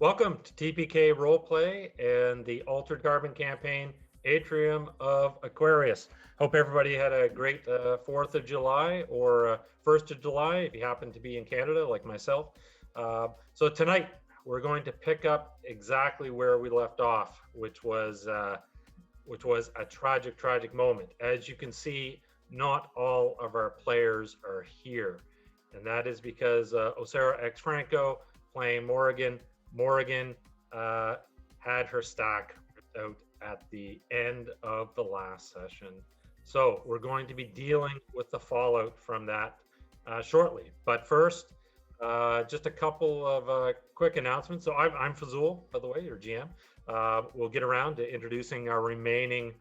Welcome to TPK Roleplay and the Altered Carbon campaign, Atrium of Aquarius. Hope everybody had a great 4th of July or 1st of July if you happen to be in Canada like myself. So tonight we're going to pick up exactly where we left off, which was a tragic moment. As you can see, not all of our players are here. And that is because Osara X Franco playing Morrigan had her stack out at the end of the last session. So we're going to be dealing with the fallout from that shortly. But first, just a couple of quick announcements. So I'm Fazul, by the way, your GM. We'll get around to introducing our remaining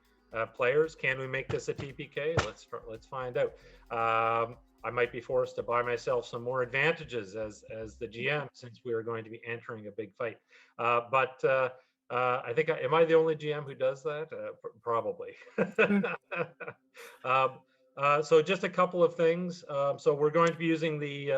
players. Can we make this a TPK? Let's find out. I might be forced to buy myself some more advantages as the GM, since we are going to be entering a big fight. But I think, am I the only GM who does that? Probably. So just a couple of things. So we're going to be using the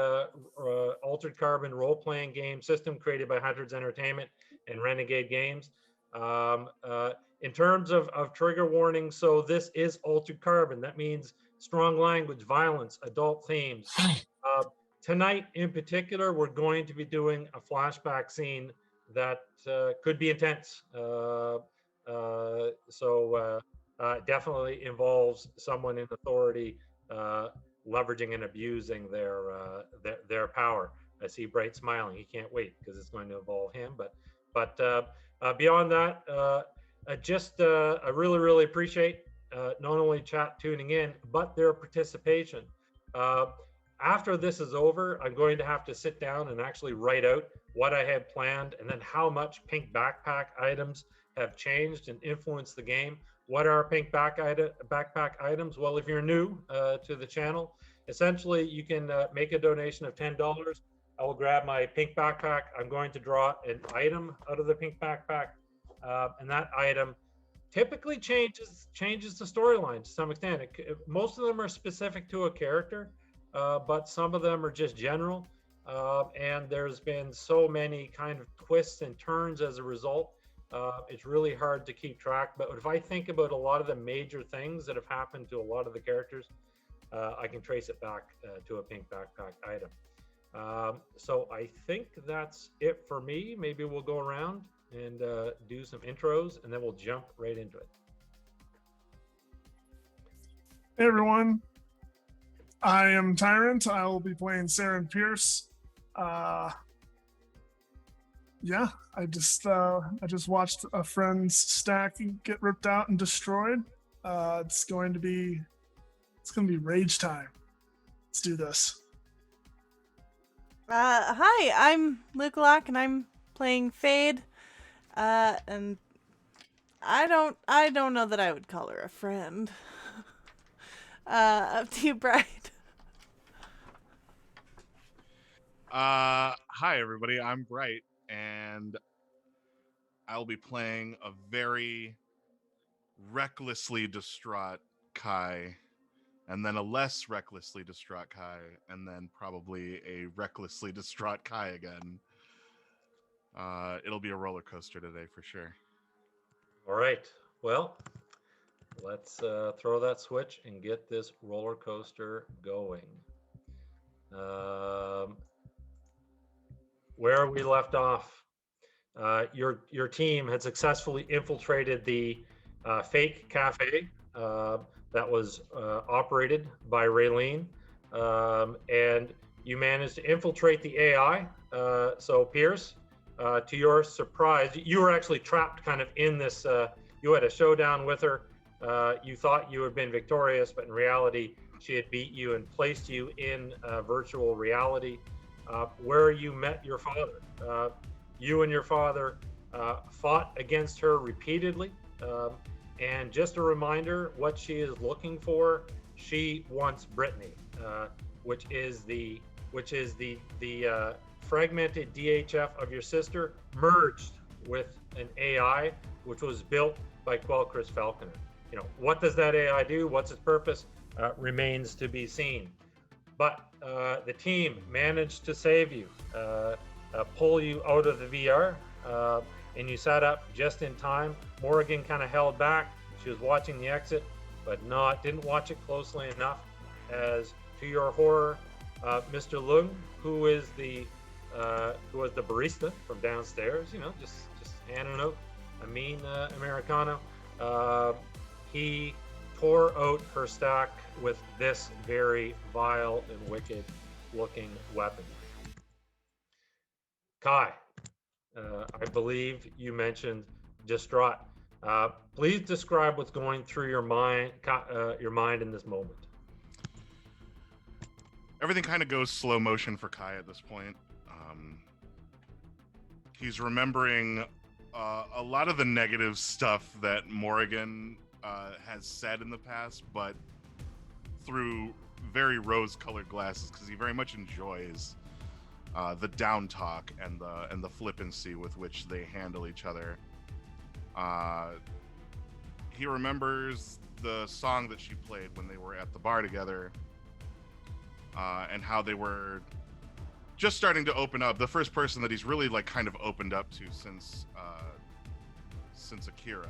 Altered Carbon role-playing game system created by Hunters Entertainment and Renegade Games. In terms of trigger warnings, so this is Altered Carbon. That means strong language, violence, adult themes. Tonight in particular, we're going to be doing a flashback scene that could be intense. Definitely involves someone in authority leveraging and abusing their power. I see Bright smiling. He can't wait because it's going to involve him. But beyond that, I really appreciate not only chat tuning in, but their participation. After this is over, I'm going to have to sit down and actually write out what I had planned and then how much pink backpack items have changed and influenced the game. What are pink backpack items? Well, if you're new to the channel, essentially you can make a donation of $10. I will grab my pink backpack. I'm going to draw an item out of the pink backpack, and that item typically changes the storyline to some extent. Most of them are specific to a character, but some of them are just general. And there's been so many kind of twists and turns as a result. It's really hard to keep track. But if I think about a lot of the major things that have happened to a lot of the characters, I can trace it back to a pink backpack item. So I think that's it for me. Maybe we'll go around and do some intros, and then we'll jump right into it. Hey everyone, I am Tyrant. I will be playing Saren Peirce. Yeah, I just watched a friend's stack get ripped out and destroyed. It's going to be rage time. Let's do this. Hi, I'm Luke Locke, and I'm playing Fade. And I don't know that I would call her a friend. Up to you, Bright. Hi everybody, I'm Bright, and I'll be playing a very recklessly distraught Kai, and then a less recklessly distraught Kai, and then probably a recklessly distraught Kai again. It'll be a roller coaster today for sure. All right. Well, let's throw that switch and get this roller coaster going. Where we left off, your team had successfully infiltrated the fake cafe that was operated by Reileen, and you managed to infiltrate the AI. So Peirce, to your surprise, you were actually trapped kind of in this, you had a showdown with her. You thought you had been victorious, but in reality, she had beat you and placed you in virtual reality where you met your father. You and your father fought against her repeatedly. And just a reminder, what she is looking for, she wants Brittany, which is the fragmented DHF of your sister merged with an AI, which was built by Chris Falconer. You know, what does that AI do? What's its purpose? Remains to be seen. But the team managed to save you, pull you out of the VR, and you sat up just in time. Morrigan kind of held back. She was watching the exit, but didn't watch it closely enough. As to your horror, Mr. Lung, who was the barista from downstairs, just handing out a mean Americano, he tore out her stack with this very vile and wicked looking weapon. Kai, I believe you mentioned distraught. Please describe what's going through your mind in this moment. Everything kind of goes slow motion for Kai at this point. He's remembering a lot of the negative stuff that Morrigan has said in the past, but through very rose-colored glasses, because he very much enjoys the down talk and the flippancy with which they handle each other. He remembers the song that she played when they were at the bar together, and how they were just starting to open up. The first person that he's really kind of opened up to since Akira.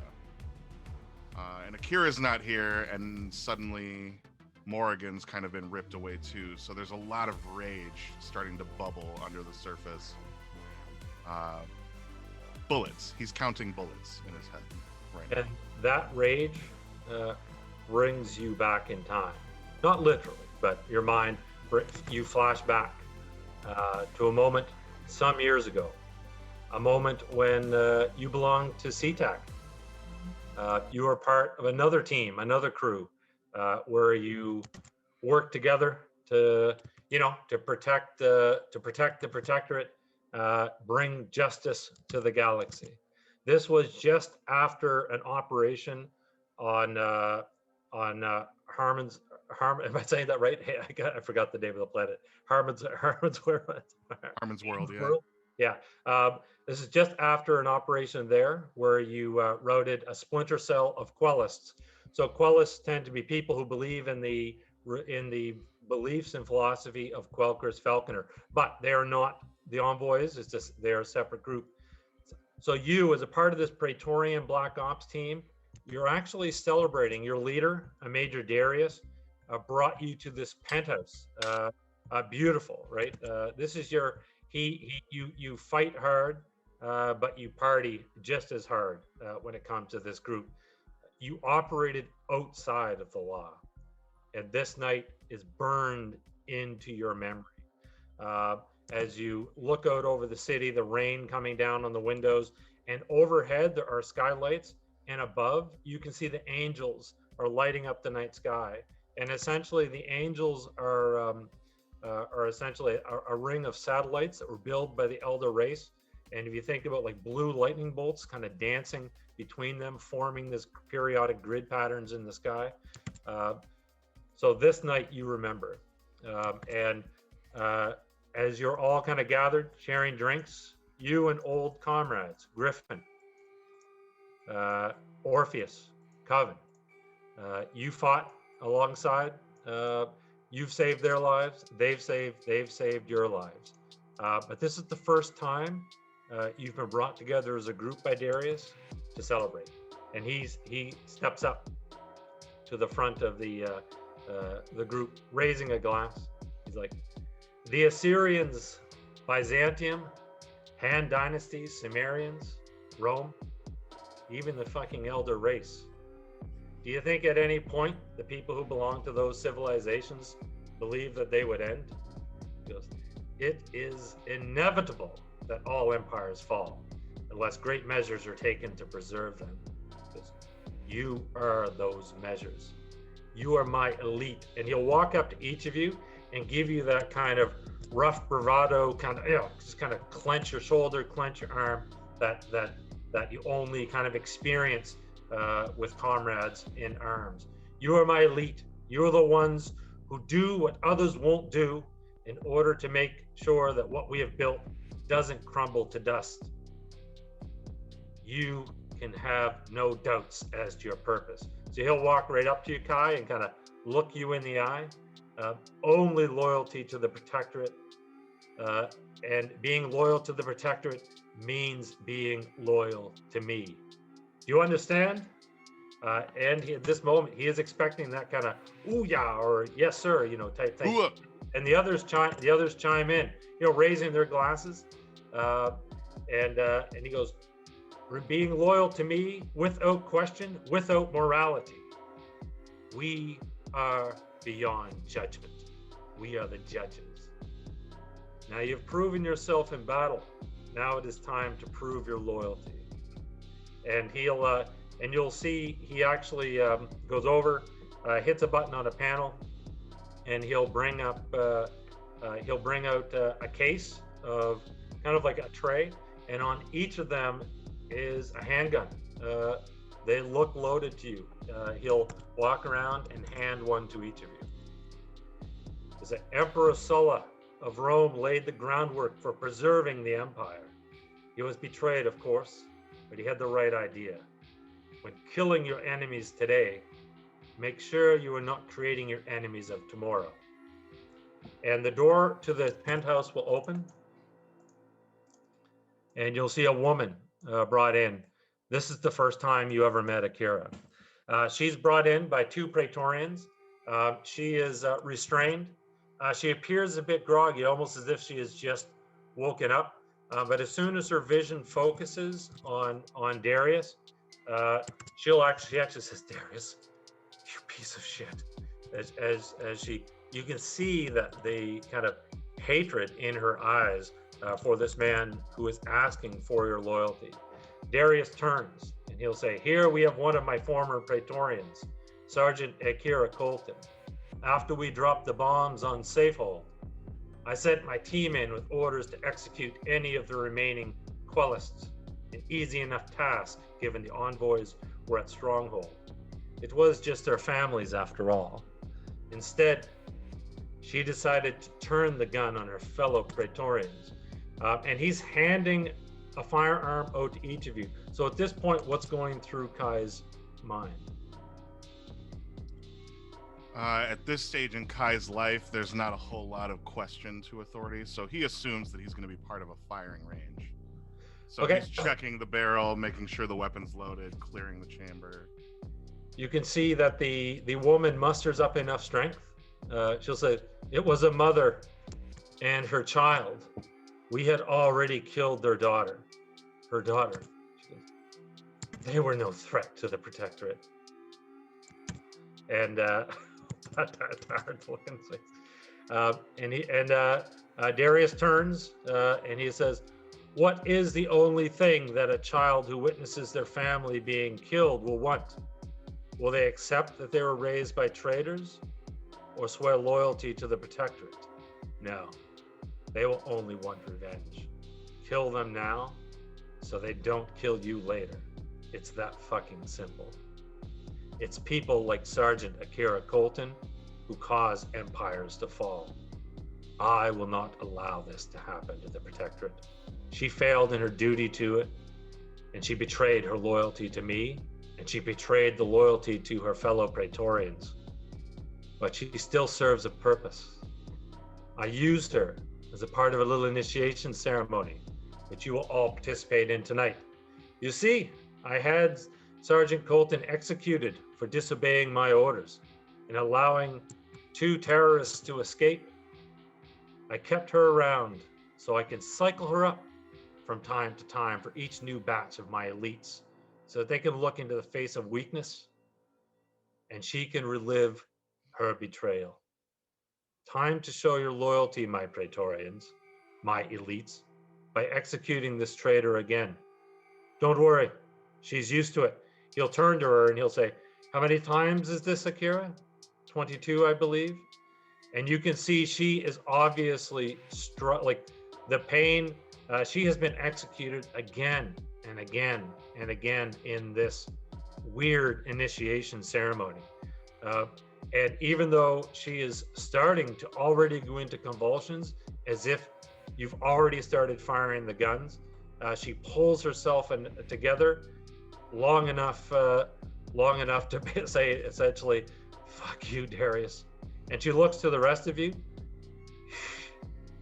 And Akira's not here, and suddenly Morrigan's kind of been ripped away too. So there's a lot of rage starting to bubble under the surface. Bullets. He's counting bullets in his head right now. And that rage brings you back in time. Not literally, but your mind, you flash back to a moment some years ago. A moment when you belonged to CTAC. You were part of another team, another crew, where you worked together to protect the Protectorate, bring justice to the galaxy. This was just after an operation on Harmon's. Am I saying that right? Hey, I forgot the name of the planet. Harmon's World. Yeah. This is just after an operation there where you routed a splinter cell of Quellists. So Quellists tend to be people who believe in the beliefs and philosophy of Quelker's Falconer, but they are not the envoys. It's just they're a separate group. So you, as a part of this Praetorian Black Ops team, you're actually celebrating your leader, a Major Darius, brought you to this penthouse. Beautiful, right? This is your you fight hard, but you party just as hard when it comes to this group. You operated outside of the law, and this night is burned into your memory. As you look out over the city, the rain coming down on the windows, and overhead there are skylights, and above you can see the angels are lighting up the night sky. And essentially, the angels are essentially a ring of satellites that were built by the Eldar race. And if you think about blue lightning bolts kind of dancing between them, forming this periodic grid patterns in the sky. So this night you remember. As you're all kind of gathered, sharing drinks, you and old comrades, Griffin, Orpheus, Coven, you fought alongside. You've saved their lives. They've saved your lives. But this is the first time you've been brought together as a group by Darius to celebrate. And he steps up to the front of the group, raising a glass. He's like, the Assyrians, Byzantium, Han dynasties, Sumerians, Rome, even the fucking Eldar race. Do you think at any point the people who belong to those civilizations believe that they would end? He goes, it is inevitable that all empires fall unless great measures are taken to preserve them. Because you are those measures. You are my elite. And he'll walk up to each of you and give you that kind of rough bravado, kind of, just kind of clench your shoulder, clench your arm, that you only kind of experience with comrades in arms. You are my elite. You are the ones who do what others won't do in order to make sure that what we have built doesn't crumble to dust. You can have no doubts as to your purpose. So he'll walk right up to you, Kai, and kind of look you in the eye. Only loyalty to the Protectorate, and being loyal to the Protectorate means being loyal to me. Do you understand? And at this moment, he is expecting that kind of "ooh yeah" or "yes sir," type thing. Ooh. And the others chime in, raising their glasses, and he goes, "Being loyal to me without question, without morality. We are beyond judgment. We are the judges. Now you've proven yourself in battle. Now it is time to prove your loyalty." And you'll see he actually goes over, hits a button on a panel, and he'll bring out a case of kind of like a tray, and on each of them is a handgun. They look loaded to you. He'll walk around and hand one to each of you. There's an Emperor Sulla of Rome laid the groundwork for preserving the empire. He was betrayed, of course, but he had the right idea. When killing your enemies today, make sure you are not creating your enemies of tomorrow. And the door to the penthouse will open, and you'll see a woman brought in. This is the first time you ever met Akira. She's brought in by 2 Praetorians. She is restrained. She appears a bit groggy, almost as if she has just woken up. But as soon as her vision focuses on Darius, she actually says, "Darius, you piece of shit." As you can see that the kind of hatred in her eyes for this man who is asking for your loyalty. Darius turns and he'll say, "Here we have one of my former Praetorians, Sergeant Akira Colton. After we dropped the bombs on Safehold, I sent my team in with orders to execute any of the remaining quellists, an easy enough task given the envoys were at Stronghold. It was just their families after all. Instead, she decided to turn the gun on her fellow Praetorians." And he's handing a firearm out to each of you. So at this point, what's going through Kai's mind? At this stage in Kai's life, there's not a whole lot of question to authorities, so he assumes that he's going to be part of a firing range. So Okay. He's checking the barrel, making sure the weapon's loaded, clearing the chamber. You can see that the woman musters up enough strength. She'll say, "It was a mother and her child. We had already killed their daughter." Her daughter. She goes, "They were no threat to the Protectorate." And that's hard to look and say. Darius turns and he says, "What is the only thing that a child who witnesses their family being killed will want? Will they accept that they were raised by traitors or swear loyalty to the Protectorate? No, they will only want revenge. Kill them now so they don't kill you later. It's that fucking simple. It's people like Sergeant Akira Colton who cause empires to fall. I will not allow this to happen to the Protectorate. She failed in her duty to it, and she betrayed her loyalty to me, and she betrayed the loyalty to her fellow Praetorians. But she still serves a purpose. I used her as a part of a little initiation ceremony, which you will all participate in tonight. You see, I had Sergeant Colton executed for disobeying my orders and allowing 2 terrorists to escape. I kept her around so I can cycle her up from time to time for each new batch of my elites so that they can look into the face of weakness and she can relive her betrayal. Time to show your loyalty, my Praetorians, my elites, by executing this traitor again. Don't worry, she's used to it." He'll turn to her and he'll say, "How many times is this, Akira? 22, I believe." And you can see she is obviously like the pain. She has been executed again and again and again in this weird initiation ceremony. And even though she is starting to already go into convulsions, as if you've already started firing the guns, she pulls herself together long enough to say essentially, "Fuck you, Darius." And she looks to the rest of you.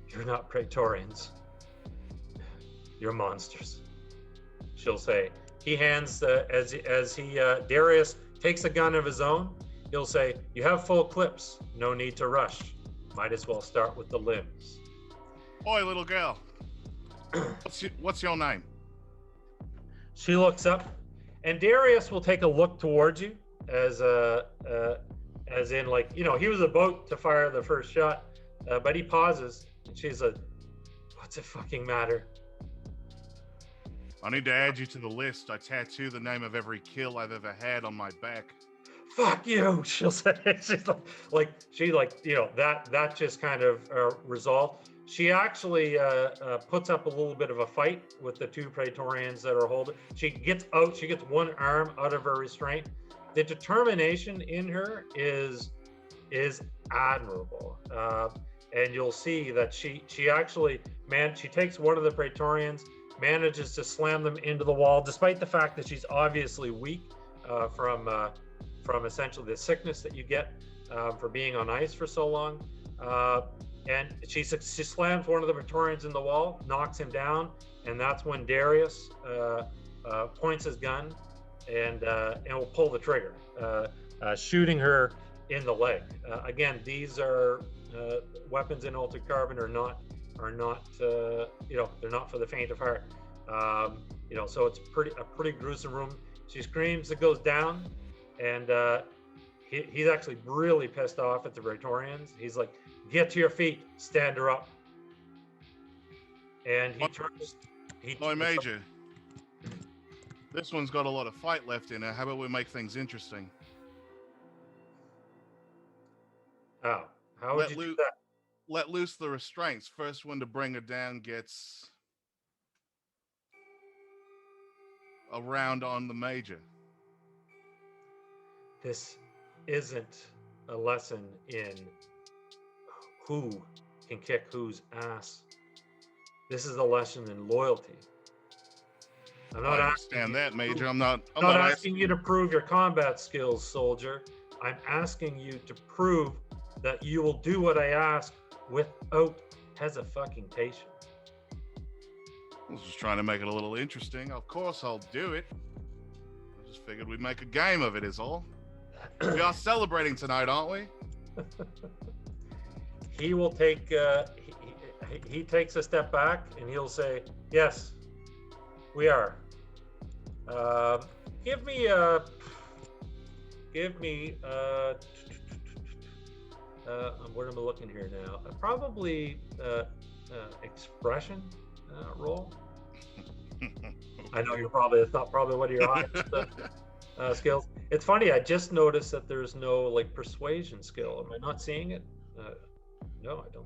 "You're not Praetorians. You're monsters. She'll say. He hands Darius takes a gun of his own. He'll say, "You have full clips. No need to rush. Might as well start with the limbs." Oi, little girl. What's your name? She looks up, and Darius will take a look towards you, as in, like, you know, he was about to fire the first shot, but he pauses, and she's like, "What's it fucking matter?" I need to add you to the list. I tattoo the name of every kill I've ever had on my back. "Fuck you," she'll say. She's you know, that just kind of resolved. She actually puts up a little bit of a fight with the two Praetorians that are holding. She gets one arm out of her restraint. The determination in her is admirable, and you'll see that she actually she takes one of the Praetorians, manages to slam them into the wall, despite the fact that she's obviously weak from essentially the sickness that you get for being on ice for so long. And she slams one of the Praetorians in the wall, knocks him down, and that's when Darius points his gun and will pull the trigger, shooting her in the leg. Again, these are weapons in Altered Carbon are not you know, they're not for the faint of heart. You know, so it's a pretty gruesome room. She screams, it goes down, and he's actually really pissed off at the Praetorians. He's like, "Get to your feet, stand her up." And he turns. Oi, Major. This one's got a lot of fight left in it. How about we make things interesting? How would you do that? Let loose the restraints. First one to bring her down gets a round on the Major. This isn't a lesson in who can kick whose ass. This is a lesson in loyalty. I'm not I understand that, Major. I'm not asking you to prove your combat skills, soldier. I'm asking you to prove that you will do what I ask without hesitation. I was just trying to make it a little interesting. Of course I'll do it. I just figured we'd make a game of it is all. We are celebrating tonight, aren't we? He will take he takes a step back and he'll say, "Yes, we are. Give me what am I looking here now? Probably expression roll." I know it's not probably one of your highest skills. It's funny, I just noticed that there's no like persuasion skill. Am I not seeing it? No, I don't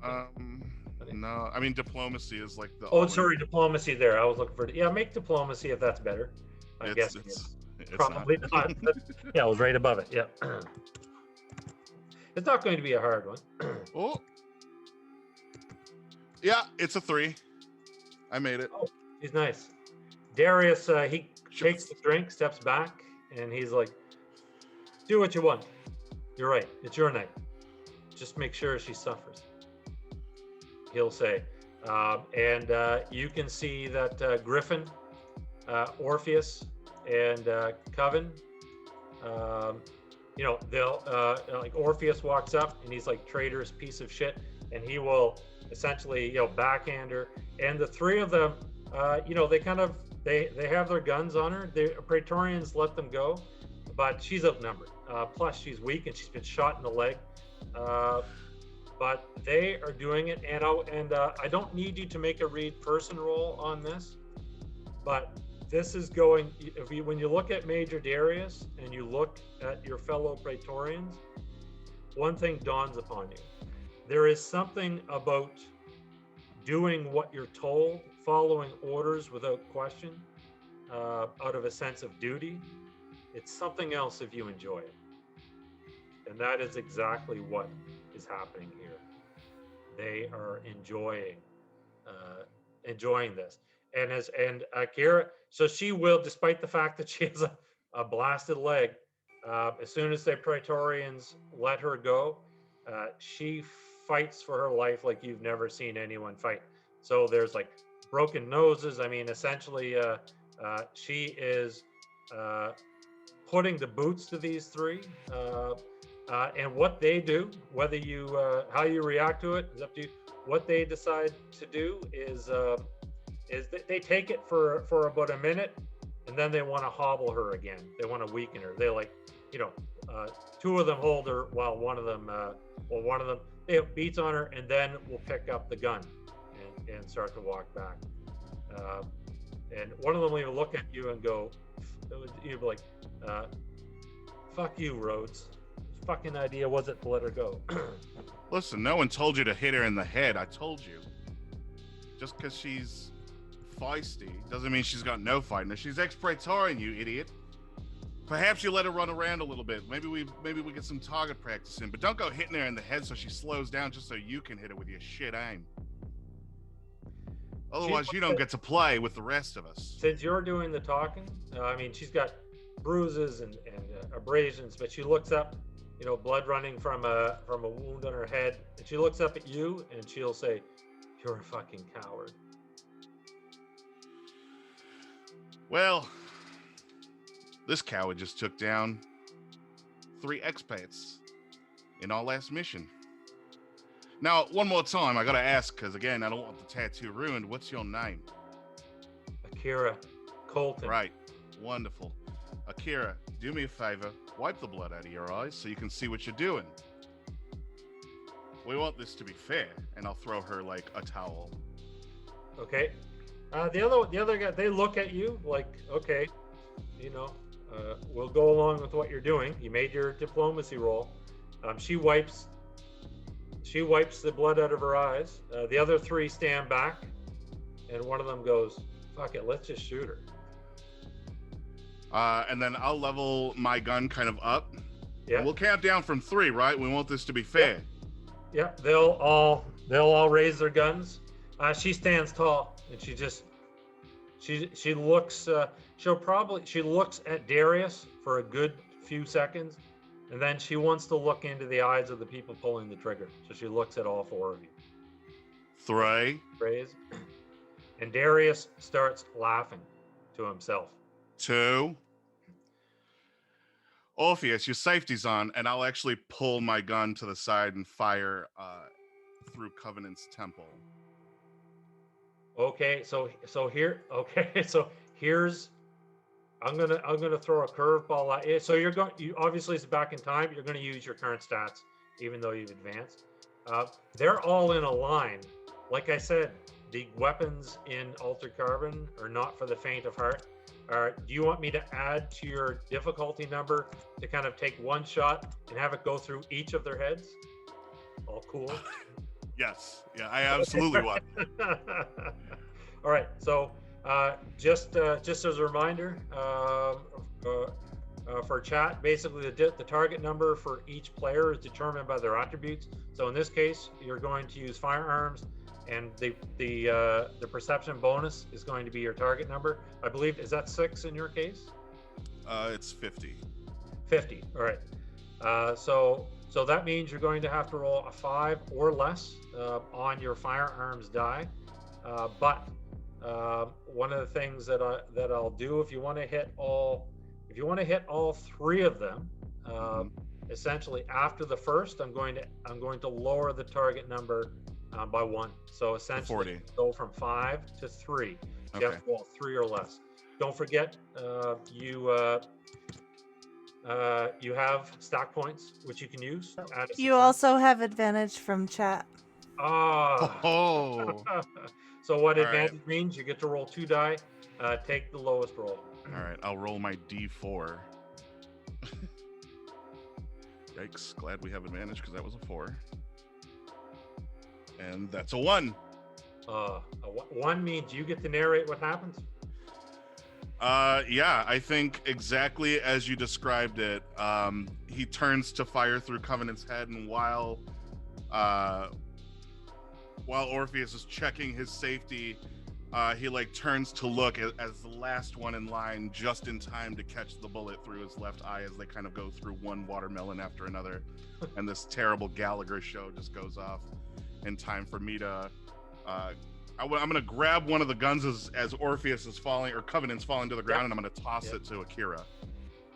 think. No, I mean diplomacy is like the. Oh, sorry, diplomacy there. I was looking for make diplomacy if that's better. I guess it's probably not. Yeah, I was right above it. Yeah. It's not going to be a hard one. Oh. Yeah, it's a 3. I made it. Oh, he's nice. Darius, he takes the drink, steps back, and he's like, "Do what you want. You're right. It's your night. Just make sure she suffers." He'll say. And you can see that Griffin, Orpheus, and Coven, you know, they'll like Orpheus walks up and he's like, "Traitorous piece of shit," and he will essentially, you know, backhand her. And the three of them, you know, they kind of they have their guns on her. The Praetorians let them go, but she's outnumbered. Plus, she's weak and she's been shot in the leg. But they are doing it, and I don't need you to make a read person roll on this, but this is going. When you look at Major Darius and you look at your fellow Praetorians, one thing dawns upon you: there is something about doing what you're told, following orders without question, out of a sense of duty. It's something else if you enjoy it, and that is exactly what is happening here. They are enjoying this, and Akira. So she will, despite the fact that she has a blasted leg, as soon as the Praetorians let her go, she fights for her life like you've never seen anyone fight. So there's like broken noses. I mean, essentially, she is putting the boots to these three. And what they do, whether you how you react to it is up to you. What they decide to do is that they take it for about a minute, and then they want to hobble her again. They want to weaken her. They like, two of them hold her while one of them beats on her, and then will pick up the gun and start to walk back. And one of them will even look at you and go, you'd be like, "Fuck you, Rhodes. Fucking idea was it to let her go." Listen, no one told you to hit her in the head. I told you. Just because she's feisty doesn't mean she's got no fight in her. She's ex-Praetorian, you idiot. Perhaps you let her run around a little bit. Maybe we get some target practice in, but don't go hitting her in the head so she slows down just so you can hit her with your shit aim. Otherwise, you don't get to play with the rest of us. Since you're doing the talking, I mean, she's got bruises and abrasions, but she looks up, blood running from a wound on her head, and she looks up at you and she'll say, "You're a fucking coward." Well, this coward just took down 3 expats in our last mission. Now, one more time, I gotta ask, because again, I don't want the tattoo ruined. What's your name? Akira Colton. Right. Wonderful. Akira, do me a favor. Wipe the blood out of your eyes so you can see what you're doing. We want this to be fair, and I'll throw her like a towel. Okay. The other guy, they look at you like, okay, we'll go along with what you're doing. You made your diplomacy roll. She wipes the blood out of her eyes. The other 3 stand back, and one of them goes, "Fuck it, let's just shoot her." And then I'll level my gun kind of up. Yeah. We'll count down from 3, right? We want this to be fair. Yeah. They'll all raise their guns. She stands tall, and she looks. She looks at Darius for a good few seconds, and then she wants to look into the eyes of the people pulling the trigger. So she looks at all 4 of you. 3. Raise. And Darius starts laughing to himself. 2. Orpheus, your safety's on, and I'll actually pull my gun to the side and fire through Covenant's temple. Okay, so here's I'm gonna throw a curveball at you. So you obviously it's back in time. You're gonna use your current stats, even though you've advanced. They're all in a line. Like I said, the weapons in Altered Carbon are not for the faint of heart. Do you want me to add to your difficulty number to kind of take one shot and have it go through each of their heads? All cool. Yes. Yeah, I absolutely want. All right. So just as a reminder for chat, basically the target number for each player is determined by their attributes. So in this case, you're going to use firearms, and the perception bonus is going to be your target number. I believe, is that 6 in your case? It's 50. 50. All right. So that means you're going to have to roll a 5 or less on your firearms die. But one of the things that I'll do, if you want to hit all 3 of them, essentially after the first, I'm going to lower the target number by 1. So essentially, go from 5 to 3. You have to roll 3 or less. Don't forget, you have stack points which you can use. You also have advantage from chat. Oh. So what advantage means? You get to roll 2 die. Take the lowest roll. All right, I'll roll my D4. Yikes! Glad we have advantage because that was a 4. And that's a 1. A 1 means you get to narrate what happens. Yeah, I think exactly as you described it. He turns to fire through Covenant's head, and while Orpheus is checking his safety, he turns to look as the last one in line, just in time to catch the bullet through his left eye as they kind of go through one watermelon after another, and this terrible Gallagher show just goes off in time for me to I'm gonna grab one of the guns as Orpheus is falling, or Covenant's falling to the ground, and I'm gonna toss it to Akira.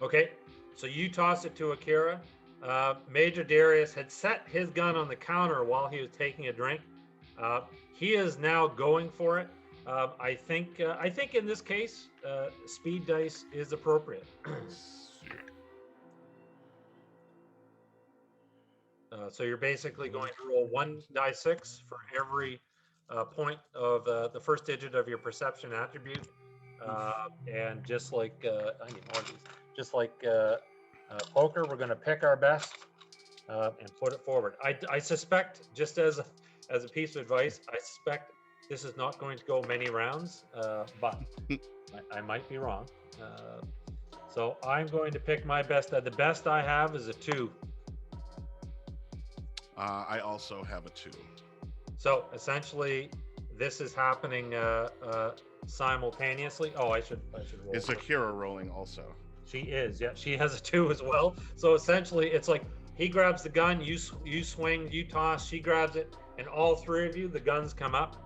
Okay, so you toss it to Akira. Major Darius had set his gun on the counter while he was taking a drink. He is now going for it. I think in this case, speed dice is appropriate. So you're basically going to roll 1d6 for every point of the first digit of your perception attribute, and just like I need more of these. Just like poker, we're going to pick our best and put it forward. I suspect, just as a piece of advice, I suspect this is not going to go many rounds, but I might be wrong. So I'm going to pick my best. The best I have is a 2. I also have a 2. So essentially, this is happening simultaneously. Oh, I should roll. Is Akira rolling also? She is. Yeah, she has a 2 as well. So essentially, it's like he grabs the gun, you swing, you toss, she grabs it, and all three of you, the guns come up.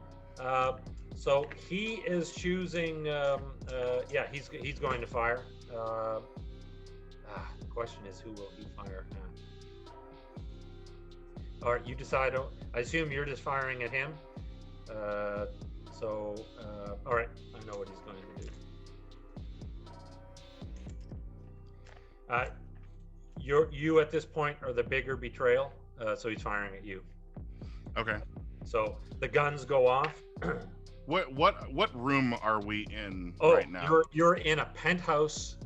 So he is choosing. Yeah, he's going to fire. The question is, who will he fire? All right, you decide. I assume you're just firing at him. So, all right, I know what he's going to do. You at this point are the bigger betrayal, so he's firing at you. Okay. So the guns go off. What room are we in right now? You're in a penthouse.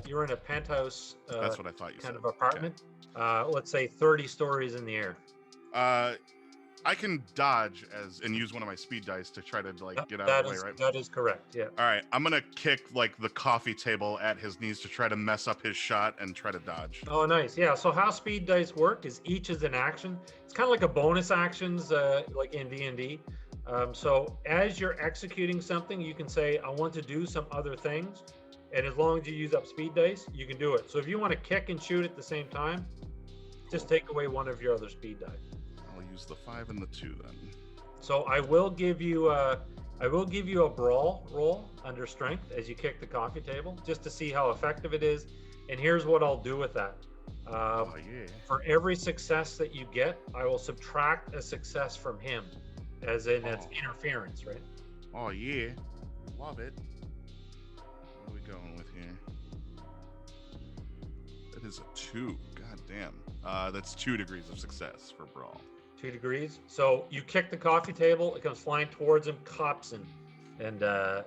You're in a penthouse. That's what I thought you said. Kind of apartment. Okay. Let's say 30 stories in the air. I can dodge and use one of my speed dice to try to get out of the way, right? That is correct. Yeah. All right, I'm gonna kick the coffee table at his knees to try to mess up his shot and try to dodge. Oh, nice. Yeah. So how speed dice work is each is an action. It's kind of like a bonus actions, like in D&D. So as you're executing something, you can say, I want to do some other things. And as long as you use up speed dice, you can do it. So if you want to kick and shoot at the same time, just take away one of your other speed dice. I'll use the 5 and the 2 then. So I will give you a brawl roll under strength as you kick the coffee table, just to see how effective it is. And here's what I'll do with that. For every success that you get, I will subtract a success from him, as in it's interference, right? Oh yeah, love it. What are we going with here? That is a 2. God damn. That's 2 degrees of success for brawl. 2 degrees. So you kick the coffee table, it comes flying towards him, cups and a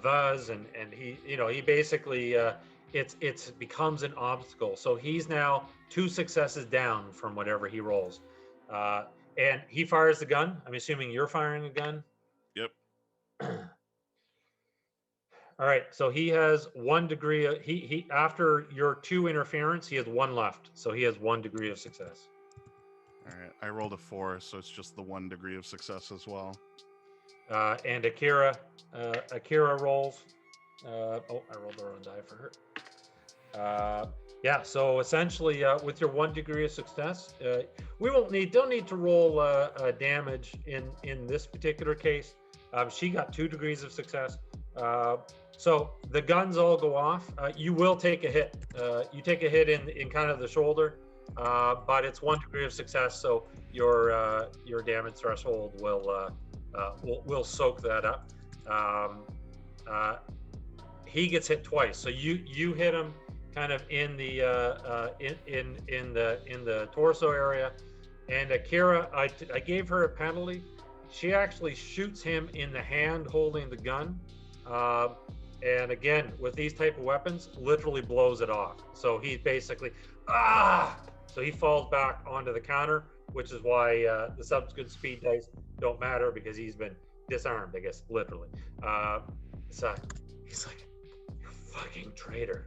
vase, and he basically it becomes an obstacle. So he's now 2 successes down from whatever he rolls, and he fires the gun. I'm assuming you're firing a gun. Yep. All right. So he has 1 degree. He after your 2 interference, he has 1 left. So he has 1 degree of success. All right, I rolled a 4, so it's just the 1 degree of success as well. And Akira rolls. I rolled the wrong die for her. Yeah. So essentially, with your 1 degree of success, we don't need to roll damage in this particular case. She got 2 degrees of success. So the guns all go off. You will take a hit. You take a hit in kind of the shoulder. But it's 1 degree of success, so your damage threshold will soak that up. He gets hit twice, so you hit him kind of in the torso area, and Akira, I gave her a penalty. She actually shoots him in the hand holding the gun, and again with these type of weapons, literally blows it off. So he basically So he falls back onto the counter, which is why the subsequent speed dice don't matter, because he's been disarmed, I guess, literally. So he's like, you fucking traitor.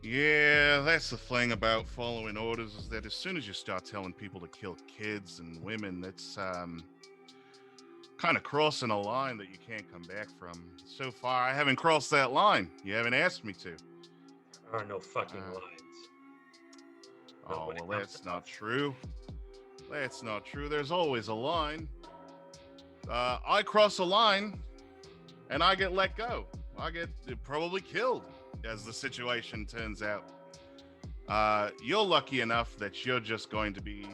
Yeah, that's the thing about following orders, is that as soon as you start telling people to kill kids and women, that's kind of crossing a line that you can't come back from. So far, I haven't crossed that line. You haven't asked me to. There are no fucking lines. Oh, well, that's not true. That's not true. There's always a line. I cross a line and I get let go. I get probably killed, as the situation turns out. You're lucky enough that you're just going to be,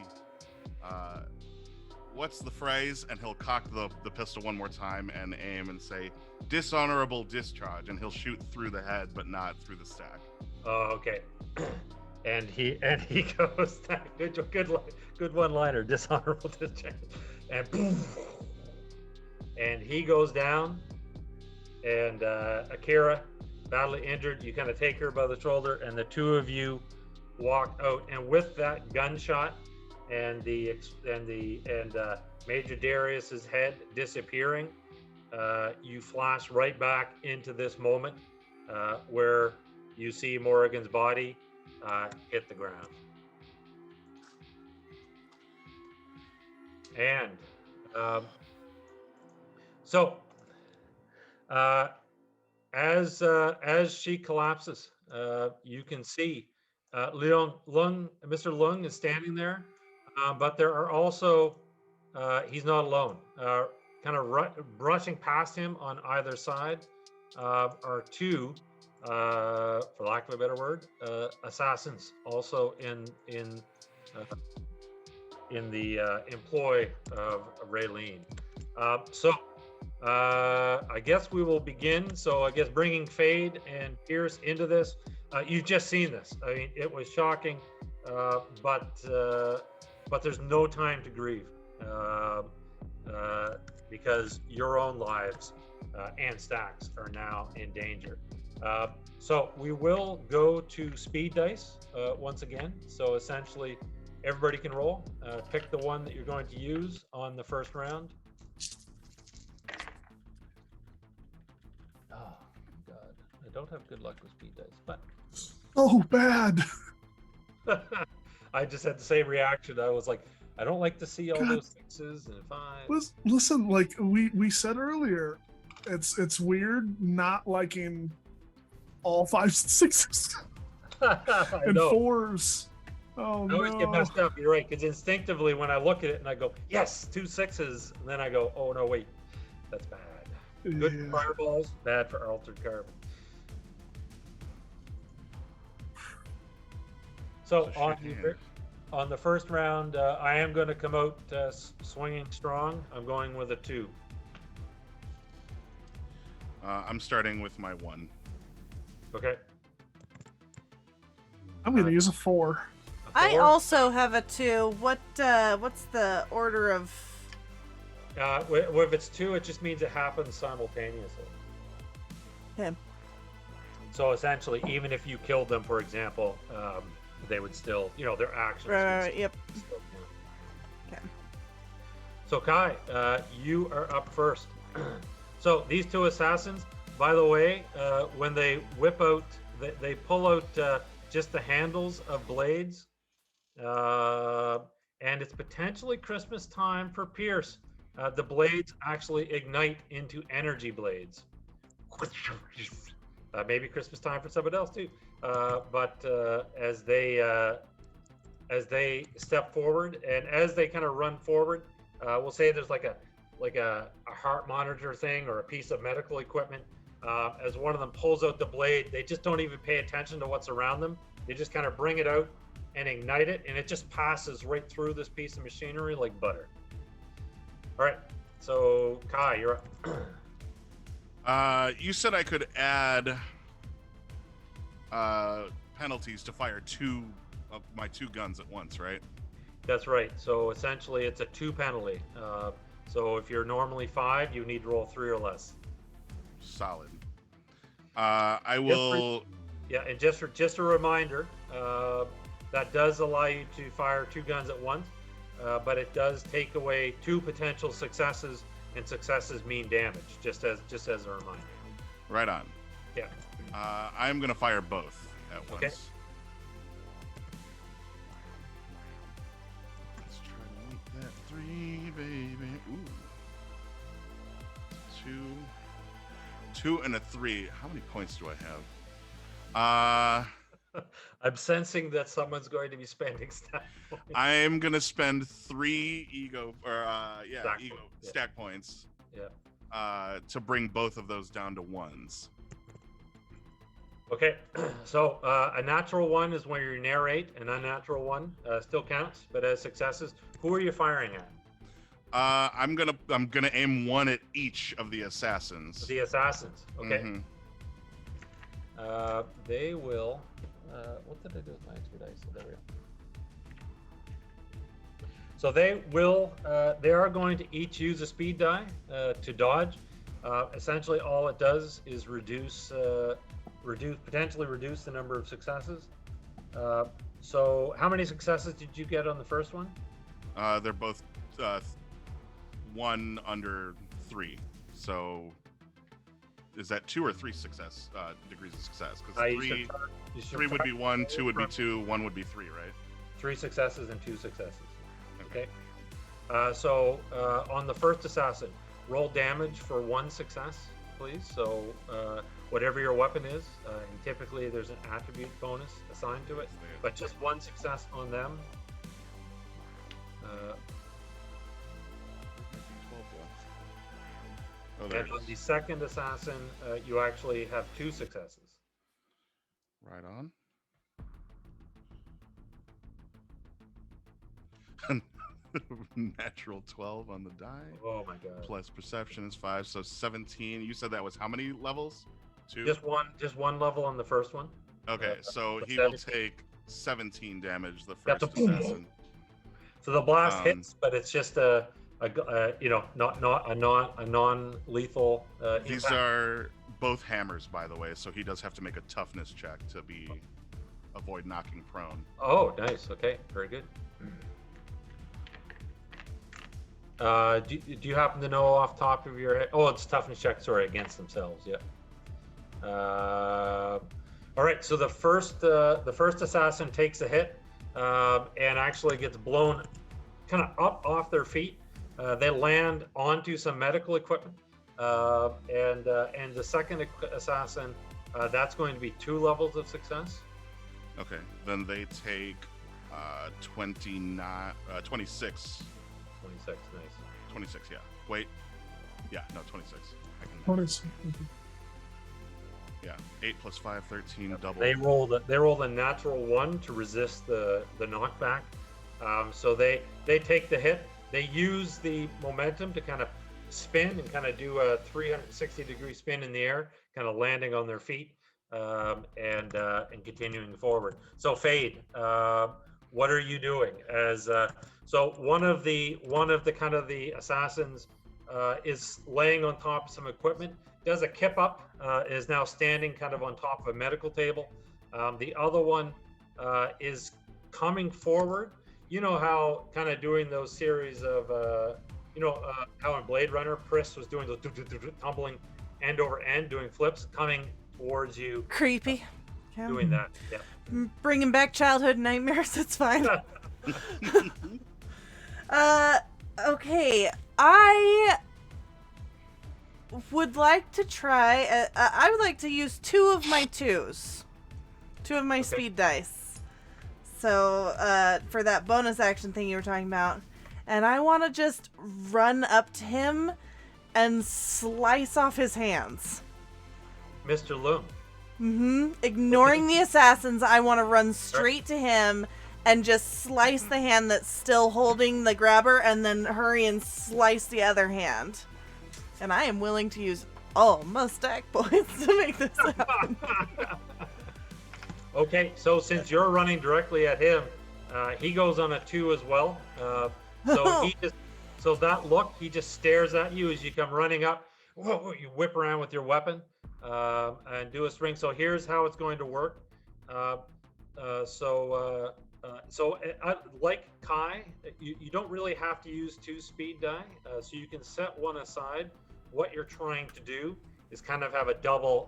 what's the phrase? And he'll cock the pistol one more time and aim and say, dishonorable discharge. And he'll shoot through the head, but not through the stack. Oh, okay. And he goes, good one-liner, dishonorable discharge. And boom. And he goes down, and Akira, badly injured, you kind of take her by the shoulder, and the two of you walk out. And with that gunshot and Major Darius's head disappearing, you flash right back into this moment where you see Morrigan's body hit the ground. And so as she collapses, you can see Mr. Lung is standing there, but there are also, he's not alone. Kind of brushing past him on either side are two, for lack of a better word, assassins, also in the employ of Reileen. I guess we will begin. So I guess bringing Fade and Peirce into this. You've just seen this. I mean, it was shocking, but there's no time to grieve because your own lives and Stacks are now in danger. So we will go to speed dice once again. So essentially, everybody can roll. Pick the one that you're going to use on the first round. Oh, God. I don't have good luck with speed dice, but... Oh, bad. I just had the same reaction. I was like, I don't like to see all those sixes and fives. Listen, like we said earlier, it's weird not liking all 5s and 6s and 4s. Oh, I always get messed up. You're right, because instinctively when I look at it and I go, yes, 2 6s, and then I go, oh no, wait, that's bad. Good for fireballs, bad for altered carbon. So on the first round, I am going to come out swinging strong. I'm going with a 2. I'm starting with my 1. Okay. I'm going to use a 4. I also have a 2. What's the order of? If it's 2, it just means it happens simultaneously. Okay. So essentially, even if you killed them, for example, they would still, their actions. Right. Yep. Still count. Okay. So Kai, you are up first. So these 2 assassins, by the way, when they whip out, they pull out just the handles of blades, and it's potentially Christmas time for Peirce. The blades actually ignite into energy blades. Maybe Christmas time for somebody else too. But as they step forward, and as they kind of run forward, we'll say there's like a heart monitor thing or a piece of medical equipment. As one of them pulls out the blade, they just don't even pay attention to what's around them. They just kind of bring it out and ignite it, and it just passes right through this piece of machinery like butter. All right, so Kai, you're up. You said I could add penalties to fire 2 of my 2 guns at once, right? That's right. So essentially, it's a 2 penalty. So if you're normally 5, you need to roll 3 or less. Solid. I will. And just a reminder, that does allow you to fire 2 guns at once, but it does take away 2 potential successes, and successes mean damage. Just as a reminder. Right on. Yeah. I'm gonna fire both at once. Okay. Let's try to make that 3, baby. Ooh. 2 and a 3. How many points do I have? I'm sensing that someone's going to be spending stat points. I'm gonna spend 3 ego Stack ego points, yeah. stack points Yeah. to bring both of those down to 1s. Okay, so a natural 1 is when you narrate. An unnatural 1 still counts, but as successes. Who are you firing at? I'm gonna aim 1 at each of the assassins. The assassins. Okay. Mhm. They will. What did I do with my extra dice? So there we go. So they will. They are going to each use a speed die to dodge. Essentially, all it does is potentially reduce the number of successes. So, how many successes did you get on the first one? They're both 1 under 3. So, is that 2 or 3 success degrees of success? Because 3 would be 1, 2 would be 2, 1 would be 3, right? 3 successes and 2 successes. Okay. So on the first assassin, roll damage for 1 success, please. So whatever your weapon is, and typically there's an attribute bonus assigned to it, but just 1 success on them. And on the second assassin, you actually have 2 successes. Right on. Natural 12 on the die. Oh my god. Plus perception is 5, so 17. You said that was how many levels? 2? Just one level on the first one. Okay, so he 17. will take 17 damage the first That's assassin. So the blast hits, but it's just not a non-lethal. These impact. are both hammers, by the way, so he does have to make a toughness check to avoid knocking prone. Oh, nice. Okay, very good. Do you happen to know off the top of your head? Oh, it's toughness check. Sorry, against themselves. Yeah. All right. So the first assassin takes a hit and actually gets blown kind of up off their feet. They land onto some medical equipment, and the second assassin, that's going to be 2 levels of success. Okay, then they take 26. 26, nice. 26, yeah. Wait. Yeah, no, 26. Yeah, 8 plus 5, 13, double. They rolled a natural 1 to resist the knockback. So they take the hit. They use the momentum to kind of spin and kind of do a 360-degree spin in the air, kind of landing on their feet and continuing forward. So Fade, what are you doing? So one of the kind of the assassins is laying on top of some equipment, does a kip up, is now standing kind of on top of a medical table. The other one is coming forward. You know how kind of doing those series of, how in Blade Runner, Peirce was doing those tumbling end over end, doing flips, coming towards you. Creepy. Doing that, yeah. Bringing back childhood nightmares, it's fine. Okay, I would like to try, I would like to use 2 of my 2s. 2 of my speed dice. So, for that bonus action thing you were talking about. And I want to just run up to him and slice off his hands. Mr. Loom. Ignoring the assassins, I want to run straight to him and just slice the hand that's still holding the grabber and then hurry and slice the other hand. And I am willing to use all my stack points to make this happen. Okay, so since you're running directly at him, he goes on a 2 as well. So that look, he just stares at you as you come running up. Whoa, you whip around with your weapon and do a swing. So here's how it's going to work. Like Kai, you don't really have to use 2 speed die, so you can set one aside. What you're trying to do is kind of have a double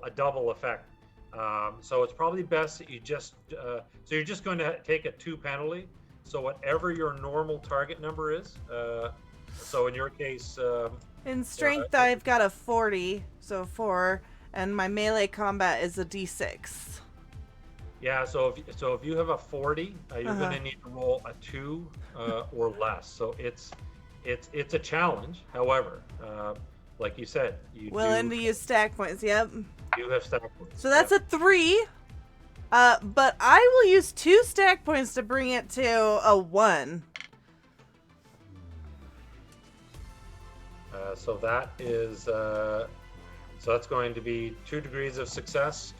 effect. So it's probably best that you just so you're just going to take a 2 penalty. So whatever your normal target number is. So in your case, in strength, I've got a 40, so 4, and my melee combat is a d6. Yeah, so if you have a 40, you're Uh-huh. going to need to roll a 2 or less. So it's a challenge. However, like you said, Willing to use stack points. Yep. you have stack points. So that's Yep. a 3. But I will use 2 stack points to bring it to a 1. So that is so that's going to be 2 degrees of success.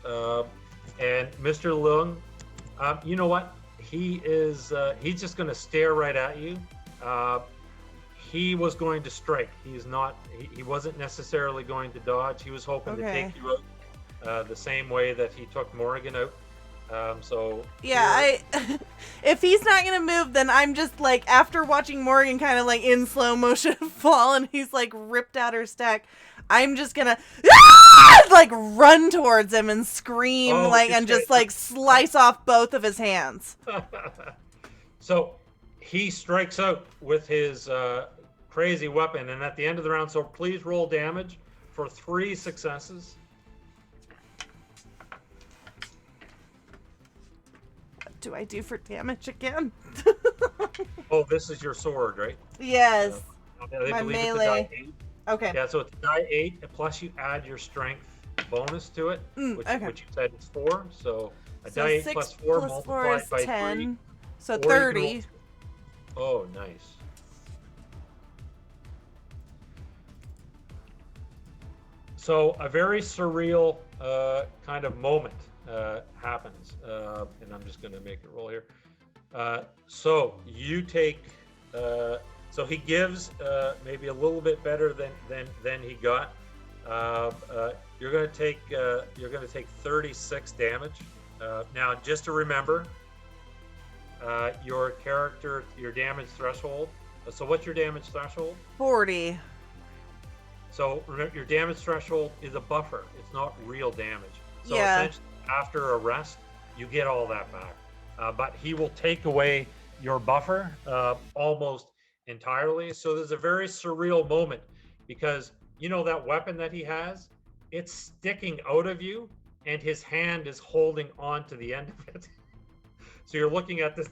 And Mr. Leung, you know what? He's just going to stare right at you. He was going to strike. He wasn't necessarily going to dodge. He was hoping to take you out the same way that he took Morrigan out. Yeah, if he's not gonna move, then I'm just like, after watching Morrigan kind of like in slow motion fall and he's like ripped out her stack, I'm just gonna like run towards him and scream and just like slice off both of his hands. So he strikes out with his crazy weapon, and at the end of the round, so please roll damage for 3 successes. Do I do for damage again? Oh, this is your sword, right? Yes. My melee. Okay. Yeah, so it's die 8, plus you add your strength bonus to it, which you said is 4. So a die 8 plus 4 multiplied by 10, 3. So 30. Oh, nice. So a very surreal kind of moment happens, and I'm just going to make it roll here. So you take, so he gives maybe a little bit better than he got. You're going to take 36 damage. Now, just to remember, your character, your damage threshold. So what's your damage threshold? 40. So remember, your damage threshold is a buffer. It's not real damage. So yeah. Essentially, after a rest, you get all that back. But he will take away your buffer almost entirely. So there's a very surreal moment because you know that weapon that he has, it's sticking out of you, and his hand is holding on to the end of it. So you're looking at this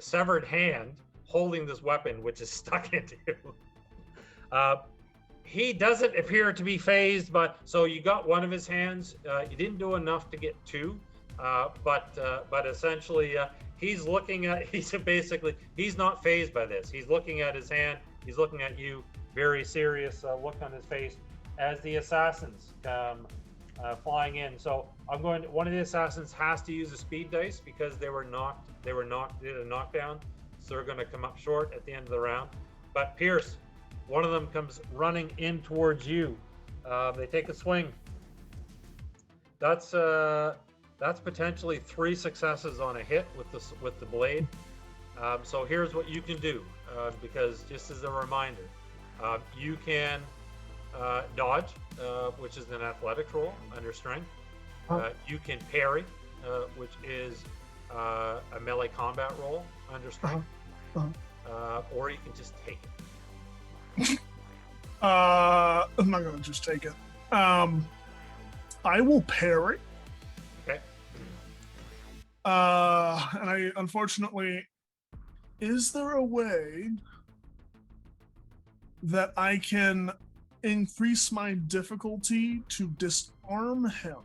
severed hand holding this weapon, which is stuck into you. He doesn't appear to be phased, but so you got one of his hands. You didn't do enough to get 2, but essentially he's looking at. He's not phased by this. He's looking at his hand. He's looking at you. Very serious look on his face as the assassins come flying in. So one of the assassins has to use a speed dice because they did a knockdown. So they're going to come up short at the end of the round. But Peirce, one of them comes running in towards you. They take a swing. That's potentially 3 successes on a hit with the blade. So here's what you can do, because just as a reminder, you can dodge, which is an athletics roll under strength. You can parry, which is a melee combat roll under strength. Or you can just take it. I'm not gonna just take it. I will parry. Okay. And I unfortunately, is there a way that I can increase my difficulty to disarm him?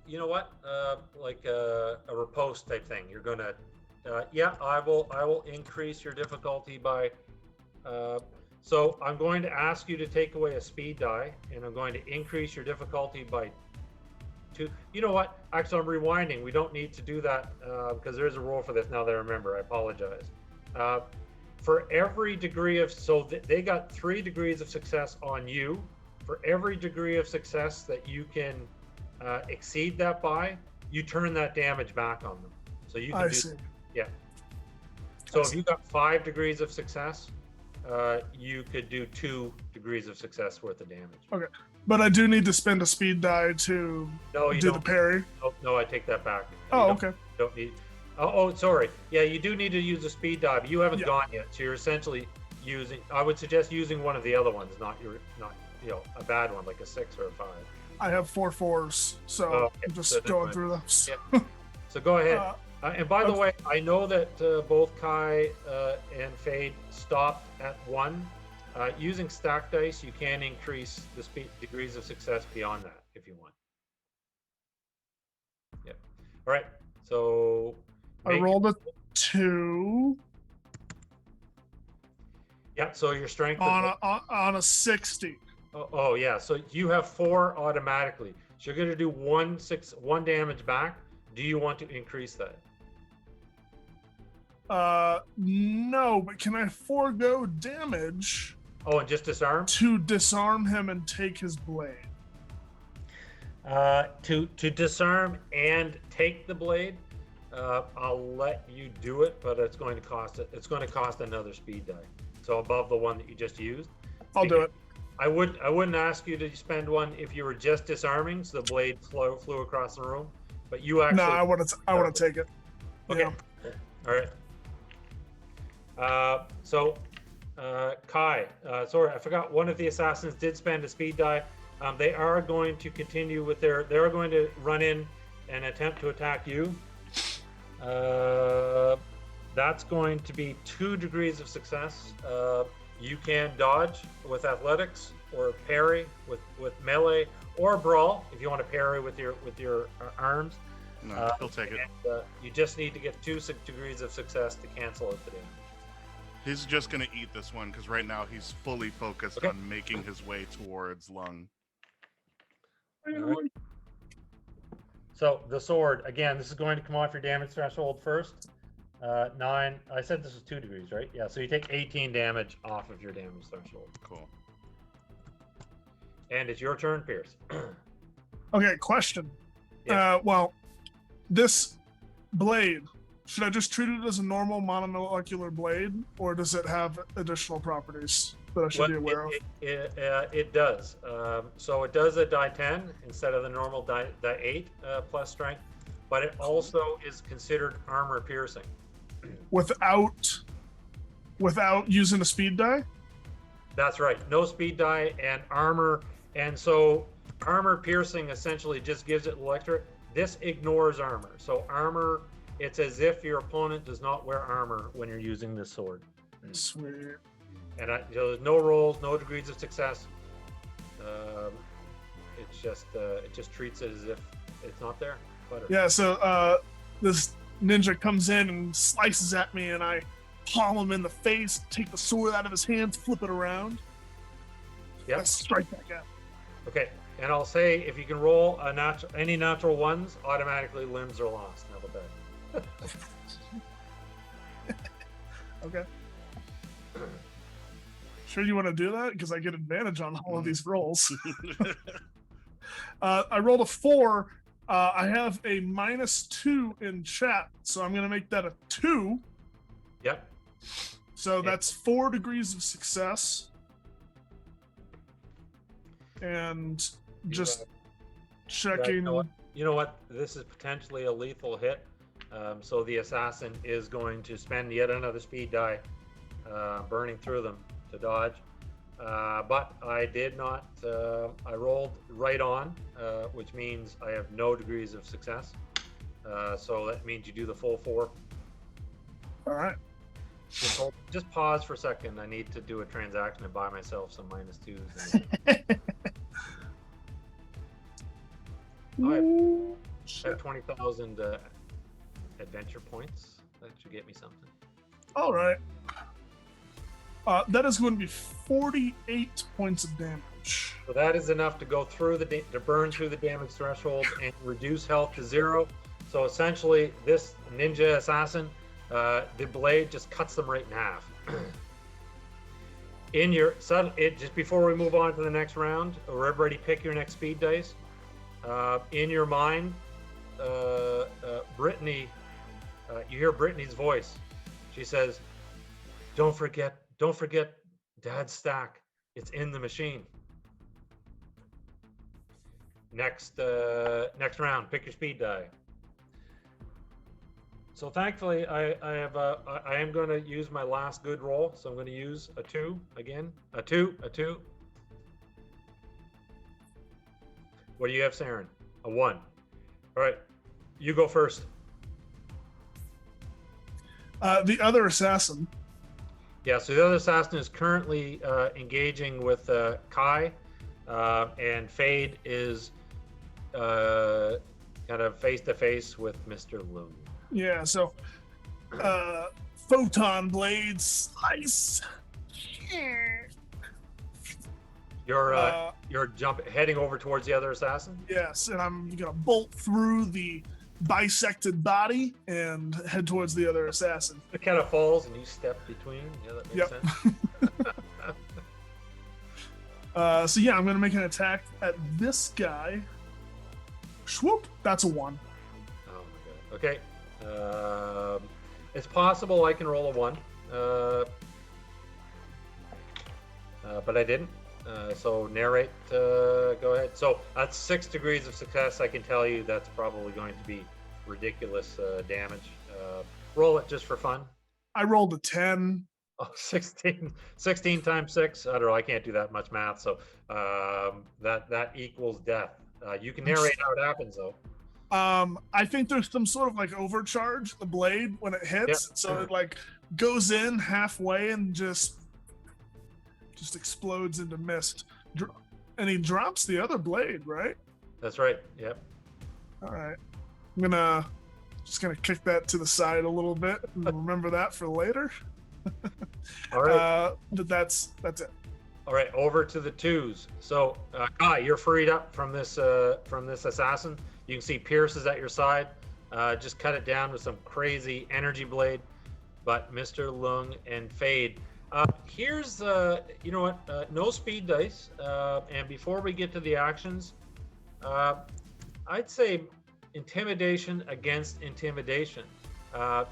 You know what? Like a riposte type thing. You're gonna, I will increase your difficulty by. So I'm going to ask you to take away a speed die, and I'm going to increase your difficulty by 2. You know what? Actually, I'm rewinding. We don't need to do that because there's a rule for this now that I remember. I apologize. For every degree of, they got 3 degrees of success on you. For every degree of success that you can exceed that by, you turn that damage back on them. So you can yeah. So if you got 5 degrees of success, you could do 2 degrees of success worth of damage. Okay, but I do need to spend a speed die to do the parry. No, I take that back. Okay. You don't need. Oh, sorry. Yeah, you do need to use a speed die, but you haven't gone yet. So you're essentially using. I would suggest using one of the other ones, not a bad one like a 6 or a 5. I have 4 4s, so Okay, I'm just so that's going fine. through those. Yeah. So go ahead. And by the okay. way, I know that both Kai and Fade stopped at 1. Using stack dice, you can increase the degrees of success beyond that if you want. Yep. All right. So I rolled a 2 yeah. So your strength on a 60. Oh yeah. So you have 4 automatically. So you're going to do 1 damage back. Do you want to increase that? No, but can I forego damage? Oh, and just disarm? To disarm him and take his blade. To disarm and take the blade, I'll let you do it, but it's going to cost it. It's going to cost another speed die. So above the one that you just used. I'll do it. I wouldn't ask you to spend one if you were just disarming, so the blade flew across the room. But you actually. No, I want to take it. Okay. Yeah. All right. Kai, sorry, I forgot. One of the assassins did spend a speed die. They are going to continue with they're going to run in and attempt to attack you. That's going to be 2 degrees of success. You can dodge with athletics, or parry with melee, or brawl if you want to parry with your arms. No, he'll take it. And, you just need to get 2 degrees of success to cancel out the damage. He's just gonna eat this one because right now he's fully focused on making his way towards Lung. Right. So the sword, again, this is going to come off your damage threshold first. 9. I said this was 2 degrees, right? Yeah. So you take 18 damage off of your damage threshold. Cool. And it's your turn, Peirce. Okay, question. Yeah. Well, this blade, should I just treat it as a normal monomolecular blade, or does it have additional properties that I should be aware of? It does. So it does a die 10 instead of the normal die 8 plus strength, but it also is considered armor piercing. Without using a speed die? That's right. No speed die and armor. And so armor piercing essentially just gives it electric. This ignores armor. So armor, it's as if your opponent does not wear armor when you're using this sword. Sweet. And there's no rolls, no degrees of success. It just treats it as if it's not there. Yeah, so this ninja comes in and slices at me, and I palm him in the face, take the sword out of his hands, flip it around. Yep. I strike back at him. Okay, and I'll say if you can roll any natural ones, automatically limbs are lost. How about that? Okay. Sure you want to do that? Because I get advantage on all of these rolls. I rolled a 4. I have a -2 in chat, so I'm going to make that a 2. Yep. So that's 4 degrees of success. And just checking. You know what? This is potentially a lethal hit. So the assassin is going to spend yet another speed die, burning through them to dodge. But I did not. I rolled right on, which means I have no degrees of success. So that means you do the full 4. All right. Just pause for a second. I need to do a transaction and buy myself some -2s. I have 20,000 adventure points. That should get me something. All right. That is going to be 48 points of damage. So that is enough to go through to burn through the damage threshold and reduce health to 0. So essentially, this ninja assassin, the blade just cuts them right in half. Just before we move on to the next round, or everybody pick your next speed dice. In your mind, Brittany, you hear Brittany's voice. She says, "Don't forget Dad's stack. It's in the machine." Next round, pick your speed die. So thankfully, I am going to use my last good roll. So I'm going to use a 2 again. A 2. What do you have, Saren? A 1. All right, you go first. The other assassin. Yeah, so the other assassin is currently engaging with Kai, and Fade is kind of face to face with Mr. Loon. Yeah, so photon blades slice. You're heading over towards the other assassin? Yes, and I'm gonna bolt through the bisected body and head towards the other assassin. It kind of falls and you step between. Yeah, that makes sense. So yeah, I'm gonna make an attack at this guy. Swoop! That's a 1. Oh my god. Okay. It's possible I can roll a 1, but I didn't. So narrate. Go ahead. So that's 6 degrees of success. I can tell you that's probably going to be ridiculous damage. Roll it just for fun. I rolled a 10. Oh, 16 times 6. I don't know. I can't do that much math. So that equals death. You can narrate how it happens though. I think there's some sort of like overcharge the blade when it hits, so it like goes in halfway and just explodes into mist. And he drops the other blade, right? That's right. Yep. All right. I'm just gonna kick that to the side a little bit and remember that for later. All right. But that's it. All right, over to the 2s. So, Kai, you're freed up from this assassin. You can see Peirce is at your side. Just cut it down with some crazy energy blade. But Mr. Lung and Fade. Here's, you know what? No speed dice. And before we get to the actions, I'd say intimidation against intimidation.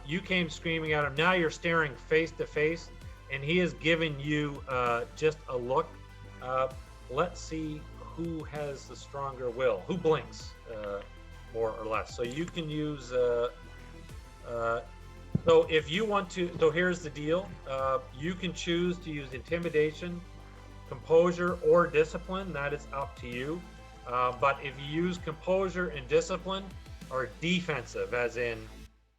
You came screaming at him. Now you're staring face to face. And he has given you just a look. Let's see who has the stronger will. Who blinks more or less. So you can use. So if you want to, so here's the deal. You can choose to use intimidation, composure, or discipline. That is up to you. But if you use composure and discipline, or defensive, as in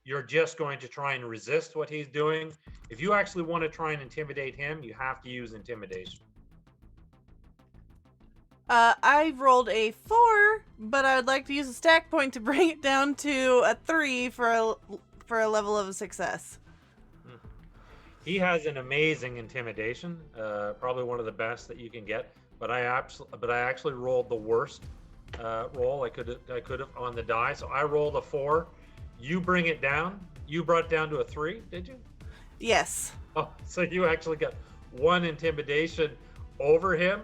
you're just going to try and resist what he's doing. If you actually want to try and intimidate him, you have to use intimidation. I rolled a 4, but I would like to use a stack point to bring it down to a 3 for a level of success. He has an amazing intimidation, probably one of the best that you can get. But I actually rolled the worst roll I could have on the die. So I rolled a 4. You bring it down. You brought it down to a 3, did you? Yes. Oh, so you actually got 1 intimidation over him.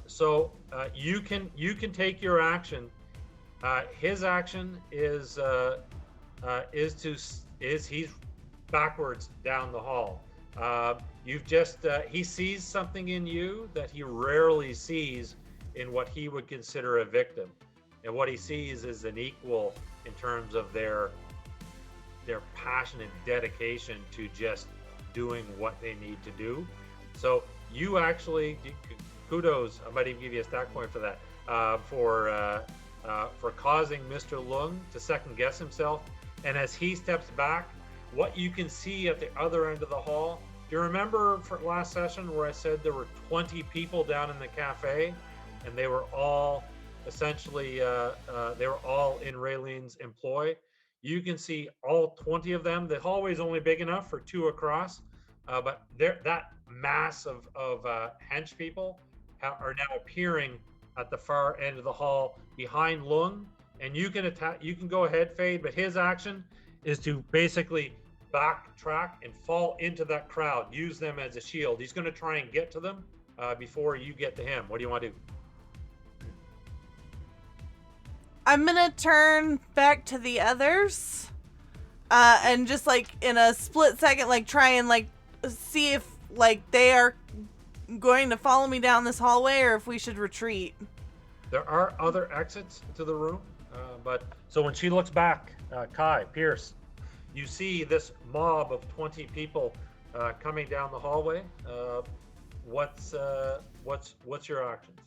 So you can take your action. His action is he's backwards down the hall. You've just he sees something in you that he rarely sees in what he would consider a victim, and what he sees is an equal in terms of their passion and dedication to just doing what they need to do. So you actually, kudos, I might even give you a stack point for that, for causing Mr. Lung to second guess himself. And as he steps back, what you can see at the other end of the hall, do you remember for last session where I said there were 20 people down in the cafe and they were all essentially, they were all in Rayleen's employ? You can see all 20 of them. The hallway is only big enough for 2 across, but that mass of hench people are now appearing at the far end of the hall behind Lung, and you can attack. You can go ahead, Fade, but his action is to basically backtrack and fall into that crowd. Use them as a shield. He's going to try and get to them before you get to him. What do you want to do? I'm gonna turn back to the others, and just like in a split second, like try and like see if like they are going to follow me down this hallway or if we should retreat. There are other exits to the room, but so when she looks back, Kai, Peirce, you see this mob of 20 people coming down the hallway. What's your actions?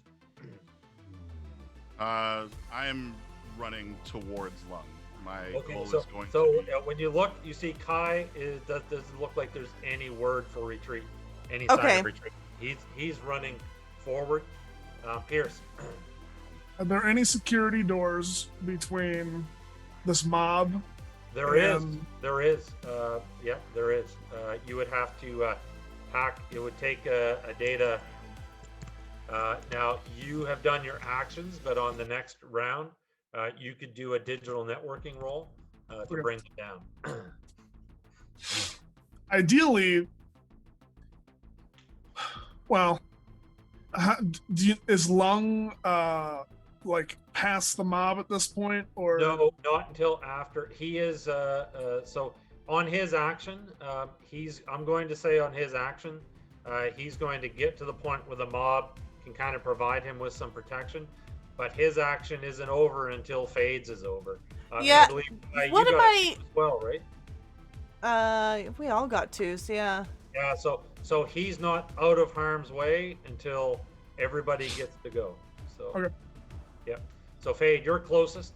I'm running towards Lung. My goal is going so to be... when you look, you see Kai doesn't look like there's any word for retreat, any sign of retreat. He's running forward. Peirce. Are there any security doors between this mob? There is. Yeah, there is. You would have to hack. It would take a data. Now you have done your actions, but on the next round, you could do a digital networking roll to bring it down. Ideally, well, is Lung like past the mob at this point, or no? Not until after he is. So on his action, I'm going to say on his action, he's going to get to the point where the mob can kind of provide him with some protection, but his action isn't over until Fades is over. Yeah. I believe, what you am got I? as well, right? We all got twos. Yeah. Yeah. So he's not out of harm's way until everybody gets to go. So. Okay. Yep. So Fade, you're closest.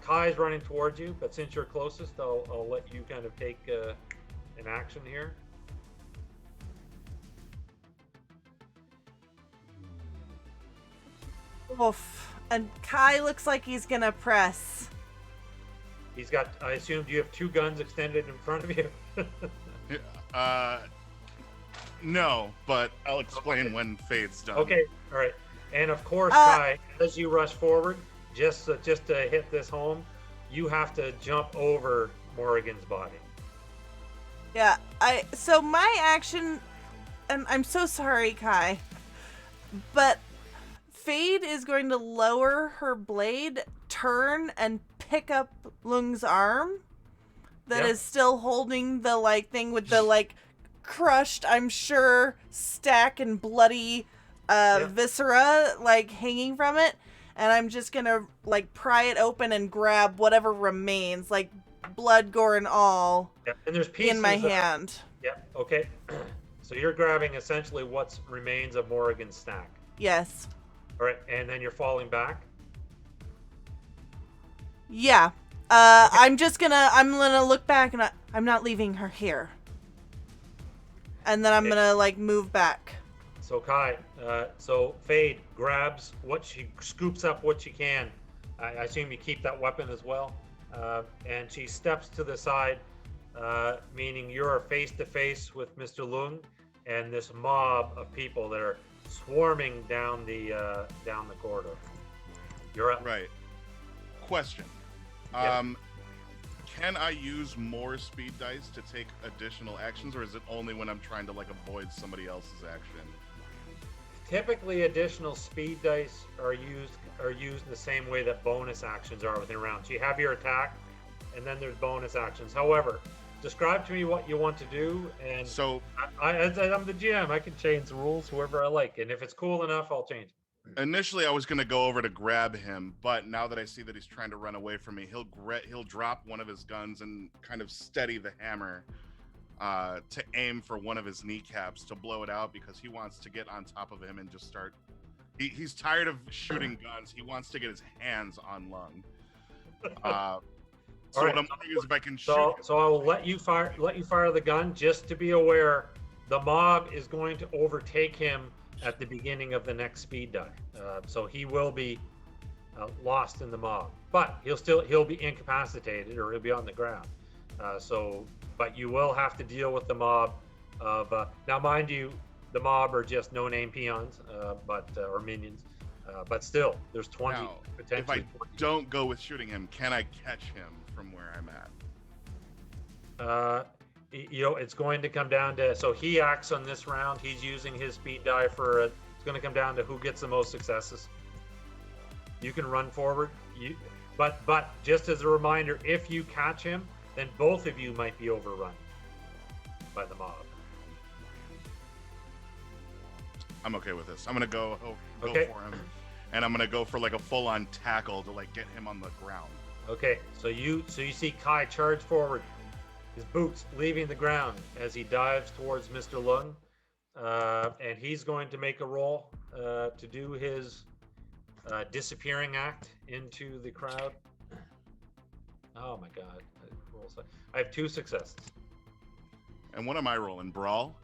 Kai's running towards you, but since you're closest, I'll let you kind of take an action here. Oof. And Kai looks like he's gonna press. He's got. I assumed you have two guns extended in front of you. No, but I'll explain when Fade's done. Okay. All right. And of course, Kai, as you rush forward, just to hit this home, you have to jump over Morrigan's body. Yeah. So my action, and I'm so sorry, Kai, but Fade is going to lower her blade, turn, and pick up Lung's arm that is still holding the thing with the crushed, I'm sure, stack and bloody viscera hanging from it, and I'm just gonna pry it open and grab whatever remains, blood, gore, and all. Yep. And there's pieces in my hand. Yep. Okay. So you're grabbing essentially what remains of Morrigan's stack. Yes. All right, and then you're falling back. Yeah. I'm gonna look back, and I'm not leaving her here. And then I'm gonna move back. So Kai, so Fade grabs she scoops up what she can. I assume you keep that weapon as well. And she steps to the side, meaning you're face to face with Mr. Lung and this mob of people that are swarming down the corridor. You're up. Right. Question. Can I use more speed dice to take additional actions, or is it only when I'm trying to avoid somebody else's action? Typically, additional speed dice are used the same way that bonus actions are within rounds. You have your attack, and then there's bonus actions. However, describe to me what you want to do, and so I'm the GM. I can change the rules whoever I like, and if it's cool enough, I'll change it. Initially, I was going to go over to grab him, but now that I see that he's trying to run away from me, he'll drop one of his guns and kind of steady the hammer to aim for one of his kneecaps to blow it out, because he wants to get on top of him and just start. He's tired of shooting guns. He wants to get his hands on Lung. So what I'm wondering is if I can shoot. So I will let you fire the gun. Just to be aware, the mob is going to overtake him at the beginning of the next speed die. So he will be lost in the mob, but he'll be incapacitated, or he'll be on the ground. But you will have to deal with the mob of now, mind you, the mob are just no-name peons, or minions. But still, there's 20 now, potentially. If I 20. don't go with shooting him, can I catch him from where I'm at? It's going to come down to, so he acts on this round. He's using his speed die for it. It's going to come down to who gets the most successes. You can run forward. But just as a reminder, if you catch him, then both of you might be overrun by the mob. I'm okay with this. I'm gonna go for him, and I'm gonna go for a full-on tackle to get him on the ground. Okay, so you see Kai charge forward. his boots leaving the ground as he dives towards Mr. Lung. And he's going to make a roll to do his disappearing act into the crowd. Oh my god. I have 2 successes. And what am I rolling? Brawl?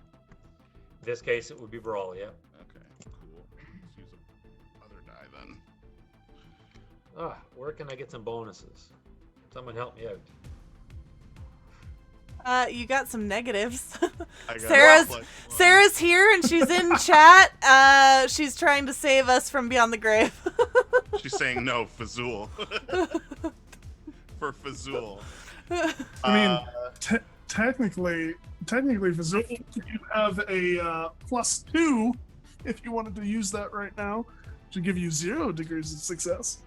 In this case, it would be Brawl, yeah. Okay, cool. Let's use another die then. Where can I get some bonuses? Someone help me out. You got some negatives. I got Sarah's here and she's in chat. She's trying to save us from beyond the grave. She's saying no, Fazul. For Fazul. I mean, technically, Fazul, you have a +2 if you wanted to use that right now to give you 0 degrees of success.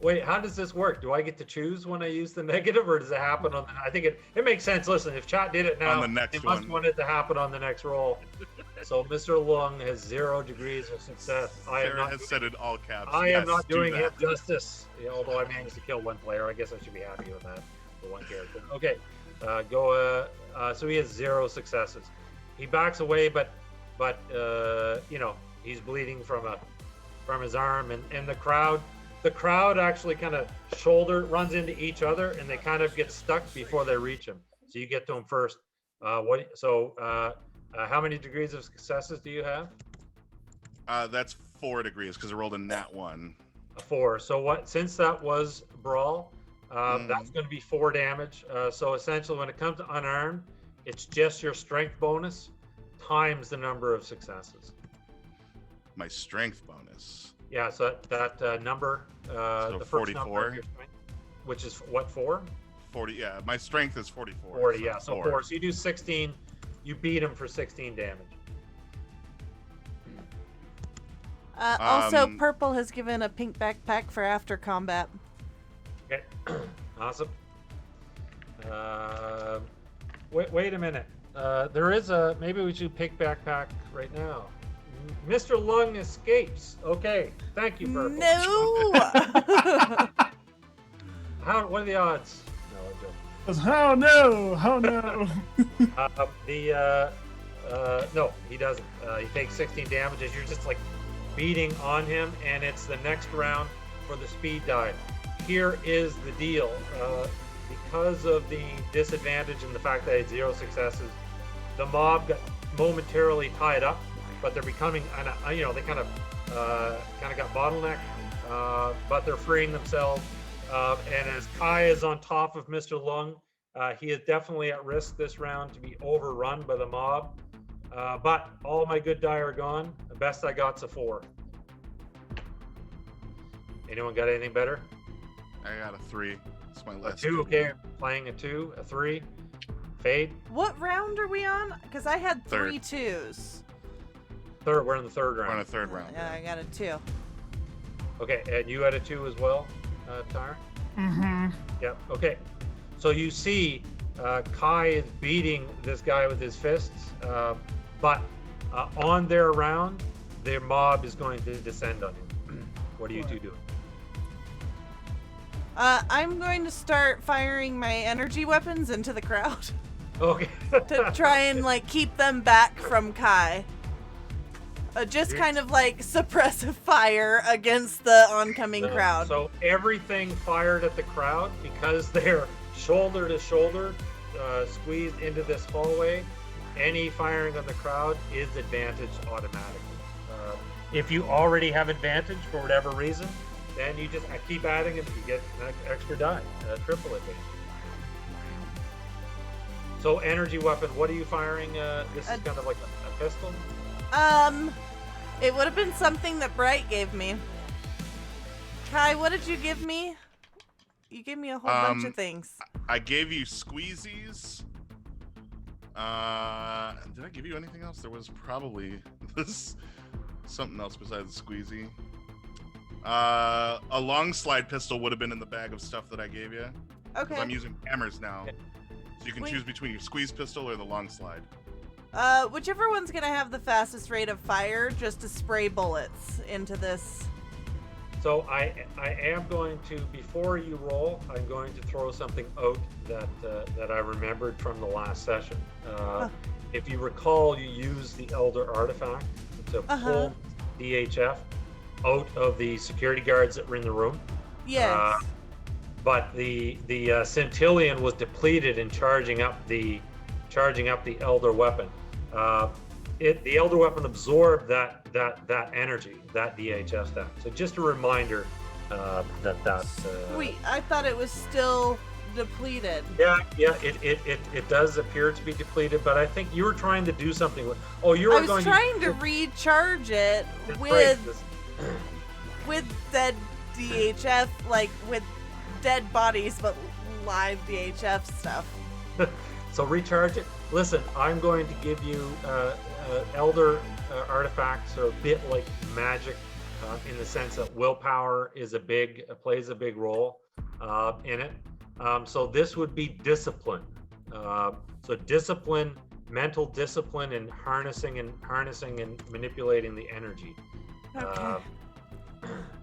Wait, how does this work? Do I get to choose when I use the negative, or does it happen on the... I think it makes sense. Listen, if chat did it now, on the next they must want it to happen on the next roll. So Mr. Lung has 0 degrees of success. Sarah has said it all caps. I am not doing that. him justice. Yeah, although I managed to kill 1 player, I guess I should be happy with that for 1 character. Okay, so he has 0 successes. He backs away, but you know, he's bleeding from his arm, and the crowd actually kind of runs into each other, and they kind of get stuck before they reach him. So you get to him first. How many degrees of successes do you have? That's 4 degrees because I rolled a nat 1. A 4. So since that was Brawl, that's going to be 4 damage. So essentially, when it comes to unarmed, it's just your strength bonus times the number of successes. My strength bonus. Yeah, so that number, so the first 44, number of your strength, which is what, 4? 40. Yeah, my strength is 44. 40. Yeah, so 4. So you do 16. You beat him for 16 damage. Also, Purple has given a pink backpack for after combat. Okay, awesome. Wait a minute. There is maybe we should pick backpack right now. Mr. Lung escapes. Okay, thank you, Purple. No. What are the odds? No, I'm joking. Oh no! Oh no! No, he doesn't. He takes 16 damage as you're just like beating on him, and it's the next round for the speed dive. Here is the deal. Because of the disadvantage and the fact that I had 0 successes, the mob got momentarily tied up, but they're becoming, they kind of got bottlenecked, but they're freeing themselves. And as Kai is on top of Mr. Lung, he is definitely at risk this round to be overrun by the mob. But all my good die are gone. The best I got's a 4. Anyone got anything better? I got a 3. It's my last. 2, okay. Playing a 2, a 3. Fade. What round are we on? Because I had 3 Third. 2s. Third. We're in the 3rd round. We're on a 3rd round. Yeah, I got a 2. Okay, and you had a 2 as well, Tara? Mm-hmm. Yep. Okay. So you see, Kai is beating this guy with his fists, but on their round, their mob is going to descend on him. What are you two doing? I'm going to start firing my energy weapons into the crowd Okay. to try and keep them back from Kai. Just kind of suppressive fire against the oncoming crowd. So everything fired at the crowd, because they're shoulder to shoulder, squeezed into this hallway. Any firing on the crowd is advantage automatically. If you already have advantage for whatever reason, then you just keep adding it. You get an extra die, triple advantage. So energy weapon, what are you firing? This is kind of like a pistol? It would have been something that Bright gave me. Kai, what did you give me? You gave me a whole bunch of things. I gave you squeezies. Did I give you anything else? There was probably something else besides the squeezy. A long slide pistol would have been in the bag of stuff that I gave you. Okay. I'm using hammers now. Okay. So you can choose between your squeeze pistol or the long slide. Whichever one's gonna have the fastest rate of fire, just to spray bullets into this So I am going to, before you roll, I'm going to throw something out that I remembered from the last session. If you recall, you used the Elder artifact to pull DHF out of the security guards that were in the room. Yes. But the Scintillion was depleted in charging up the Elder weapon. The Elder weapon absorbed that energy, that DHS stack. So just a reminder that. Sweet. I thought it was still depleted. Yeah. It does appear to be depleted, but I think you were trying to do something with. Oh, you were I was trying to recharge it with dead DHF, like with dead bodies, but live DHF stuff. So recharge it. Listen, I'm going to give you Elder artifacts are a bit like magic in the sense that willpower plays a big role in it. So this would be discipline. So discipline, mental discipline, and harnessing and manipulating the energy. Okay.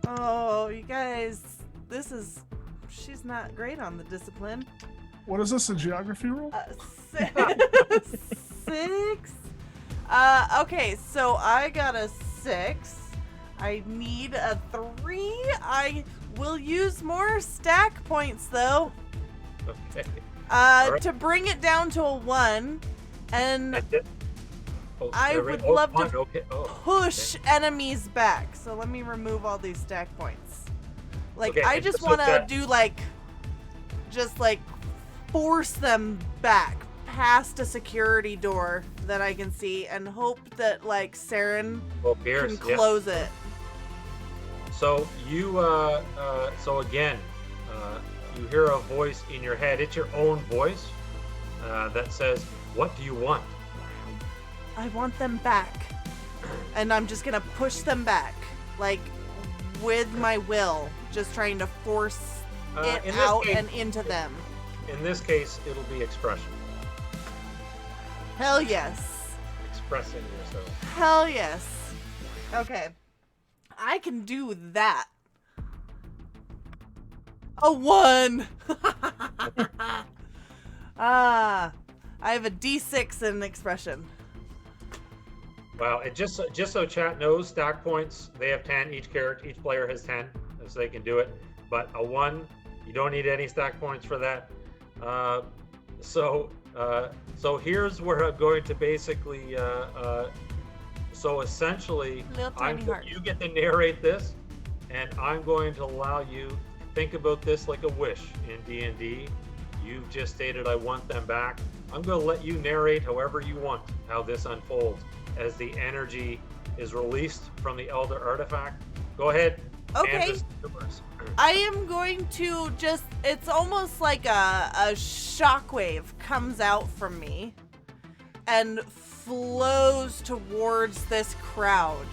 Oh, you guys, she's not great on the discipline. What is this, a geography rule? 6. Okay, so I got a 6. I need a 3. I will use more stack points though. Okay. Right. To bring it down to a 1, and I would love to push enemies back. So let me remove all these stack points. Like, I just want to do just force them back past a security door that I can see and hope that Saren Peirce, can close it. So you so again you hear a voice in your head. It's your own voice that says, "What do you want?" I want them back, and I'm just gonna push them back with my will, just trying to force it out and into them. In this case, it'll be expression. Hell yes. Expressing yourself. Hell yes. Okay. I can do that. A 1. I have a D6 in expression. Wow, and just so chat knows, stack points, they have 10. Each player has 10, so they can do it. But a 1, you don't need any stack points for that. So here's where I'm going to basically. So essentially, you get to narrate this, and I'm going to allow you to think about this like a wish in D&D. You've just stated, I want them back. I'm going to let you narrate however you want how this unfolds as the energy is released from the Elder artifact. Go ahead. Okay. I am going to it's almost like a shockwave comes out from me and flows towards this crowd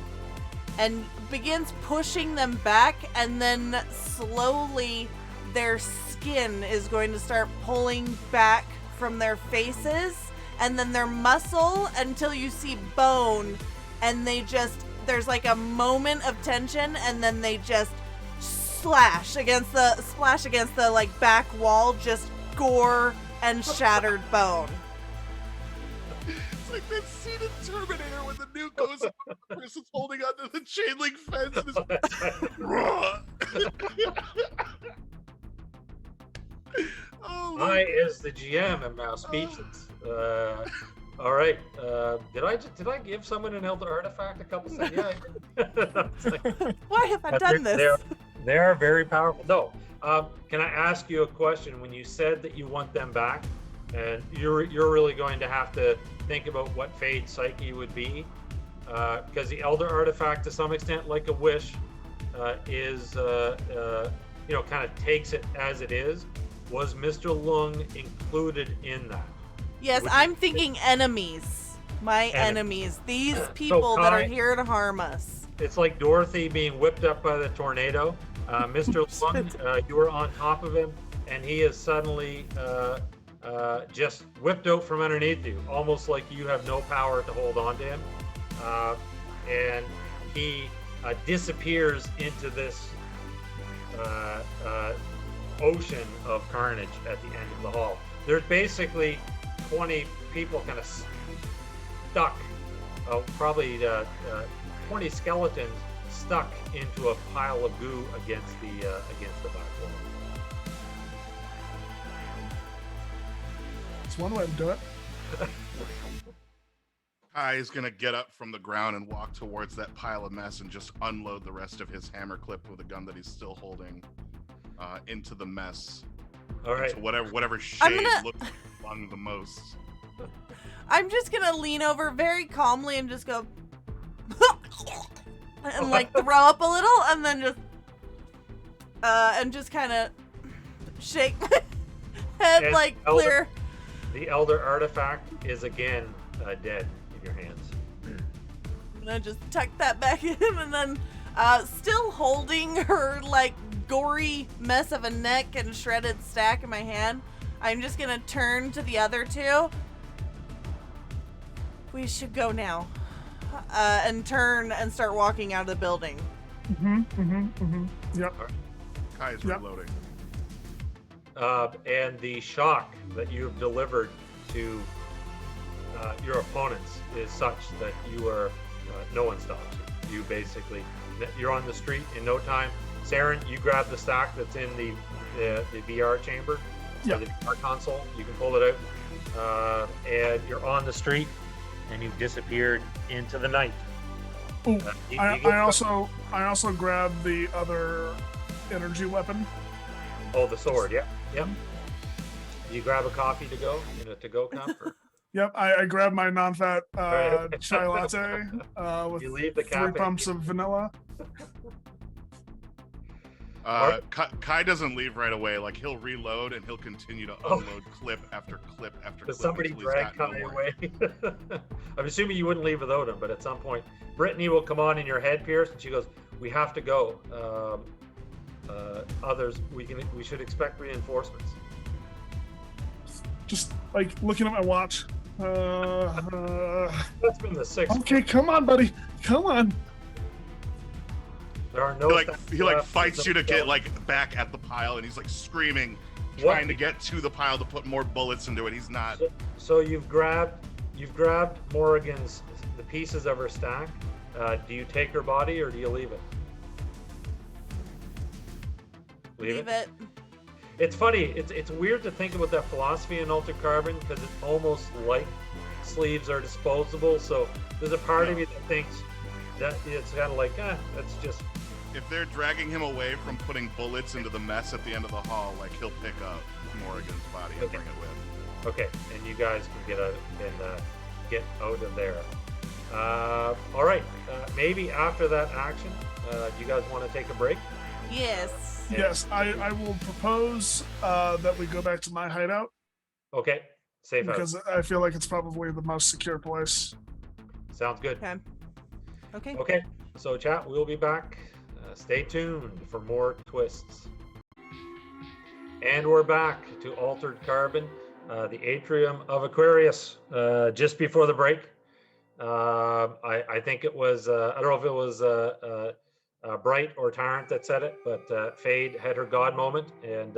and begins pushing them back, and then slowly their skin is going to start pulling back from their faces, and then their muscle until you see bone, and there's a moment of tension, and then they just splash against the back wall, just gore and shattered bone. It's like that scene in Terminator when the nuke goes and the person's holding onto the chain link fence and I, as the GM, am now speechless. All right. Did I give someone an Elder artifact a couple seconds? Yeah. Why have I done this? They're very powerful. No. Can I ask you a question? When you said that you want them back, and you're really going to have to think about what Fade's psyche would be, because the Elder artifact, to some extent, like a wish, is kind of takes it as it is. Was Mr. Lung included in that? Yes, I'm thinking enemies. My enemies. These people that are here to harm us. It's like Dorothy being whipped up by the tornado. Mr. Lung, you were on top of him, and he is suddenly just whipped out from underneath you, almost like you have no power to hold on to him. And he disappears into this ocean of carnage at the end of the hall. There's basically 20 people kind of stuck, probably 20 skeletons stuck into a pile of goo against the back wall. It's one way to do it. Kai is gonna get up from the ground and walk towards that pile of mess and just unload the rest of his hammer clip with a gun that he's still holding into the mess. All right. Into whatever shade looks like it belonged the most. I'm just gonna lean over very calmly and just go and like throw up a little, and then just kind of shake my head And like Elder- clear. The Elder artifact is again dead in your hands. I'm gonna just tuck that back in, and then still holding her like gory mess of a neck and shredded stack in my hand, I'm just gonna turn to the other two. We should go now. And turn and start walking out of the building. Yep. Kai is Yep. reloading. And the shock that you have delivered to your opponents is such that you are no one stops you. You basically, you're on the street in no time. Saren, you grab the stack that's in the VR chamber, Yep. the VR console. You can pull it out, and you're on the street, and you've disappeared into the night. Ooh, You I get- also grabbed the other energy weapon. Oh, the sword. Yep. You grab a coffee to go in a to-go cup. Or? Yep, I grabbed my non-fat Right. chai latte with You leave the 3 cafe. pumps of vanilla. Kai doesn't leave right away. Like, he'll reload and he'll continue to unload clip after clip after Does clip. somebody until he's drag got Kai no more. away? I'm assuming you wouldn't leave without him, but at some point, Brittany will come on in your head, Peirce, and she goes, "We have to go. Others, we should expect reinforcements." Just like looking at my watch. That's been the 6th. Okay, come on, buddy. Come on. There are no. He fights you to get like back at the pile, and he's like screaming, trying to get to the pile to put more bullets into it. He's not. So you've grabbed Morrigan's the pieces of her stack. Do you take her body or do you leave it? Leave it. It's funny. It's weird to think about that philosophy in Altered Carbon because it's almost like sleeves are disposable. So there's a part of you that thinks that it's kind of like, that's just. If they're dragging him away from putting bullets into the mess at the end of the hall, like he'll pick up Morrigan's body and bring it with. Okay, and you guys can get out of there. All right. Maybe after that action, do you guys want to take a break? Yes. Yes, I will propose that we go back to my hideout Okay. Safe because I feel like it's probably the most secure place. house. Sounds good. Okay. Okay. So chat, we'll be back. Stay tuned for more twists. And we're back to Altered Carbon, the Atrium of Aquarius. Just before the break, I think it was, I don't know if it was Bright or Tarrant that said it, but Fade had her god moment and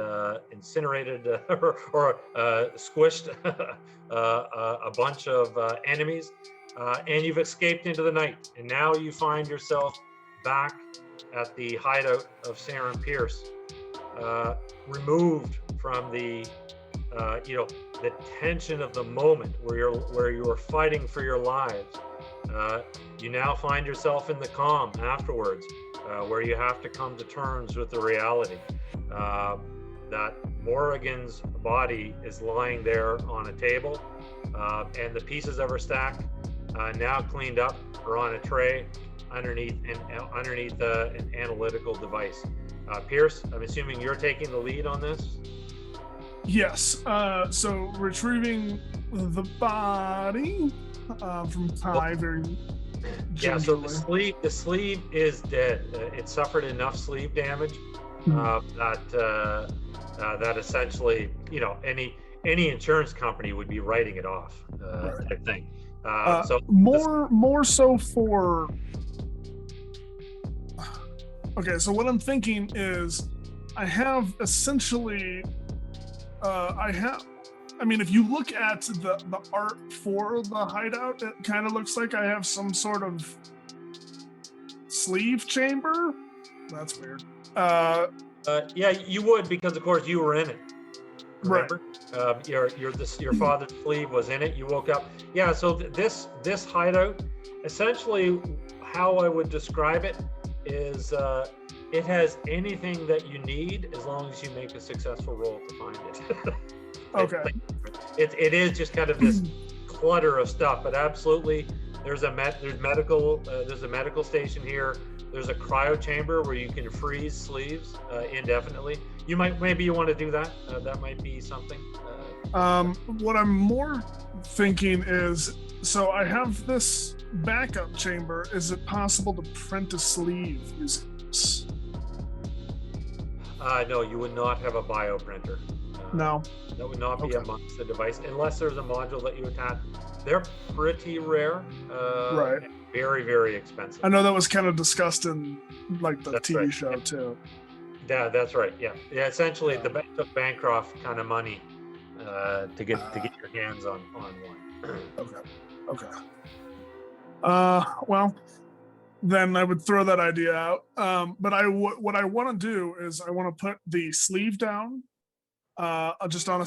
incinerated or squished a bunch of enemies, and you've escaped into the night. And now you find yourself back at the hideout of Saren Peirce, removed from the the tension of the moment where you were fighting for your lives. You now find yourself in the calm afterwards, where you have to come to terms with the reality that Morrigan's body is lying there on a table, and the pieces of her stack, now cleaned up, are on a tray underneath an analytical device. Peirce, I'm assuming you're taking the lead on this. Yes. So retrieving the body from Kai very Yeah, so gingerly. the sleeve is dead. It suffered enough sleeve damage that essentially, any insurance company would be writing it off, type thing. So more so for. Okay, so what I'm thinking is I have essentially, I mean, if you look at the art for the hideout, it kind of looks like I have some sort of sleeve chamber. That's weird. Yeah, you would, because of course you were in it. Remember, your father's sleeve was in it. You woke up. Yeah. So this hideout, essentially, how I would describe it is, it has anything that you need as long as you make a successful roll to find it. Okay. It is just kind of this clutter of stuff, but absolutely, there's a medical station here. There's a cryo chamber where you can freeze sleeves indefinitely. Maybe you want to do that. That might be something. What I'm more thinking is, so I have this backup chamber. Is it possible to print a sleeve using this? No, you would not have a bioprinter. No. That would not be amongst the device, unless there's a module that you attach. They're pretty rare. Right. And very, very expensive. I know that was kind of discussed in like the That's TV right. show too. Yeah, that's right. Yeah. Essentially, the bank took Bancroft kind of money to get your hands on one. Okay. Well, then I would throw that idea out. But what I want to do is I want to put the sleeve down, just on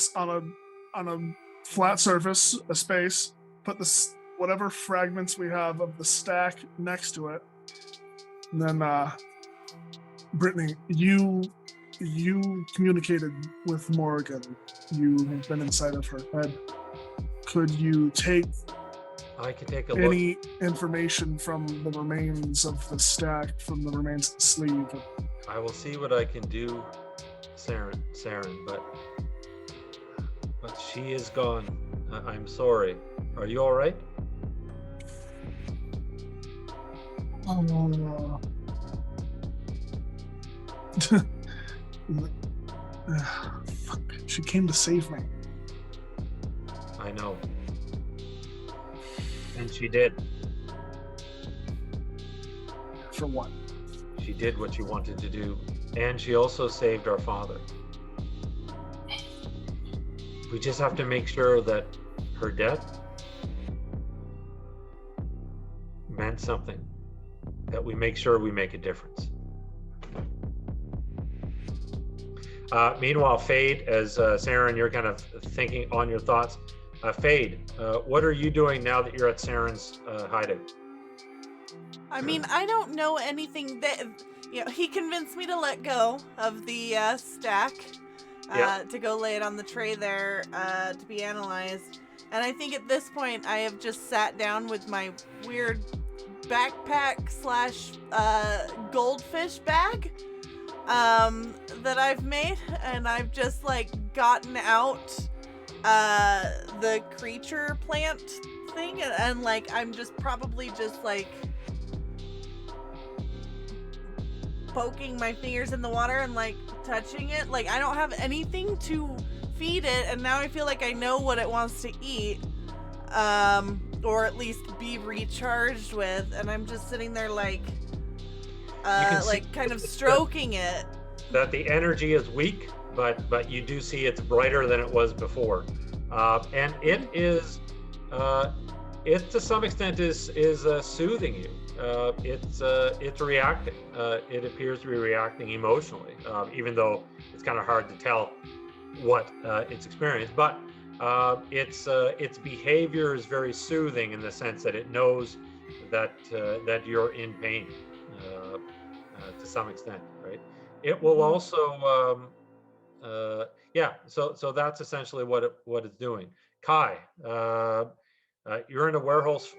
a flat surface, a space. Put this whatever fragments we have of the stack next to it, and then Brittany, you communicated with Morrigan. You have been inside of her head. Could you take I can take a look. any information from the remains of the stack, from the remains of the sleeve? I will see what I can do, Saren, but she is gone. I'm sorry. Are you all right? Fuck. She came to save me. I know. And she did. For what? She did what she wanted to do. And she also saved our father. We just have to make sure that her death meant something. That we make sure we make a difference. Meanwhile, Fade, as Saren, you're kind of thinking on your thoughts. Fade, what are you doing now that you're at Saren's hideout? I mean, I don't know anything that, he convinced me to let go of the stack, to go lay it on the tray there to be analyzed. And I think at this point I have just sat down with my weird backpack / goldfish bag that I've made, and I've just like gotten out the creature plant thing, and like I'm just probably just like poking my fingers in the water and like touching it. Like I don't have anything to feed it, and now I feel like I know what it wants to eat, or at least be recharged with, and I'm just sitting there like kind of stroking it. That the energy is weak, but you do see it's brighter than it was before, and it is it to some extent is soothing you. It's reacting. It appears to be reacting emotionally, even though it's kind of hard to tell what it's experienced. But its behavior is very soothing in the sense that it knows that you're in pain to some extent, right? It will also, So that's essentially what it's doing. Kai, you're in a warehouse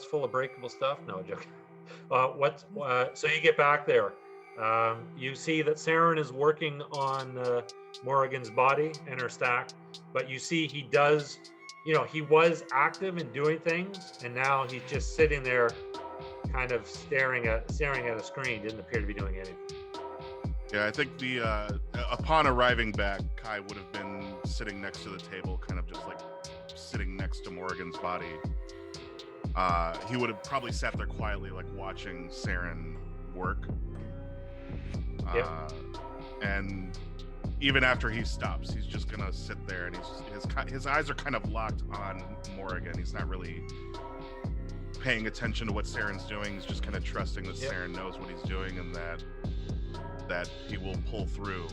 full of breakable stuff. No, joking. So you get back there. You see that Saren is working on Morrigan's body and her stack, but you see he does. He was active in doing things, and now he's just sitting there, kind of staring at a screen. Didn't appear to be doing anything. Yeah, I think upon arriving back, Kai would have been sitting next to the table, kind of just like sitting next to Morrigan's body. He would have probably sat there quietly, like watching Saren work. And even after he stops, he's just gonna sit there, and his eyes are kind of locked on Morrigan. He's not really paying attention to what Saren's doing. He's just kind of trusting that Saren knows what he's doing, and that he will pull through.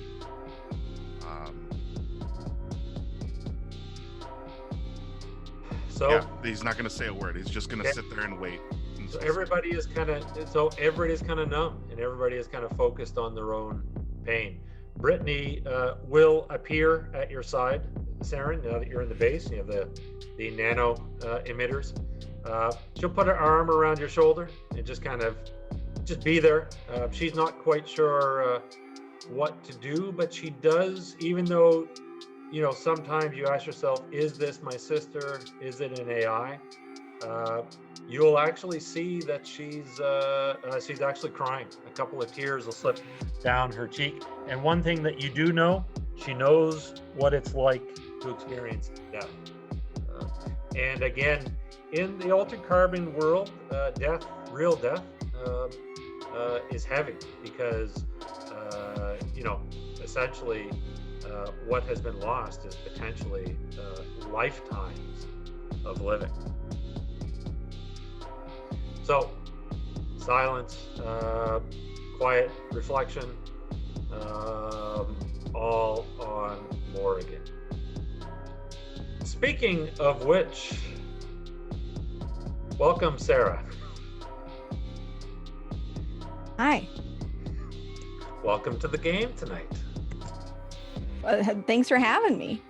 So he's not going to say a word. He's just going to sit there and wait. So everybody is kind of numb, and everybody is kind of focused on their own pain. Brittany will appear at your side, Saren, now that you're in the base. You have the nano emitters. She'll put her arm around your shoulder and just be there. She's not quite sure what to do, but she does, even though, sometimes you ask yourself, is this my sister? Is it an AI? You'll actually see that she's actually crying. A couple of tears will slip down her cheek. And one thing that you do know, she knows what it's like to experience death. And again, in the Altered Carbon world, real death, is heavy because, essentially, what has been lost is potentially lifetimes of living. So, silence, quiet reflection, all on Morrigan. Speaking of which, welcome, Sarah. Hi. Welcome to the game tonight. Thanks for having me.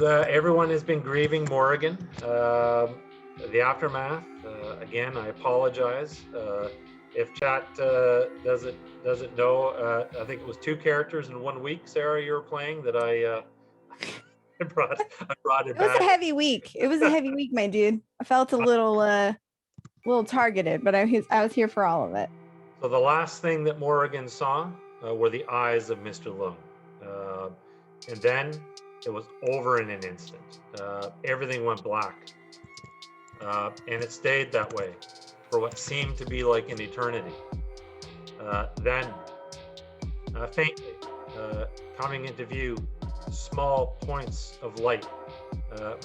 Everyone has been grieving Morrigan. The aftermath. Again, I apologize. If chat doesn't know, I think it was 2 characters in 1 week, Sarah, you were playing that I brought it back. It was a heavy week. It was a heavy week, my dude. I felt a little targeted, but I was here for all of it. So the last thing that Morrigan saw were the eyes of Mr. Lone. And then it was over in an instant. Everything went black. And it stayed that way for what seemed to be like an eternity. Then, faintly, coming into view, small points of light,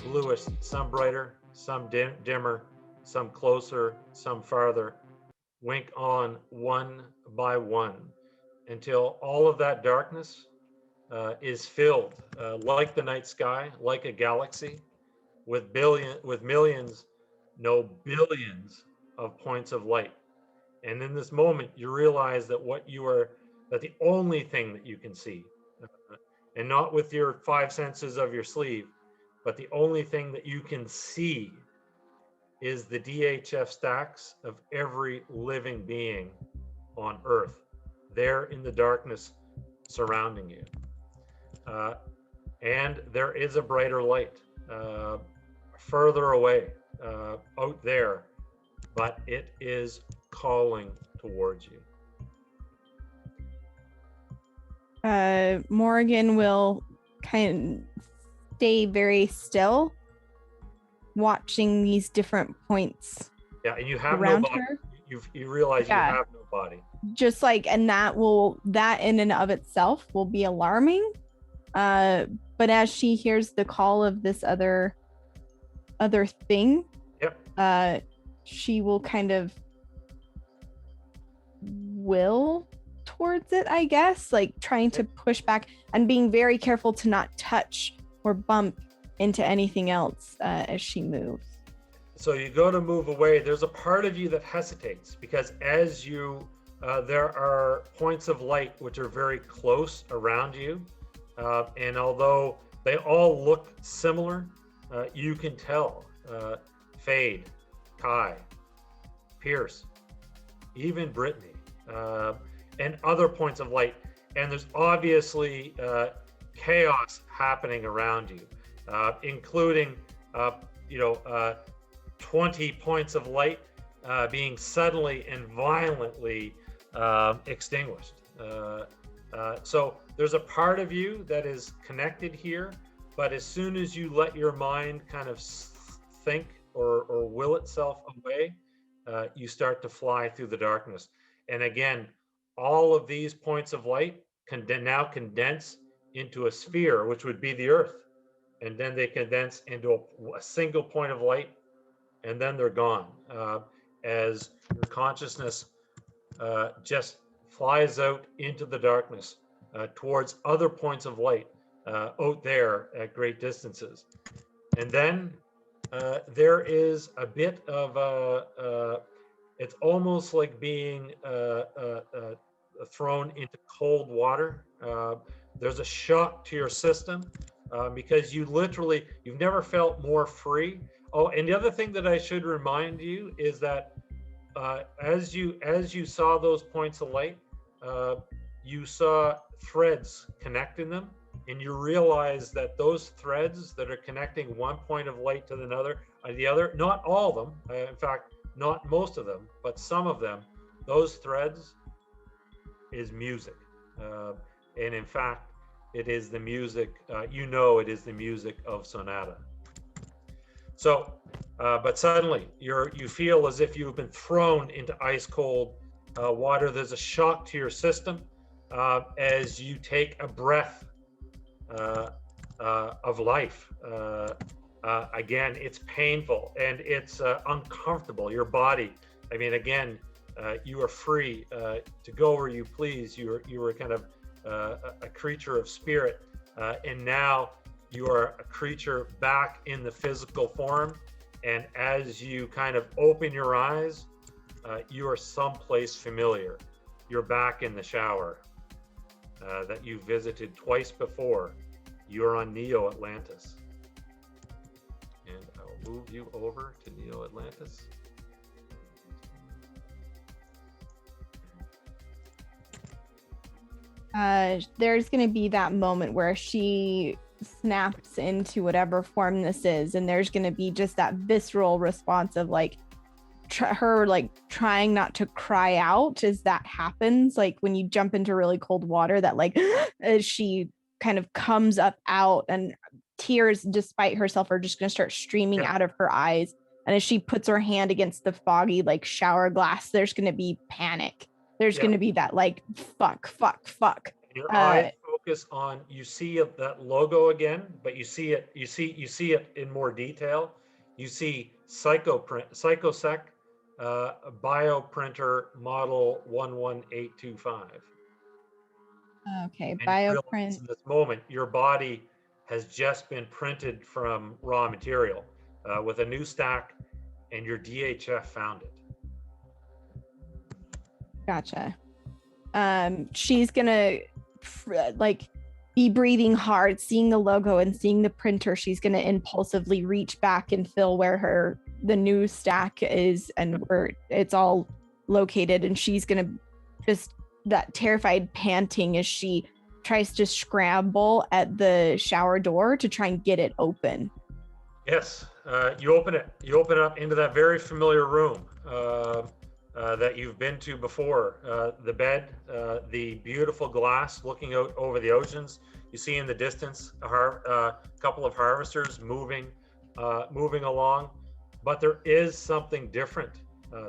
bluish, some brighter, some dimmer, some closer, some farther, wink on one by one until all of that darkness is filled, like the night sky, like a galaxy, with millions, no billions of points of light. And in this moment, you realize that that the only thing that you can see, and not with your 5 senses of your sleeve, but the only thing that you can see is the DHF stacks of every living being on Earth, there in the darkness surrounding you. And there is a brighter light further away, out there, but it is calling towards you. Morrigan will kind of stay very still, watching these different points. Yeah, and you have around no body. her. You realize you have no body. Just like, and that in and of itself will be alarming. But as she hears the call of this other thing, she will kind of will towards it, I guess, like trying to push back and being very careful to not touch or bump into anything else as she moves. So you go to move away, there's a part of you that hesitates because as you there are points of light which are very close around you, and although they all look similar, you can tell Fade, Kai, Peirce, even Brittany, and other points of light. And there's obviously chaos happening around you, including 20 points of light being suddenly and violently extinguished. So there's a part of you that is connected here, but as soon as you let your mind kind of think or will itself away, you start to fly through the darkness. And again, all of these points of light can now condense into a sphere, which would be the Earth. And then they condense into a single point of light, and then they're gone. As your consciousness just flies out into the darkness towards other points of light out there at great distances. And then there is a bit of it's almost like being thrown into cold water. There's a shock to your system because you've never felt more free. Oh, and the other thing that I should remind you is that as you saw those points of light, you saw threads connecting them, and you realize that those threads that are connecting one point of light to the other, not all of them, in fact, not most of them, but some of them, those threads is music. And in fact, it is the music, it is the music of Sonata. So, but suddenly you feel as if you've been thrown into ice cold water. There's a shock to your system as you take a breath of life. Again, it's painful and it's uncomfortable. Your body, I mean, again, you are free to go where you please. You were kind of a creature of spirit, and now you are a creature back in the physical form. And as you kind of open your eyes, you are someplace familiar. You're back in the shower that you visited twice before. You're on Neo Atlantis. And I'll move you over to Neo Atlantis. There's going to be that moment where she snaps into whatever form this is, and there's going to be just that visceral response of like her like trying not to cry out as that happens, like when you jump into really cold water, that like as she kind of comes up out, and tears despite herself are just going to start streaming out of her eyes. And as she puts her hand against the foggy like shower glass, there's going to be panic. There's going to be that like fuck. Your eyes focus on, you see that logo again, but you see it in more detail. You see Psychosec bioprinter model 11825. Okay, And bioprint. in this moment, your body has just been printed from raw material with a new stack, and your DHF found it. Gotcha. She's gonna like be breathing hard, seeing the logo and seeing the printer. She's gonna impulsively reach back and feel where the new stack is and where it's all located, and she's gonna just that terrified panting as she tries to scramble at the shower door to try and get it open. Yes, you open it. You open it up into that very familiar room that you've been to before. The bed, the beautiful glass looking out over the oceans. You see in the distance a couple of harvesters moving along, but there is something different.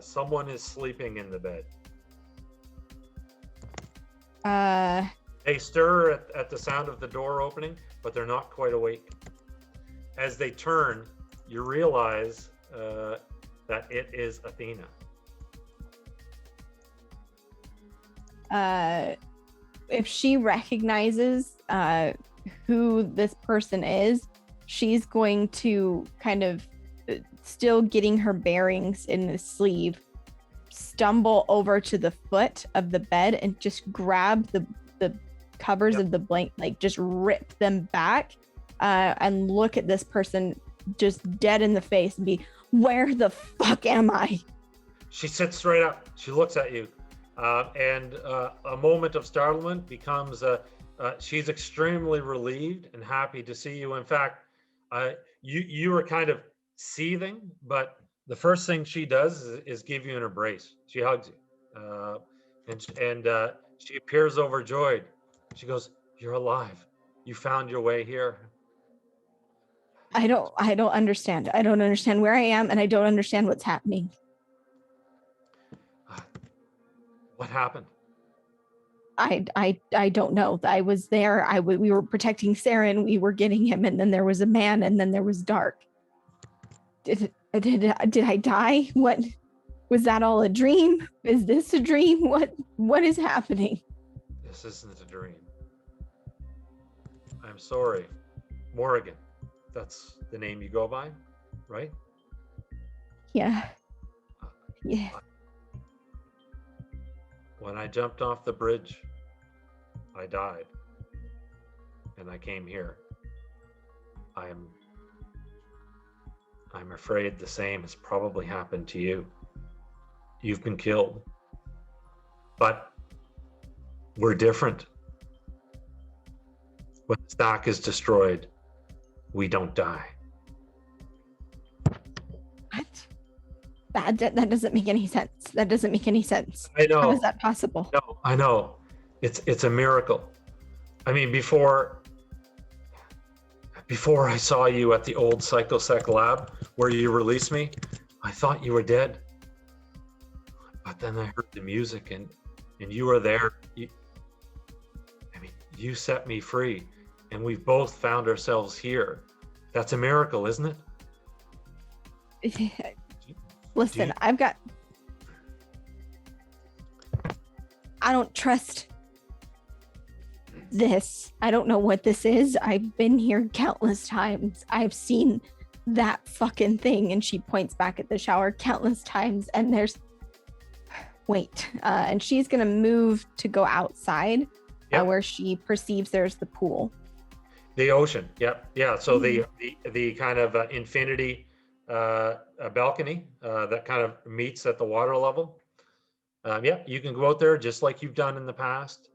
Someone is sleeping in the bed. They stir at the sound of the door opening, but they're not quite awake. As they turn, you realize that it is Athena. If she recognizes who this person is, she's going to kind of, still getting her bearings in the sleeve, stumble over to the foot of the bed and just grab the covers of the blanket, like just rip them back and look at this person just dead in the face and be, where the fuck am I? She sits straight up. She looks at you. And a moment of startlement becomes, she's extremely relieved and happy to see you. In fact, you were kind of seething, but the first thing she does is give you an embrace. She hugs you, and she appears overjoyed. She goes, "You're alive. You found your way here." I don't understand. I don't understand where I am, and I don't understand what's happening. What happened? I don't know. I was there. We were protecting Saren. We were getting him, and then there was a man, and then there was dark. Did I die? What was that? All a dream? Is this a dream? What is happening? This isn't a dream. I'm sorry, Morrigan. That's the name you go by, right? Yeah. When I jumped off the bridge, I died, and I came here. I'm afraid the same has probably happened to you. You've been killed, but we're different. When the stock is destroyed, we don't die. What? That doesn't make any sense. That doesn't make any sense. I know. How is that possible? No, I know. It's a miracle. I mean, before I saw you at the old PsychoSec lab where you released me, I thought you were dead. But then I heard the music and you were there. You set me free, and we've both found ourselves here. That's a miracle, isn't it? Listen, I don't trust this. I don't know what this is. I've been here countless times. I've seen that fucking thing. And she points back at the shower countless times. And and she's going to move to go outside where she perceives there's the pool. The ocean. Yep. Yeah. So the kind of infinity balcony that kind of meets at the water level. You can go out there just like you've done in the past.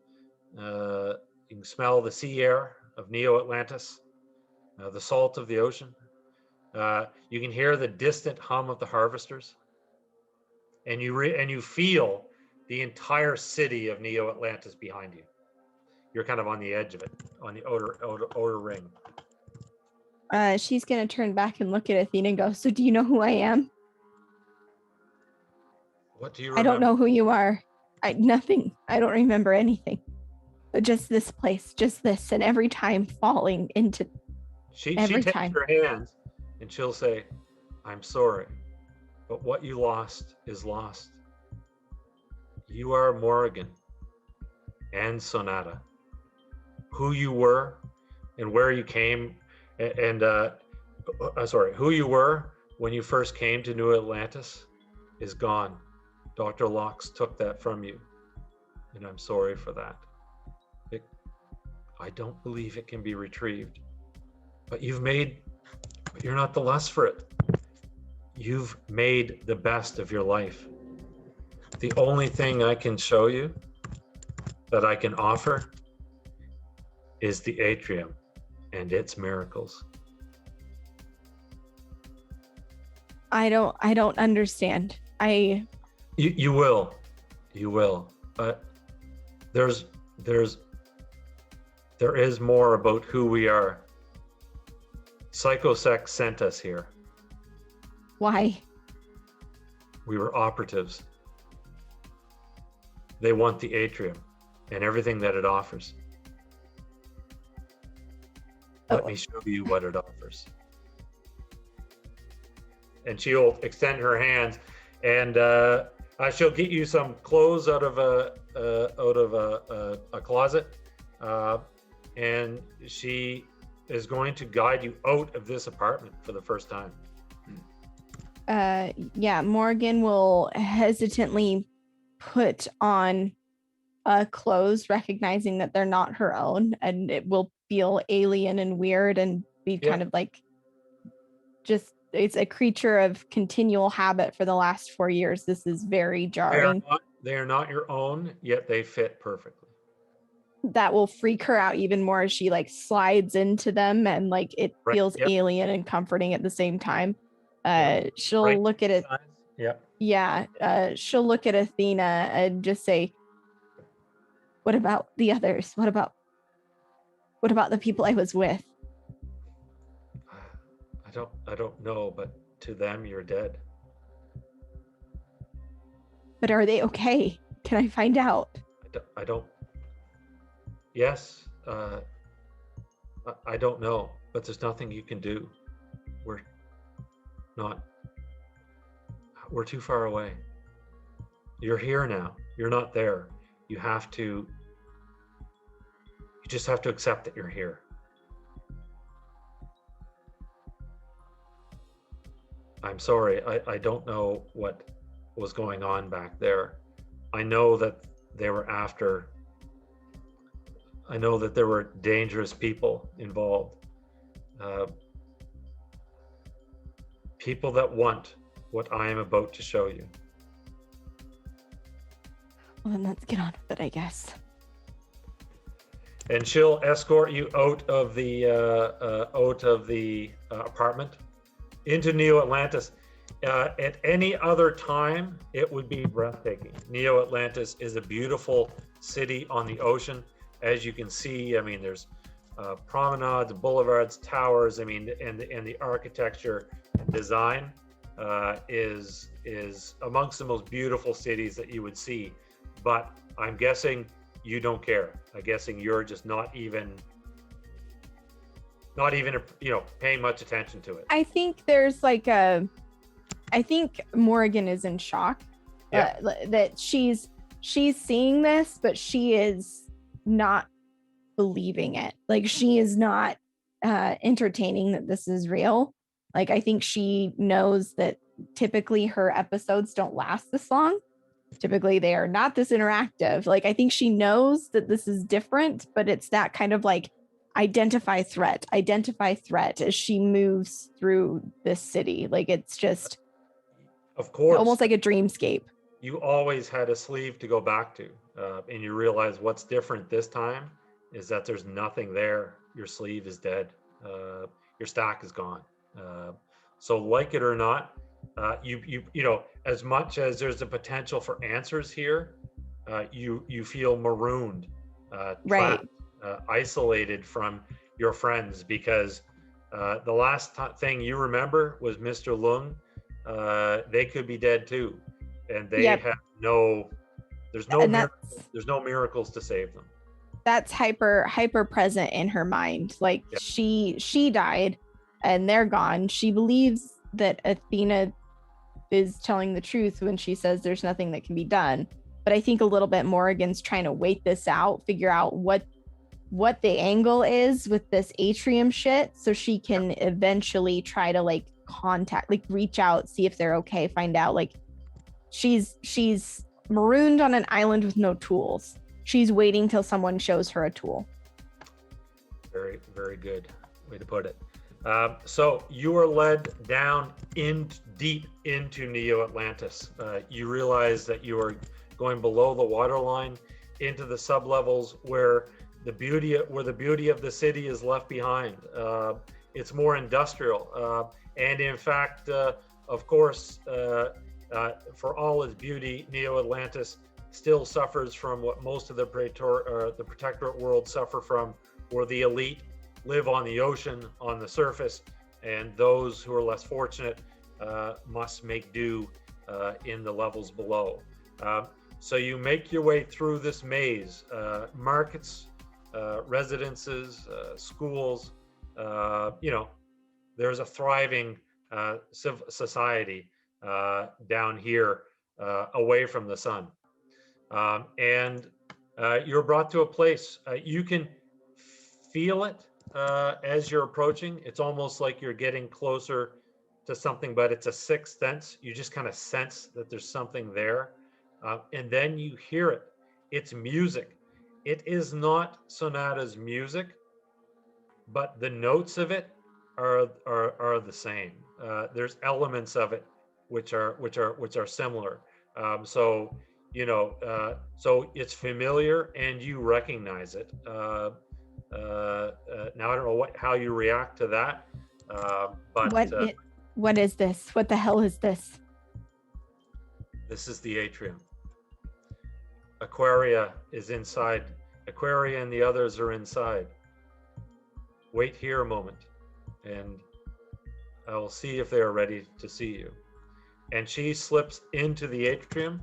You can smell the sea air of Neo Atlantis, the salt of the ocean. You can hear the distant hum of the harvesters, and you feel the entire city of Neo Atlantis behind you. You're kind of on the edge of it, on the outer ring. She's gonna turn back and look at Athena and go, "So do you know who I am?" What do you remember? I don't know who you are. Nothing. I don't remember anything. But just this place, just this, and every time falling into she takes her hands and she'll say, "I'm sorry, but what you lost is lost. You are Morrigan and Sonata. Who you were and where you came, who you were when you first came to New Atlantis is gone. Dr. Locks took that from you, and I'm sorry for that. I don't believe it can be retrieved, but you're not the less for it. You've made the best of your life. The only thing I can show you that I can offer is the Atrium and its miracles." I don't understand. You will, but there is more about who we are. PsychoSec sent us here. Why? We were operatives. They want the Atrium and everything that it offers. Let me show you what it offers. And she'll extend her hands, and she'll get you some clothes out of a closet, and she is going to guide you out of this apartment for the first time. Morgan will hesitantly put on clothes, recognizing that they're not her own, and it will feel alien and weird and be kind of like it's a creature of continual habit for the last 4 years. This is very jarring. They are not your own, yet they fit perfectly. That will freak her out even more as she slides into them, and it feels alien and comforting at the same time. She'll look at it. She'll look at Athena and just say, "What about the others? What about the people I was with?" I don't know, but to them, you're dead. But are they okay? Can I find out? I don't. Yes. I don't know, but there's nothing you can do. We're too far away. You're here now. You're not there. You just have to accept that you're here. I'm sorry. I don't know what was going on back there. I know that there were dangerous people involved. People that want what I am about to show you. Well, then let's get on with it, I guess. And she'll escort you out of the apartment into Neo Atlantis. At any other time, it would be breathtaking. Neo Atlantis is a beautiful city on the ocean. As you can see, I mean, there's promenades, boulevards, towers. I mean, and the architecture and design is amongst the most beautiful cities that you would see. But I'm guessing you don't care. I'm guessing you're just not even paying much attention to it. I think there's like I think Morrigan is in shock that she's seeing this, but she is not believing it. Like, she is not entertaining that this is real. Like, I think she knows that typically her episodes don't last this long. Typically they are not this interactive. Like, I think she knows that this is different, but it's that kind of like identify threat as she moves through this city. Like, it's just, of course, almost like a dreamscape. You always had a sleeve to go back to, and you realize what's different this time is that there's nothing there. Your sleeve is dead. Your stack is gone. So, like it or not, you know, as much as there's a potential for answers here, you feel marooned, trapped, isolated from your friends, because the last thing you remember was Mr. Lung. They could be dead too, and they have there's no miracles to save them. That's hyper present in her mind. Like, she died and they're gone. She believes that Athena is telling the truth when she says there's nothing that can be done. But I think a little bit Morrigan's trying to wait this out, figure out what the angle is with this Atrium shit, so she can eventually try to like contact, like reach out, see if they're okay, find out. Like, she's marooned on an island with no tools. She's waiting till someone shows her a tool. Very, very good way to put it. So you are led down deep into Neo Atlantis. You realize that you are going below the waterline into the sublevels where the beauty of the city is left behind. It's more industrial, and in fact, of course, for all its beauty, Neo Atlantis still suffers from what most of the protectorate world suffer from, where the elite live on the ocean, on the surface, and those who are less fortunate must make do in the levels below. So you make your way through this maze, markets, residences, schools. You know, there's a thriving society down here, away from the sun. And you're brought to a place, you can feel it as you're approaching. It's almost like you're getting closer to something, but it's a sixth sense. You just kind of sense that there's something there. And then you hear it. It's music. It is not Sonata's music, but the notes of it are the same. There's elements of it which are similar. So you know, so it's familiar and you recognize it. Now I don't know how you react to that, but what is this? What the hell is this? This is the Atrium. Aquaria is inside. Aquaria and the others are inside. Wait here a moment, and I will see if they are ready to see you. And she slips into the Atrium,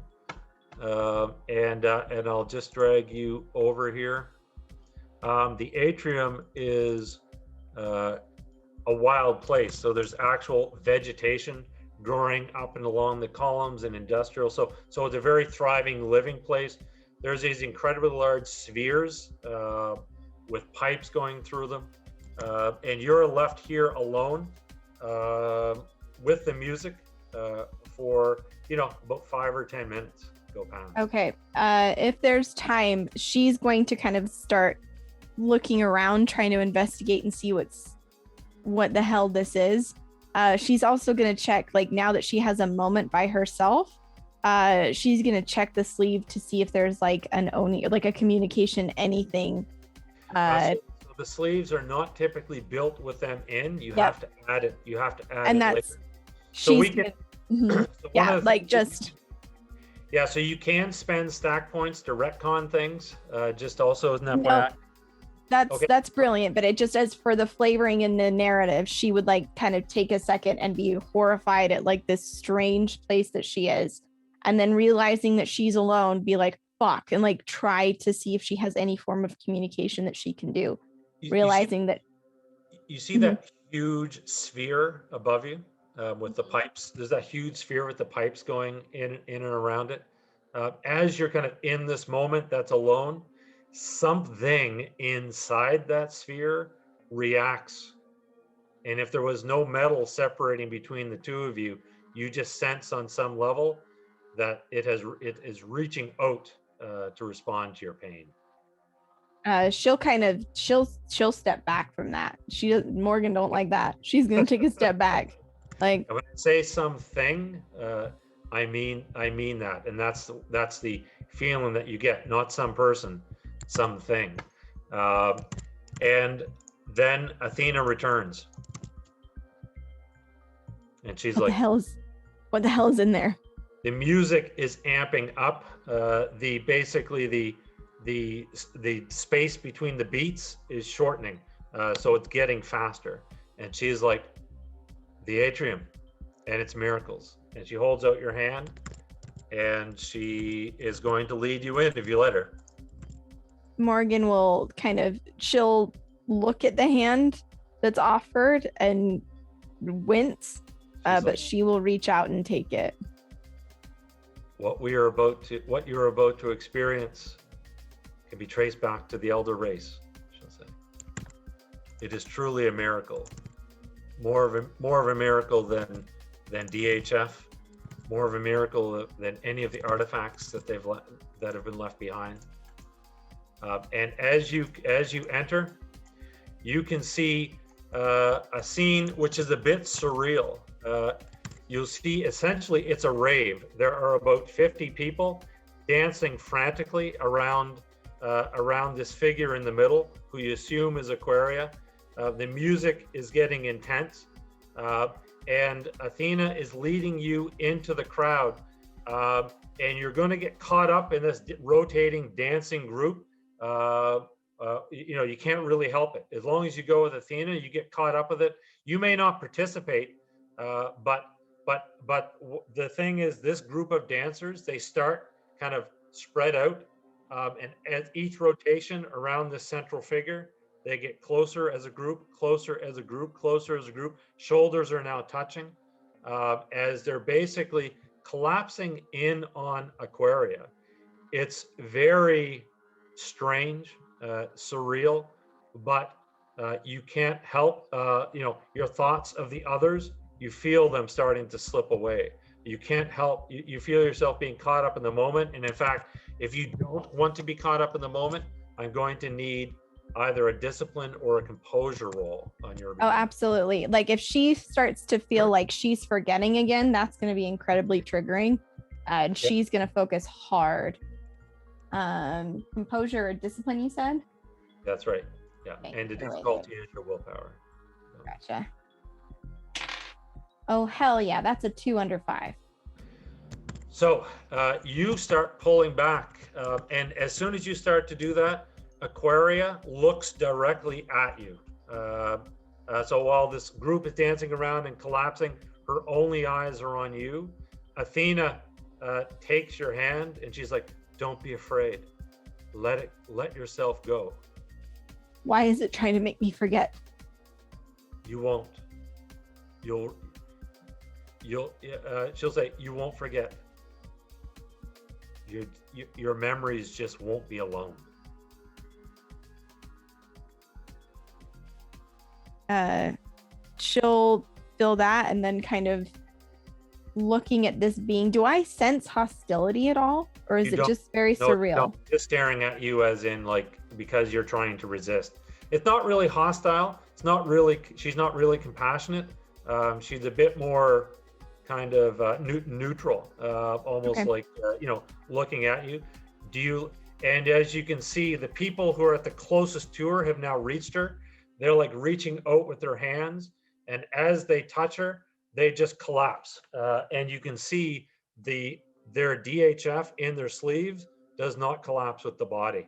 and I'll just drag you over here. The atrium is a wild place, so there's actual vegetation growing up and along the columns and industrial. So it's a very thriving living place. There's these incredibly large spheres with pipes going through them, and you're left here alone with the music for about 5 or 10 minutes. Go pound. Okay. If there's time, she's going to kind of start looking around, trying to investigate and see what the hell this is. She's also going to check, like, now that she has a moment by herself, she's going to check the sleeve to see if there's like a communication, anything. So the sleeves are not typically built with them in. You have to add it. You have to add and it that's later. So you can spend stack points to retcon things. Just also isn't that bad? That's brilliant, but it just, as for the flavoring in the narrative, she would like kind of take a second and be horrified at like this strange place that she is, and then realizing that she's alone, be like, fuck, and like try to see if she has any form of communication that she can do. You see that huge sphere above you with the pipes. There's that huge sphere with the pipes going in and around it. As you're kind of in this moment that's alone, something inside that sphere reacts, and if there was no metal separating between the two of you, you just sense on some level that it is reaching out to respond to your pain. She'll step back from that. Morgan don't like that. She's gonna take a step back. Like, when I say something, I mean that, and that's the feeling that you get, not some person, something. And then Athena returns, and she's like, what the hell is in there? The music is amping up. The space between the beats is shortening, so it's getting faster. And she's like, the atrium and its miracles. And she holds out your hand, and she is going to lead you in if you let her. Morgan will she'll look at the hand that's offered and wince, but she will reach out and take it. What you're about to experience can be traced back to the Eldar race, she'll say. It is truly a miracle. More of a miracle than DHF, more of a miracle than any of the artifacts that have been left behind. And as you enter, you can see a scene which is a bit surreal. You'll see essentially it's a rave. There are about 50 people dancing frantically around this figure in the middle, who you assume is Aquaria. The music is getting intense, and Athena is leading you into the crowd, and you're going to get caught up in this rotating dancing group. You can't really help it. As long as you go with Athena, you get caught up with it. You may not participate, but the thing is, this group of dancers, they start kind of spread out, and at each rotation around this central figure, they get closer as a group, closer as a group, closer as a group. Shoulders are now touching, as they're basically collapsing in on Aquaria. It's very strange, surreal, but you can't help, your thoughts of the others, you feel them starting to slip away. You can't help, you feel yourself being caught up in the moment. And in fact, if you don't want to be caught up in the moment, I'm going to need either a discipline or a composure roll on your ability. Oh, absolutely. Like, if she starts to feel like she's forgetting again, that's going to be incredibly triggering. And she's going to focus hard. Composure or discipline, you said? That's right. Yeah. Okay. And the difficulty is your willpower. Gotcha. Oh, hell yeah. That's a 2 under 5. So you start pulling back. And as soon as you start to do that, Aquaria looks directly at you. So while this group is dancing around and collapsing, her only eyes are on you. Athena takes your hand and she's like, "Don't be afraid. Let yourself go. Why is it trying to make me forget? You won't. She'll say, you won't forget. Your memories just won't be alone." She'll feel that and then kind of looking at this being. Do I sense hostility at all? Or is it just very surreal? No, just staring at you as in like, because you're trying to resist. It's not really hostile. She's not really compassionate. She's a bit more kind of neutral, almost like, looking at you. And as you can see, the people who are at the closest to her have now reached her. They're like reaching out with their hands. And as they touch her, they just collapse. And you can see their DHF in their sleeves does not collapse with the body.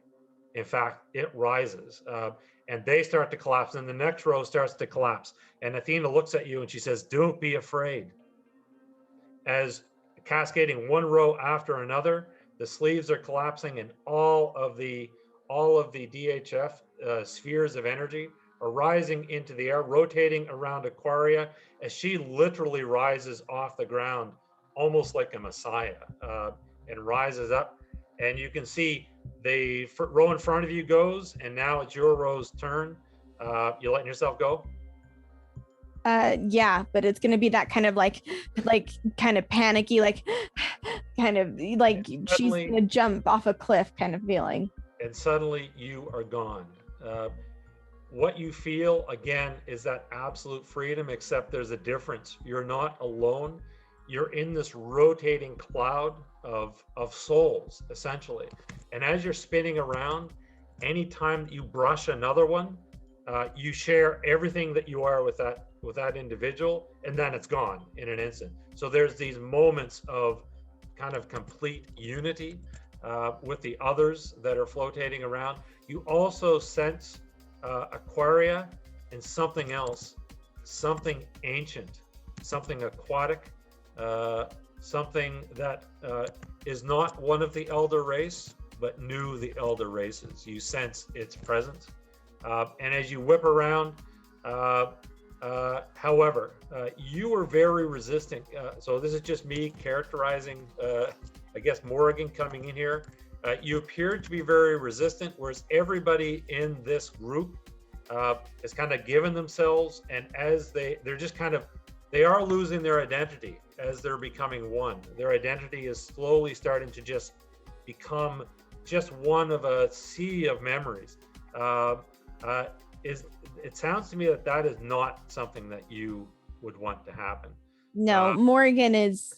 In fact, it rises. And they start to collapse. And the next row starts to collapse. And Athena looks at you and she says, "Don't be afraid." As cascading one row after another, the sleeves are collapsing, and all of the DHF spheres of energy are rising into the air, rotating around Aquaria as she literally rises off the ground, almost like a messiah, and rises up. And you can see the row in front of you goes, and now it's your row's turn. You letting yourself go? Yeah, but it's gonna be that kind of like kind of panicky, like kind of like she's gonna jump off a cliff kind of feeling. And suddenly you are gone. What you feel again is that absolute freedom, except there's a difference. You're not alone. You're in this rotating cloud of souls, essentially. And as you're spinning around, anytime you brush another one, you share everything that you are with that individual, and then it's gone in an instant. So there's these moments of kind of complete unity with the others that are flotating around. You also sense Aquaria and something else, something ancient, something aquatic, something that is not one of the Eldar race, but knew the Eldar races. You sense its presence. And as you whip around, however, you were very resistant. So this is just me characterizing, I guess, Morrigan coming in here. You appeared to be very resistant, whereas everybody in this group is kind of given themselves, and as they're just kind of, they are losing their identity as they're becoming one. Their identity is slowly starting to just become just one of a sea of memories. It sounds to me that is not something that you would want to happen. No, Morrigan is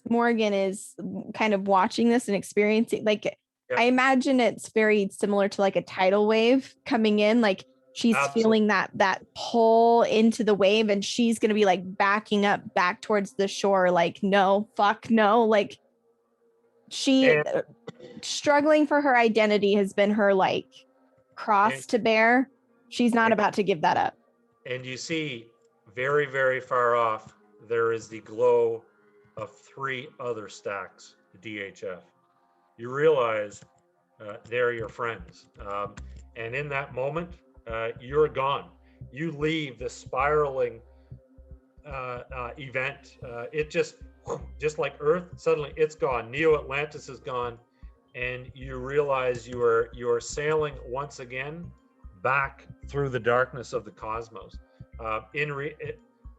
kind of watching this and experiencing, like, yeah. I imagine it's very similar to like a tidal wave coming in, like she's feeling that pull into the wave, and she's going to be like backing up back towards the shore, like, no, fuck no. Like struggling for her identity has been her like cross to bear. She's not about to give that up. And you see very, very far off, there is the glow of 3 other stacks, DHF. You realize they're your friends. And in that moment, you're gone. You leave the spiraling event. It just like Earth, suddenly it's gone. Neo Atlantis is gone. And you realize you are sailing once again back through the darkness of the cosmos.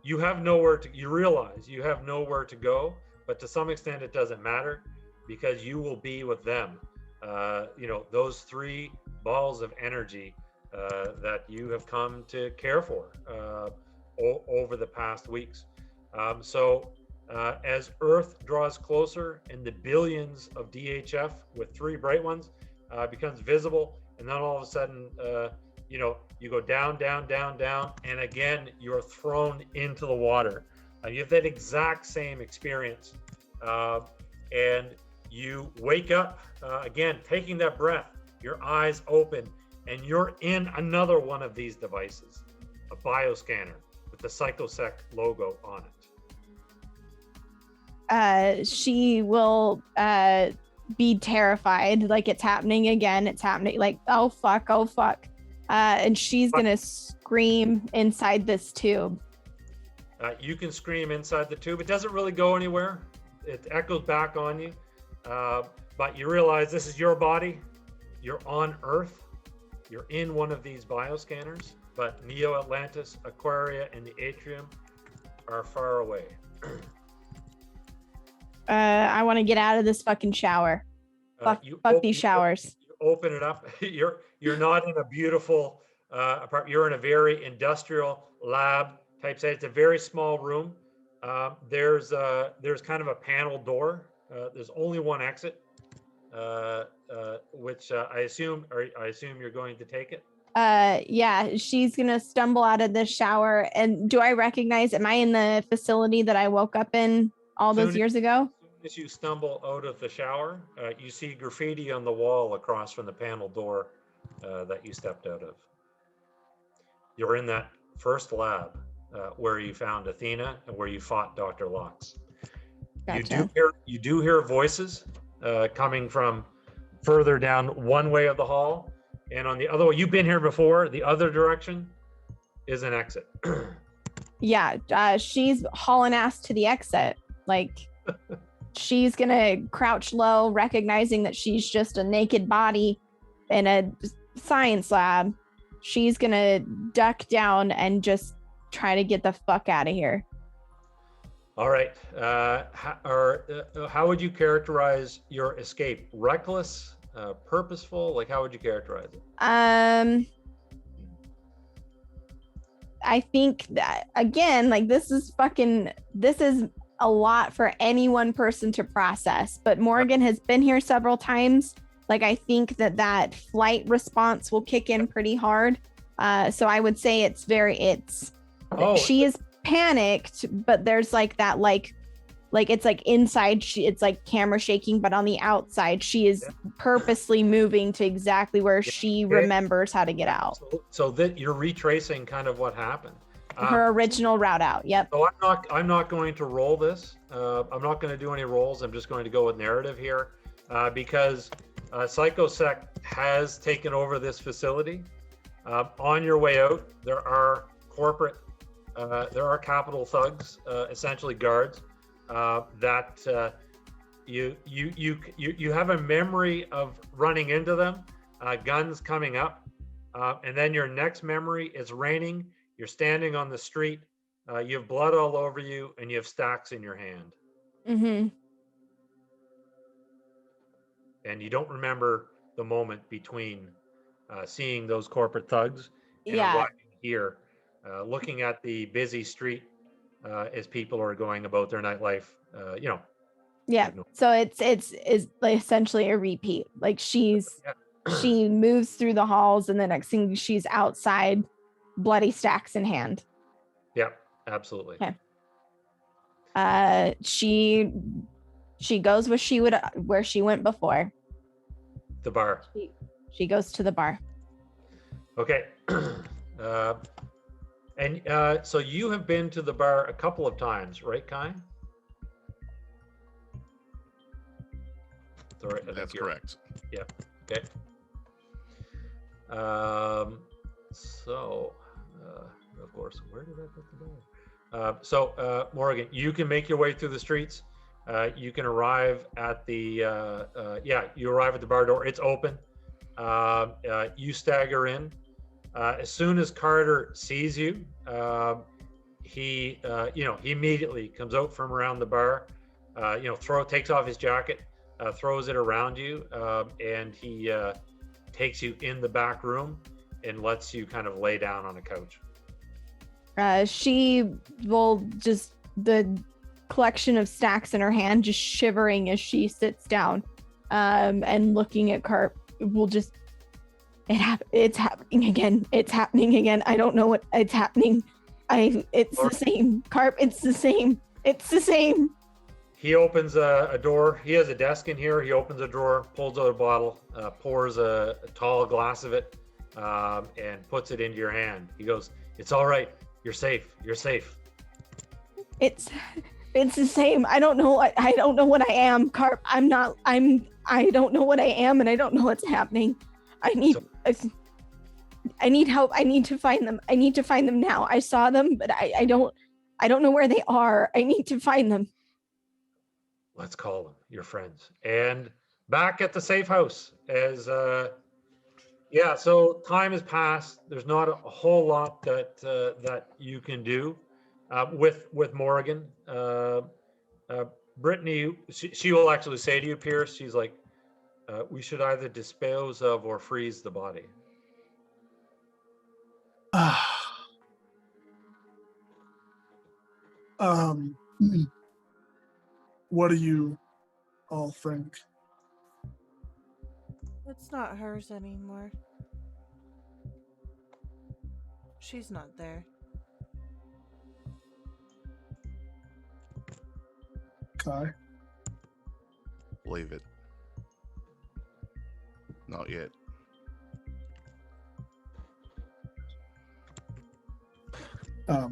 You have nowhere to, you realize you have nowhere to go, but to some extent it doesn't matter, because you will be with them. Those 3 balls of energy that you have come to care for over the past weeks. As Earth draws closer and the billions of DHF with 3 bright ones becomes visible, and then all of a sudden, you go down, down, down, down, and again, you're thrown into the water. You have that exact same experience. And you wake up, again, taking that breath, your eyes open, and you're in another one of these devices, a bioscanner with the PsychoSec logo on it. she will be terrified, like it's happening again. It's happening, like, oh fuck. And she's gonna scream inside this tube. You can scream inside the tube. It doesn't really go anywhere. It echoes back on you. But you realize this is your body. You're on Earth. You're in one of these bioscanners. But Neo Atlantis, Aquaria, and the Atrium are far away. I want to get out of this fucking shower. Fuck these showers. You open it up. You're not in a beautiful apartment. You're in a very industrial lab type setting. It's a very small room. There's kind of a panel door. There's only one exit, which I assume you're going to take it. Yeah, she's gonna stumble out of the shower. And do I recognize? Am I in the facility that I woke up in all those years ago? As soon as you stumble out of the shower, you see graffiti on the wall across from the panel door that you stepped out of. You're in that first lab where you found Athena and where you fought Dr. Locks. Gotcha. You do hear voices coming from further down one way of the hall, and on the other way, you've been here before. The other direction is an exit. Yeah, she's hauling ass to the exit. Like, she's gonna crouch low, recognizing that she's just a naked body in a science lab. She's gonna duck down and just try to get the fuck out of here. All right. How would you characterize your escape? Reckless, purposeful? Like, how would you characterize it? I think that, again, like, this is a lot for any one person to process, but Morrigan has been here several times. Like, I think that flight response will kick in pretty hard. So I would say she is panicked, but there's like that, like it's like inside it's like camera shaking, but on the outside she is purposely moving to exactly where she remembers how to get out. So that you're retracing kind of what happened. Her original route out. Yep. So I'm not going to roll this. I'm not going to do any rolls. I'm just going to go with narrative here, because PsychoSec has taken over this facility. On your way out, there are capital thugs, essentially guards, that you have a memory of running into them, guns coming up, and then your next memory is raining. You're standing on the street, you have blood all over you, and you have stacks in your hand. Mm-hmm. And you don't remember the moment between seeing those corporate thugs and arriving here. Looking at the busy street as people are going about their nightlife, Yeah. So it's like essentially a repeat. Like, she moves through the halls, and the next thing she's outside, bloody stacks in hand. Yeah, absolutely. Okay. She goes where she went before. The bar. She goes to the bar. Okay. And so you have been to the bar a couple of times, right, Kai? That's correct. Yeah. Okay. So, of course, where did I put the bar? So, Morrigan, you can make your way through the streets. You can arrive at the you arrive at the bar door. It's open. You stagger in. As soon as Carter sees you, he immediately comes out from around the bar, takes off his jacket, throws it around you, and he takes you in the back room and lets you kind of lay down on a couch. She will just, the collection of stacks in her hand, just shivering as she sits down, and looking at Carp, will just, it's happening again. It's happening again. I don't know what it's happening. It's the same. Carp, it's the same. It's the same. He opens a door. He has a desk in here. He opens a drawer, pulls out a bottle, pours a tall glass of it, and puts it into your hand. He goes, "It's all right. You're safe. You're safe." It's the same. I don't know. I don't know what I am, Carp. I don't know what I am, and I don't know what's happening. I need help. I need to find them. I need to find them now. I saw them, but I don't know where they are. I need to find them. Let's call them your friends. And back at the safe house, as so time has passed. There's not a whole lot that you can do with Morrigan. Brittany, she will actually say to you, Peirce, she's like, we should either dispose of or freeze the body. What do you all think? It's not hers anymore. She's not there. Kai? Believe it. Not yet. Go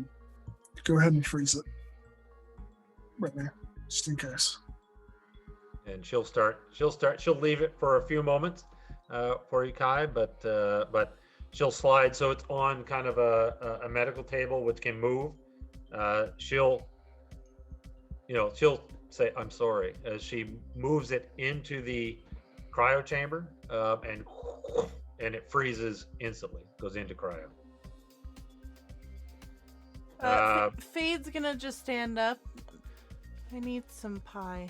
ahead and freeze it. Right there, just in case. And she'll leave it for a few moments for you, Kai, but she'll slide so it's on kind of a medical table which can move. She'll say, I'm sorry, as she moves it into the cryo chamber, and it freezes instantly, goes into cryo. Fade's gonna just stand up. I need some pie.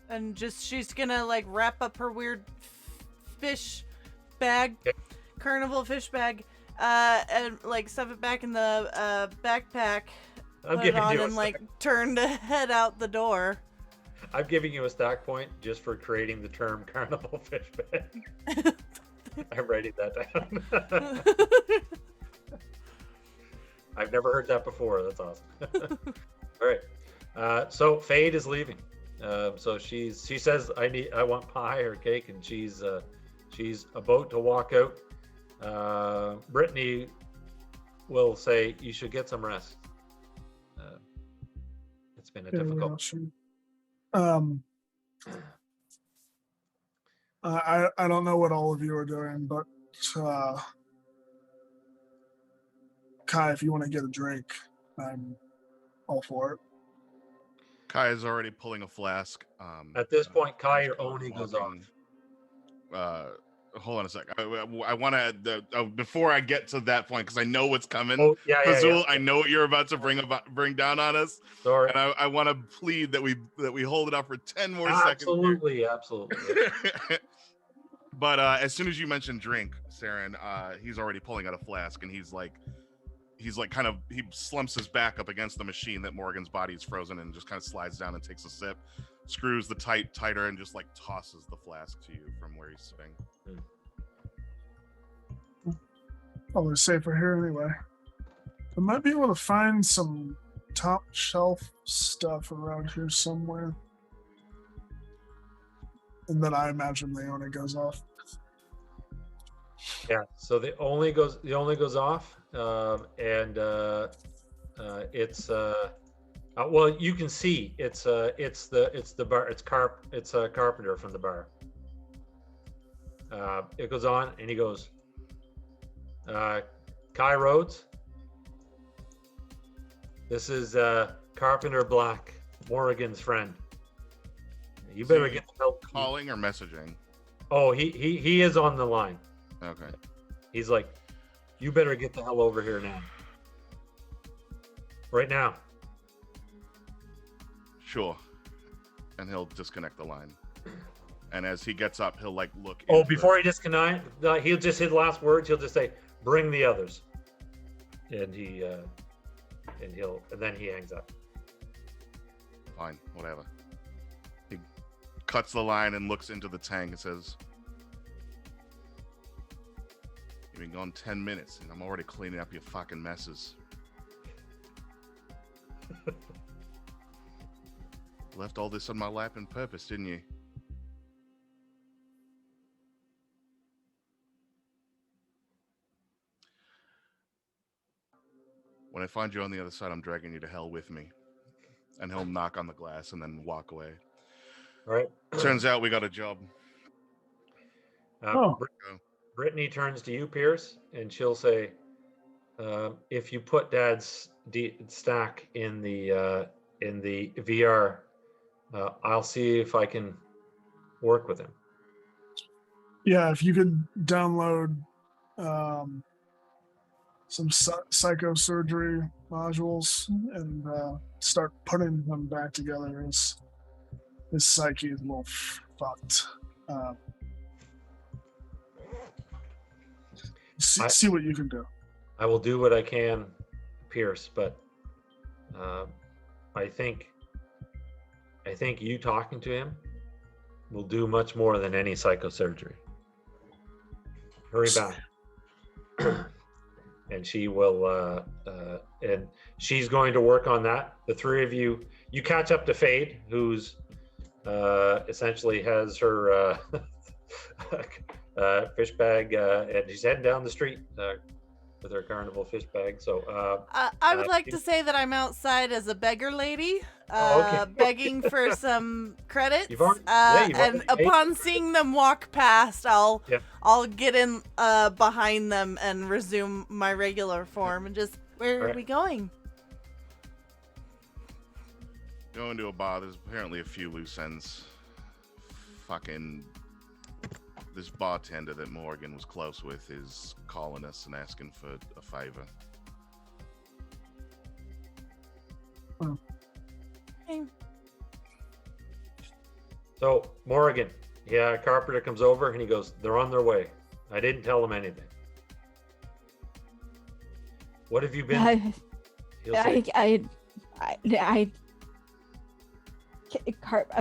And she's gonna like wrap up her weird fish bag, carnival fish bag, and like stuff it back in the backpack, put it on, and like turn to head out the door. I'm giving you a stack point just for creating the term carnival fish bag. I'm writing that down. I've never heard that before. That's awesome. All right. So Fade is leaving. So she says, I want pie or cake, and she's about to walk out. Brittany will say, you should get some rest. It's been a difficult. I don't know what all of you are doing, but Kai, if you want to get a drink, I'm all for it. Kai is already pulling a flask. At this point, Kai, your Oni goes off. Hold on a sec. I want to before I get to that point, because I know what's coming. Oh, yeah. I know what you're about to bring down on us. Sorry. And I want to plead that we hold it up for 10 more seconds. Absolutely. But as soon as you mentioned drink, Saren, he's already pulling out a flask, and he slumps his back up against the machine that Morrigan's body is frozen, and just kind of slides down and takes a sip, screws the tighter, and just like tosses the flask to you from where he's sitting. Oh, they're safer here anyway. I might be able to find some top shelf stuff around here somewhere. And then I imagine Leona goes off. Yeah. So the only goes off, and it's well, you can see it's the bar. It's a carpenter from the bar. It goes on, and he goes, Kai Rhodes, this is Carpenter Black, Morrigan's friend. You better get the help. Calling or messaging? Oh, he is on the line. Okay. He's like, you better get the hell over here now. Right now. Sure. And he'll disconnect the line. And as he gets up, he'll like look. Oh, before he disconnect, he'll just hit the last words. He'll just say, "Bring the others," and then he hangs up. Fine, whatever. He cuts the line and looks into the tank and says, "You've been gone 10 minutes, and I'm already cleaning up your fucking messes." Left all this on my lap on purpose, didn't you? When I find you on the other side, I'm dragging you to hell with me. And he'll knock on the glass and then walk away. All right. Turns out we got a job. Brittany turns to you, Peirce, and she'll say, if you put Dad's stack in the VR, I'll see if I can work with him. Yeah, if you could download some psychosurgery modules and start putting them back together, his psyche is a little fucked. See what you can do. I will do what I can, Peirce, but I think you talking to him will do much more than any psychosurgery. Hurry back. And she will, and she's going to work on that. The three of you catch up to Fade, who's essentially has her fish bag, and she's heading down the street with her carnival fish bag. So I would like to say that I'm outside as a beggar lady, begging for some credits. And upon seeing them walk past, I'll get in behind them and resume my regular form. And just, where are we going? Going to a bar. There's apparently a few loose ends. Fucking this bartender that Morrigan was close with is calling us and asking for a favor. Hey. So Morrigan, Carpenter comes over and he goes, "They're on their way. I didn't tell them anything. What have you been?" I'm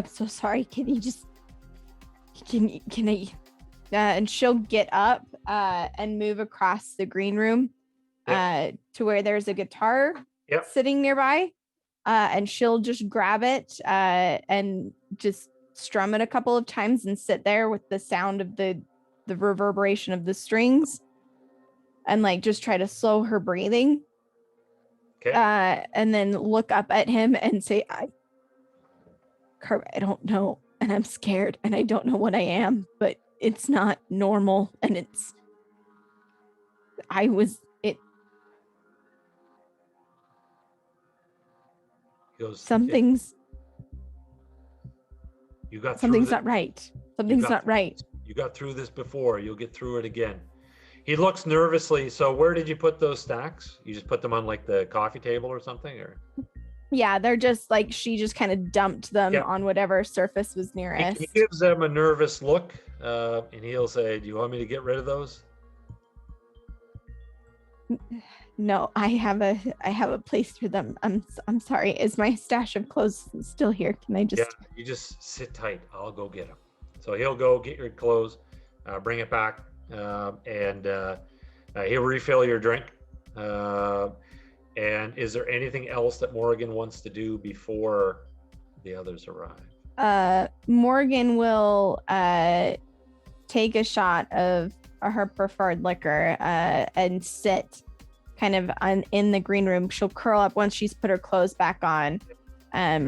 so sorry. Can I? And she'll get up and move across the green room to where there's a guitar sitting nearby. And she'll just grab it and just strum it a couple of times and sit there with the sound of the reverberation of the strings and like just try to slow her breathing. Okay. And then look up at him and say, I don't know. And I'm scared and I don't know what I am, but it's not normal. And something's not right. Something's not right. You got through this before. You'll get through it again. He looks nervously. So where did you put those stacks? You just put them on like the coffee table or something, or? Yeah, they're just like, she just kind of dumped them on whatever surface was nearest. He gives them a nervous look, and he'll say, "Do you want me to get rid of those?" No, I have a place for them. I'm sorry. Is my stash of clothes still here? Can I just? Yeah, you just sit tight. I'll go get them. So he'll go get your clothes, bring it back, and he'll refill your drink. And is there anything else that Morrigan wants to do before the others arrive? Morrigan will take a shot of her preferred liquor and sit kind of in the green room. She'll curl up once she's put her clothes back on.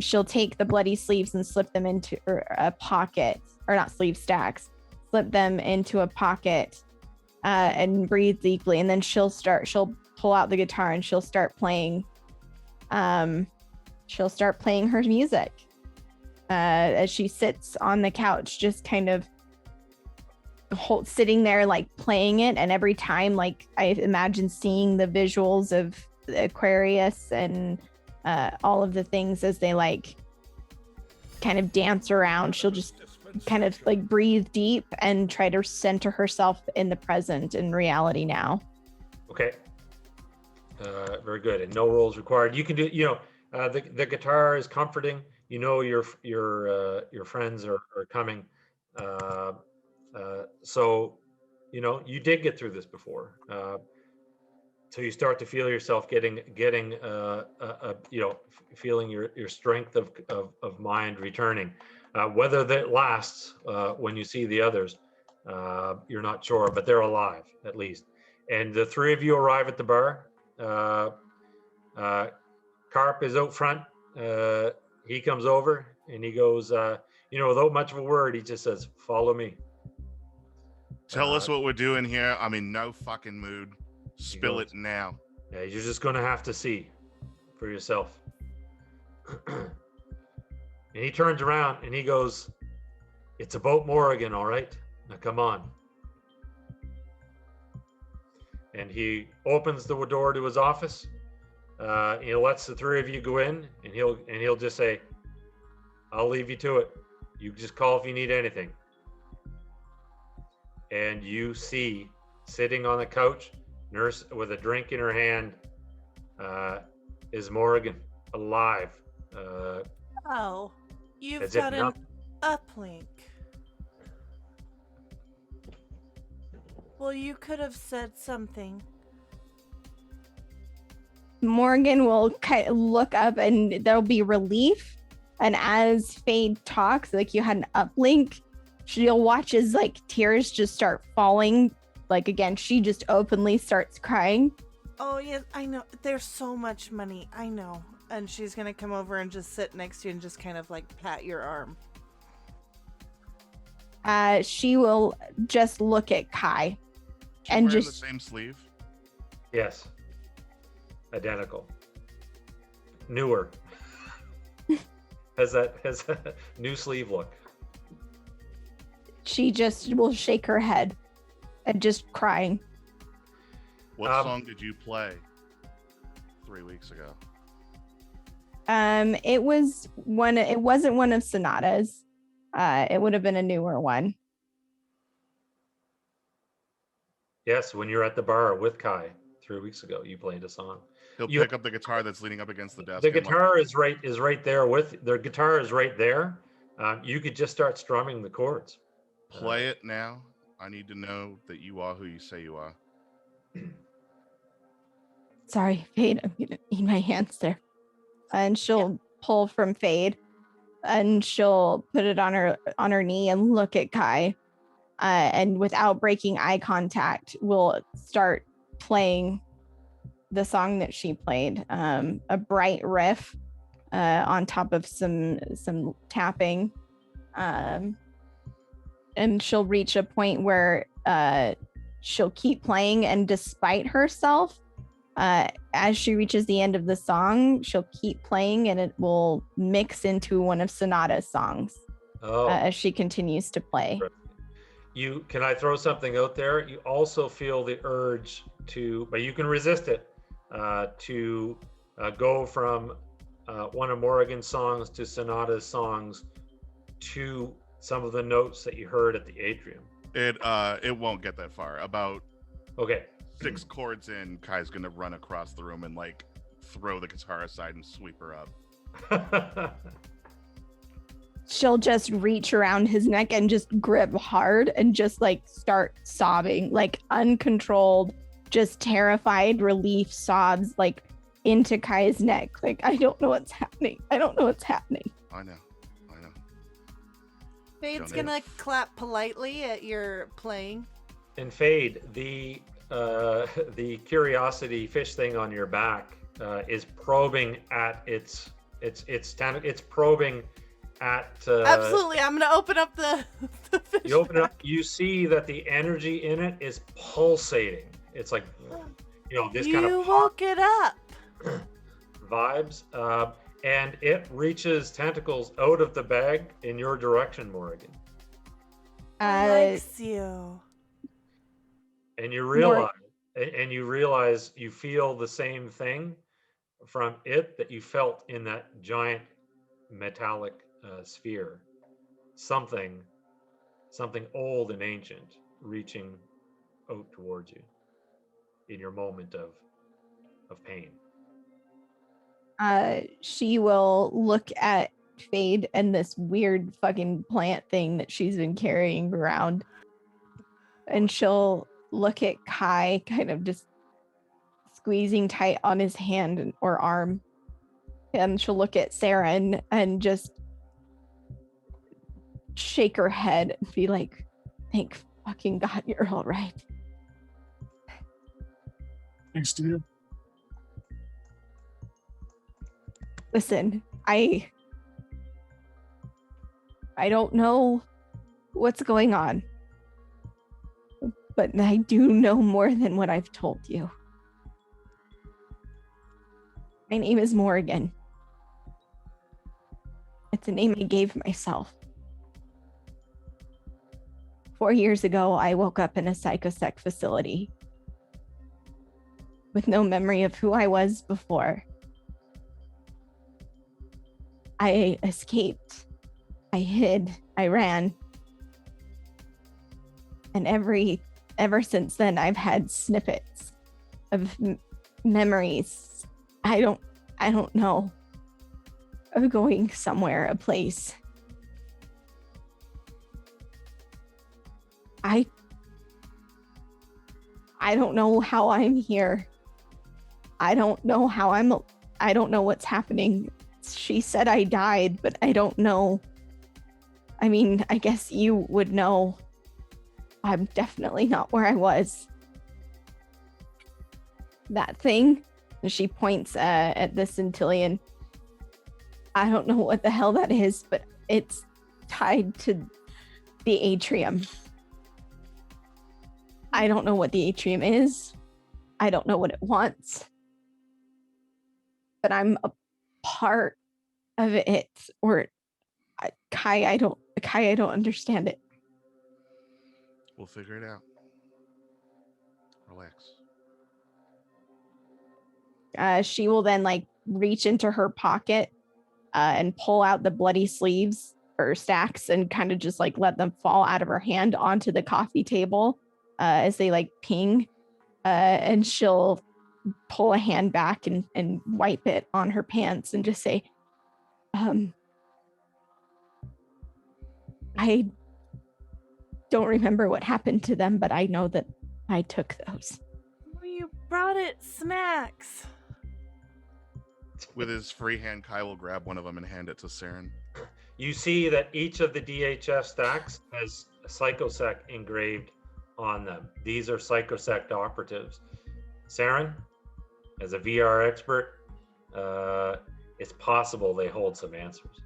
She'll take the bloody sleeves and slip them into a pocket, or not sleeve stacks, slip them into a pocket and breathe deeply. And then she'll pull out the guitar and she'll start playing her music as she sits on the couch, just kind of sitting there like playing it. And every time, like, I imagine seeing the visuals of Aquarius and all of the things as they like kind of dance around. She'll just kind of like breathe deep and try to center herself in the present, in reality now. Okay. Very good. And no rolls required. You can do, the guitar is comforting. Your friends are coming. So, you did get through this before. So you start to feel yourself getting feeling your strength of mind returning. Whether that lasts when you see the others, you're not sure, but they're alive at least. And the three of you arrive at the bar. Carp is out front. He comes over and he goes, without much of a word, he just says, "Follow me." Tell us what we're doing here. I'm in no fucking mood. Spill goes, it now. Yeah, you're just going to have to see for yourself. And he turns around and he goes, "It's about Morrigan, all right? Now come on." And he opens the door to his office. He lets the three of you go in, and he'll just say, "I'll leave you to it. You just call if you need anything." And you see, sitting on the couch, nurse with a drink in her hand, is Morrigan, alive. Oh, you've As if got an nothing. uplink. Well, you could have said something. Morgan will kind of look up and there'll be relief. And as Fade talks, like you had an uplink, she'll watch as like tears just start falling. Like again, she just openly starts crying. Oh, yeah, I know. There's so much money. I know. And she's going to come over and just sit next to you and just kind of like pat your arm. She will just look at Kai. She's And wearing just- the same sleeve. Yes. Identical. Newer. has a new sleeve look. She just will shake her head and just crying. What song did you play 3 weeks ago? It wasn't one of Sonata's. It would have been a newer one. Yes, when you're at the bar with Kai 3 weeks ago, you played a song. He'll pick up the guitar that's leaning up against the desk. The guitar is right there with the guitar is right there. You could just start strumming the chords. Play it now. I need to know that you are who you say you are. Sorry, Fade. I'm gonna need my hands there. And she'll pull from Fade, and she'll put it on her knee and look at Kai. And without breaking eye contact, will start playing the song that she played, a bright riff on top of some tapping. And she'll reach a point where she'll keep playing, and despite herself, as she reaches the end of the song, she'll keep playing and it will mix into one of Sonata's songs as she continues to play. Can I throw something out there? You also feel the urge to, but you can resist it, to go from one of Morrigan's songs to Sonata's songs to some of the notes that you heard at the Atrium. It won't get that far. About okay. 6 chords in, Kai's gonna run across the room and like throw the guitar aside and sweep her up. She'll just reach around his neck and just grip hard and just like start sobbing, like uncontrolled, just terrified relief sobs like into Kai's neck. Like, I don't know what's happening. I know. I know. Fade's gonna clap politely at your playing. And Fade, the curiosity fish thing on your back is probing at it's probing at absolutely. I'm gonna open up the fish. You open it up, you see that the energy in it is pulsating. It's like this kind of you woke it up vibes, and it reaches tentacles out of the bag in your direction, Morrigan. Likes you. And you realize you feel the same thing from it that you felt in that giant metallic sphere. Something old and ancient reaching out towards you in your moment of pain. She will look at Fade and this weird fucking plant thing that she's been carrying around, and she'll look at Kai, kind of just squeezing tight on his hand or arm, and she'll look at Sarah and just shake her head and be like, "Thank fucking God you're all right." Thanks to you. Listen, I don't know what's going on, but I do know more than what I've told you. My name is Morrigan. It's a name I gave myself. 4 years ago, I woke up in a psychosec facility with no memory of who I was before. I escaped. I hid. I ran. And ever since then, I've had snippets of memories. I don't know, of going somewhere, a place. I don't know how I'm here. I don't know I don't know what's happening. She said I died, but I don't know. I mean, I guess you would know. I'm definitely not where I was. That thing, and she points at the Scintillion. I don't know what the hell that is, but it's tied to the Atrium. I don't know what the Atrium is. I don't know what it wants. But I'm a part of it. Or Kai, I don't understand it. We'll figure it out. Relax. She will then reach into her pocket and pull out the bloody sleeves or stacks and kind of just let them fall out of her hand onto the coffee table as they ping. And she'll pull a hand back and wipe it on her pants and just say, I don't remember what happened to them, but I know that I took those. Well, you brought it snacks. With his free hand, Kai will grab one of them and hand it to Saren. You see that each of the DHF stacks has a psychosec engraved on them. These are psychosec operatives. Saren, as a VR expert, it's possible they hold some answers.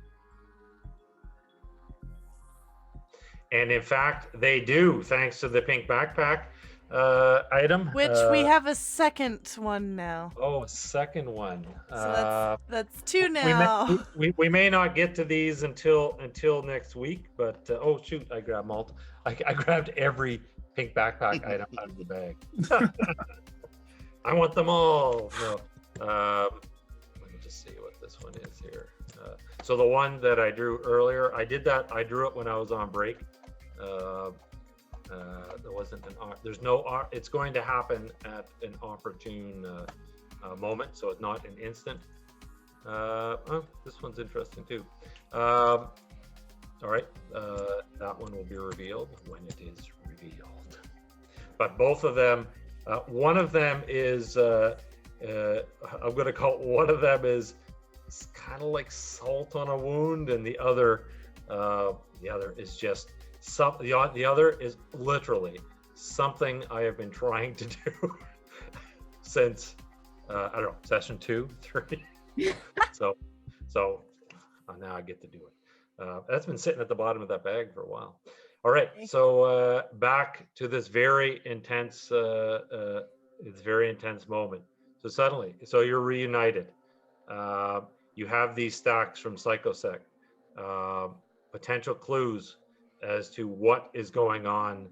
And in fact, they do, thanks to the pink backpack item. Which we have a second one now. Oh, a second one. So that's two now. We may not get to these until next week, but oh shoot, I grabbed I grabbed every pink backpack item out of the bag. I want them all. No. Let me just see what this one is here. So the one that I drew earlier, I drew it when I was on break. There wasn't there's no art. It's going to happen at an opportune moment, so it's not an instant. Oh, this one's interesting too. All right, that one will be revealed when it is revealed. But both of them, one of them is, I'm going to call one of them is kind of like salt on a wound, and the other is just the other is literally something I have been trying to do since I don't know, session 2, 3. so now I get to do it. That's been sitting at the bottom of that bag for a while. All right, so back to this very intense moment. So suddenly, you're reunited. You have these stacks from Psychosec, potential clues as to what is going on.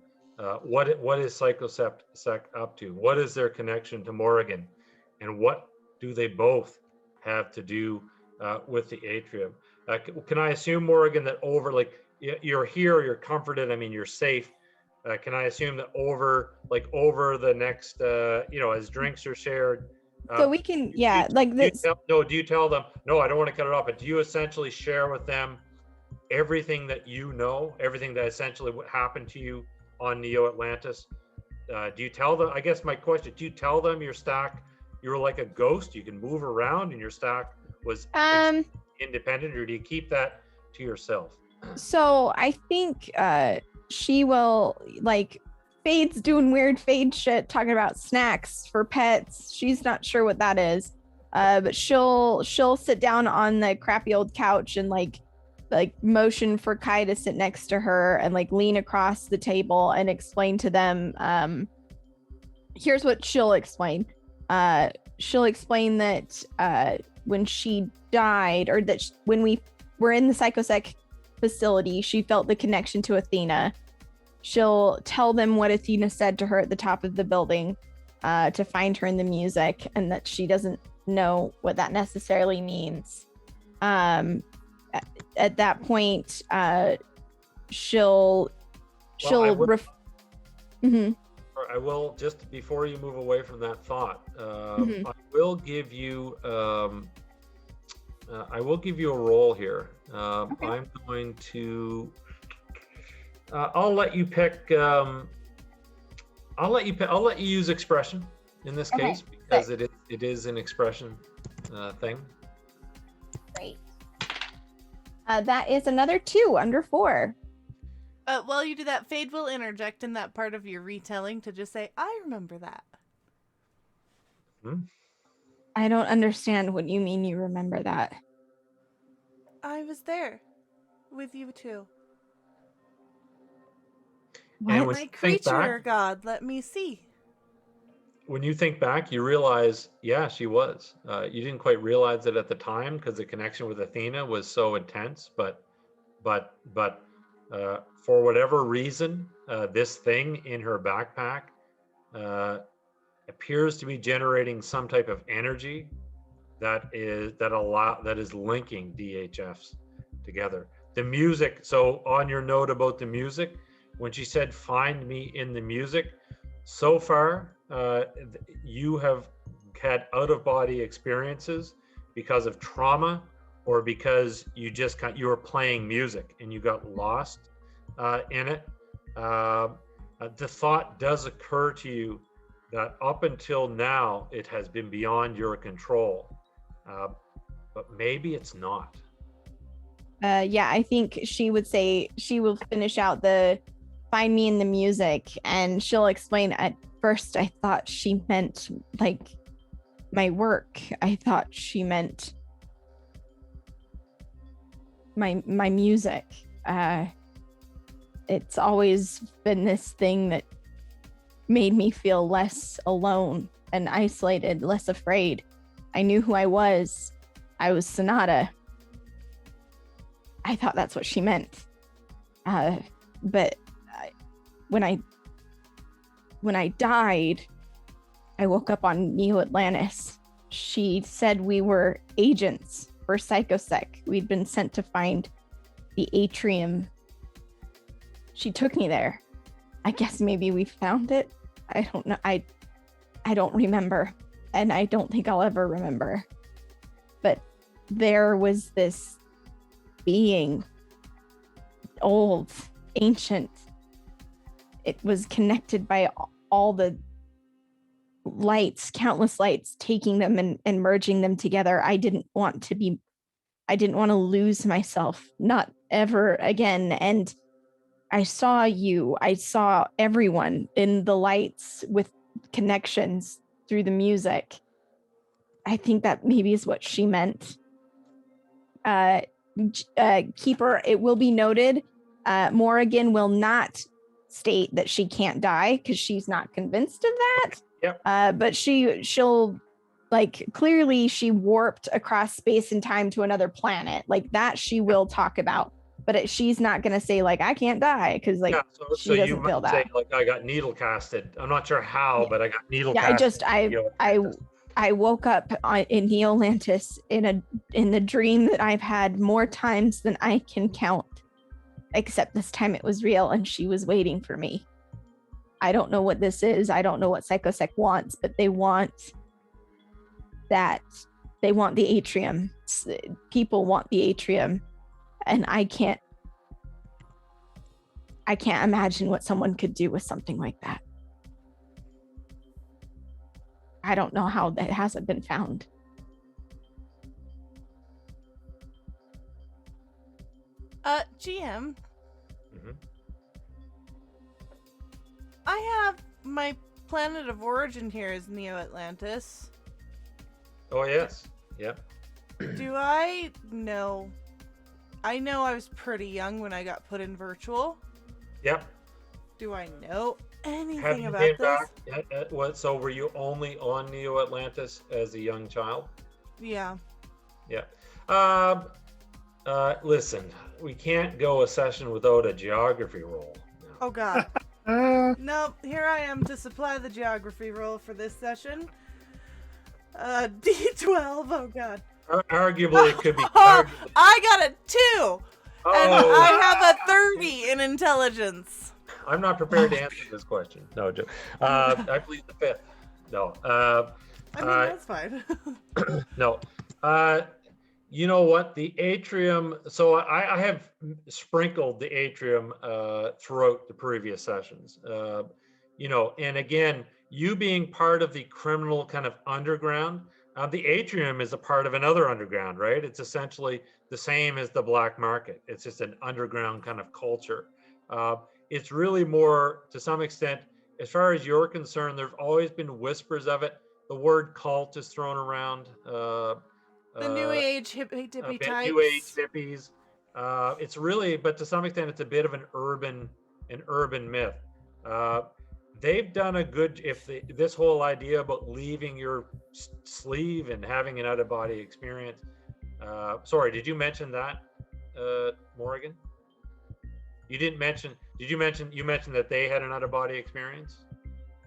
What is Psychosec up to? What is their connection to Morrigan? And what do they both have to do with the Atrium? Can I assume, Morrigan, that you're here, you're comforted, I mean, you're safe. Can I assume that over the next, as drinks are shared, so we can, do you tell them, no, I don't want to cut it off, but do you essentially share with them everything that you know, everything that essentially happened to you on Neo Atlantis? Do you tell them, I guess my question, do you tell them your stack, you were like a ghost, you can move around and your stack was independent, or do you keep that to yourself? So I think she will, Fade's doing weird Fade shit, talking about snacks for pets. She's not sure what that is. But she'll sit down on the crappy old couch and like motion for Kai to sit next to her and like lean across the table and explain to them. Here's what she'll explain. She'll explain that when she died, or that when we were in the psychosec facility, she felt the connection to Athena. She'll tell them what Athena said to her at the top of the building to find her in the music, and that she doesn't know what that necessarily means. At that point, she'll I will, just before you move away from that thought, I will give you a role here. Okay. I'm going to I'll let you pick I'll let you use expression in this case, because it is an expression thing. Great. That is another 2 under 4. While you do that, Fade will interject in that part of your retelling to just say, I remember that. I don't understand what you mean you remember that. I was there with you too. And My creature god, let me see. When you think back, you realize, yeah, she was. You didn't quite realize it at the time because the connection with Athena was so intense, but for whatever reason, this thing in her backpack appears to be generating some type of energy that is linking DHFs together. The music. So on your note about the music, when she said "find me in the music," so far you have had out-of-body experiences because of trauma, or because you were playing music and you got lost in it. The thought does occur to you that up until now it has been beyond your control, but maybe it's not. Yeah, I think she would say, she will finish out the "find me in the music," and she'll explain, at first I thought she meant like my work. I thought she meant my music. It's always been this thing that made me feel less alone and isolated, less afraid. I knew who I was. I was Sonata. I thought that's what she meant. But when I died, I woke up on Neo Atlantis. She said we were agents for psychosec. We'd been sent to find the Atrium. She took me there. I guess maybe we found it. I don't know. I don't remember, and I don't think I'll ever remember. But there was this being, old, ancient. It was connected by all the lights, countless lights, taking them and merging them together. I didn't want to lose myself, not ever again. And I saw you, I saw everyone in the lights with connections through the music. I think that maybe is what she meant. Keeper, it will be noted, Morrigan will not state that she can't die because she's not convinced of that. Yep. But she'll like, clearly she warped across space and time to another planet. Like that she will talk about. But she's not going to say like, I can't die, because like she doesn't feel that. Say, like, I got needle casted. I'm not sure how, but I got needle casted. I woke up in Neo Atlantis in the dream that I've had more times than I can count. Except this time it was real and she was waiting for me. I don't know what this is. I don't know what psychosec wants, but they want that. They want the Atrium. People want the Atrium. And I can't imagine what someone could do with something like that. I don't know how that hasn't been found. GM. Mm-hmm. I have my planet of origin here as Neo Atlantis. Oh yes. Yep. Do I know? I know I was pretty young when I got put in virtual. Yep. Do I know Have anything you about been this? back? What? So were you only on Neo Atlantis as a young child? Yeah. Yeah. Listen, we can't go a session without a geography roll. No. Oh God. Nope. Here I am to supply the geography roll for this session. D12. Oh God. Arguably, it could be. Oh, I got a 2, and Oh, I have a 30 in intelligence. I'm not prepared to answer this question. No, Joe. I plead the fifth. No. I mean, that's fine. No. You know what? The atrium. So I have sprinkled the atrium throughout the previous sessions. And again, you being part of the criminal kind of underground, the atrium is a part of another underground, right? It's essentially the same as the black market. It's just an underground kind of culture. It's really more, to some extent, as far as you're concerned, there's always been whispers of it. The word cult is thrown around. The new age hippie types. New age hippies. It's really, but to some extent, it's a bit of an urban myth. They've done a good, this whole idea about leaving your sleeve and having an out-of-body experience. Sorry, did you mention that, Morrigan? You didn't mention. Did you mention? You mentioned that they had an out-of-body experience,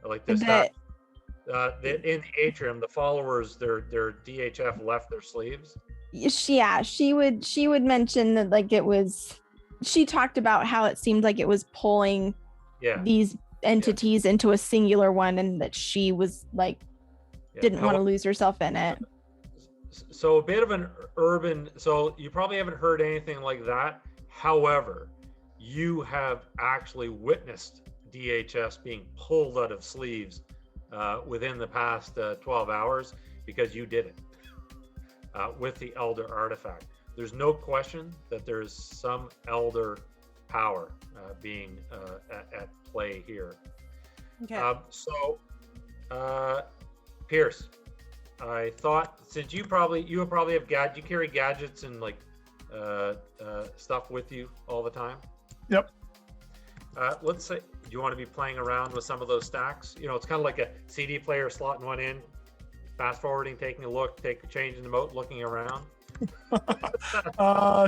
like this. In the atrium, the followers, their DHF left their sleeves. Yeah, she would mention that, like, it was. She talked about how it seemed like it was pulling these entities into a singular one, and that she was like didn't want to lose herself in it. So a bit of an urban. So you probably haven't heard anything like that. However, you have actually witnessed DHS being pulled out of sleeves within the past 12 hours because you did it with the Eldar artifact. There's no question that there's some Eldar power being at play here. Okay. Peirce, I thought, since you probably have you carry gadgets and like stuff with you all the time. Yep. Let's say you want to be playing around with some of those stacks. It's kind of like a CD player slotting one in, fast forwarding, taking a look, changing the mode, looking around.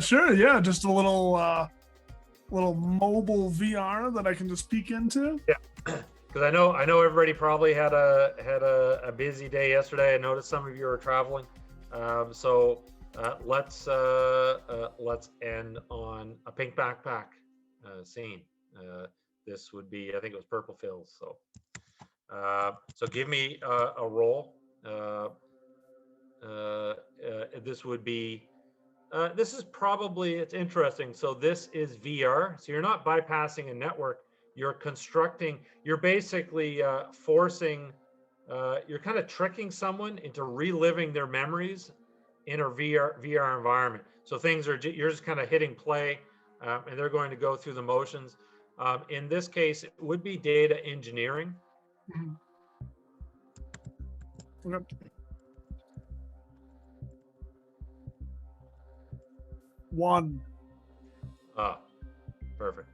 Sure. Yeah. Just a little mobile VR that I can just peek into. Yeah. Because I know everybody probably had a busy day yesterday. I noticed some of you are traveling. So let's end on a pink backpack scene. This would be, I think it was purple fills. So give me a roll. This would be. This is probably, it's interesting. So this is VR. So you're not bypassing a network. You're constructing. You're basically forcing. You're kind of tricking someone into reliving their memories in a VR environment. So you're just kind of hitting play, and they're going to go through the motions. In this case, it would be data engineering. Mm-hmm. Okay. 1. Perfect.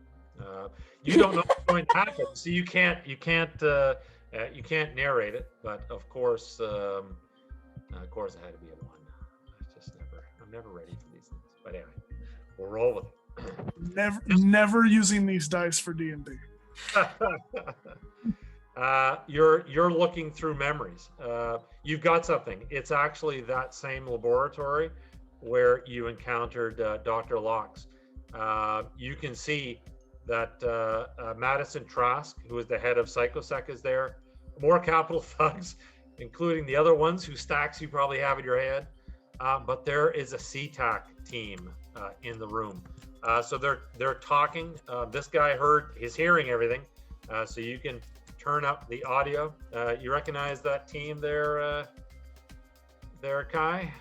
You don't know what's going to happen, so you can't narrate it. But of course, it had to be a 1. I'm never ready for these things. But anyway, we'll roll with it. Never using these dice for D&D. You're looking through memories. You've got something. It's actually that same laboratory where you encountered Dr. Locks. You can see that Madison Trask, who is the head of PsychoSec, is there. More capital thugs, including the other ones whose stacks you probably have in your head. But there is a CTAC team in the room. So they're talking. This guy is hearing everything. So you can turn up the audio. You recognize that team there, Kai?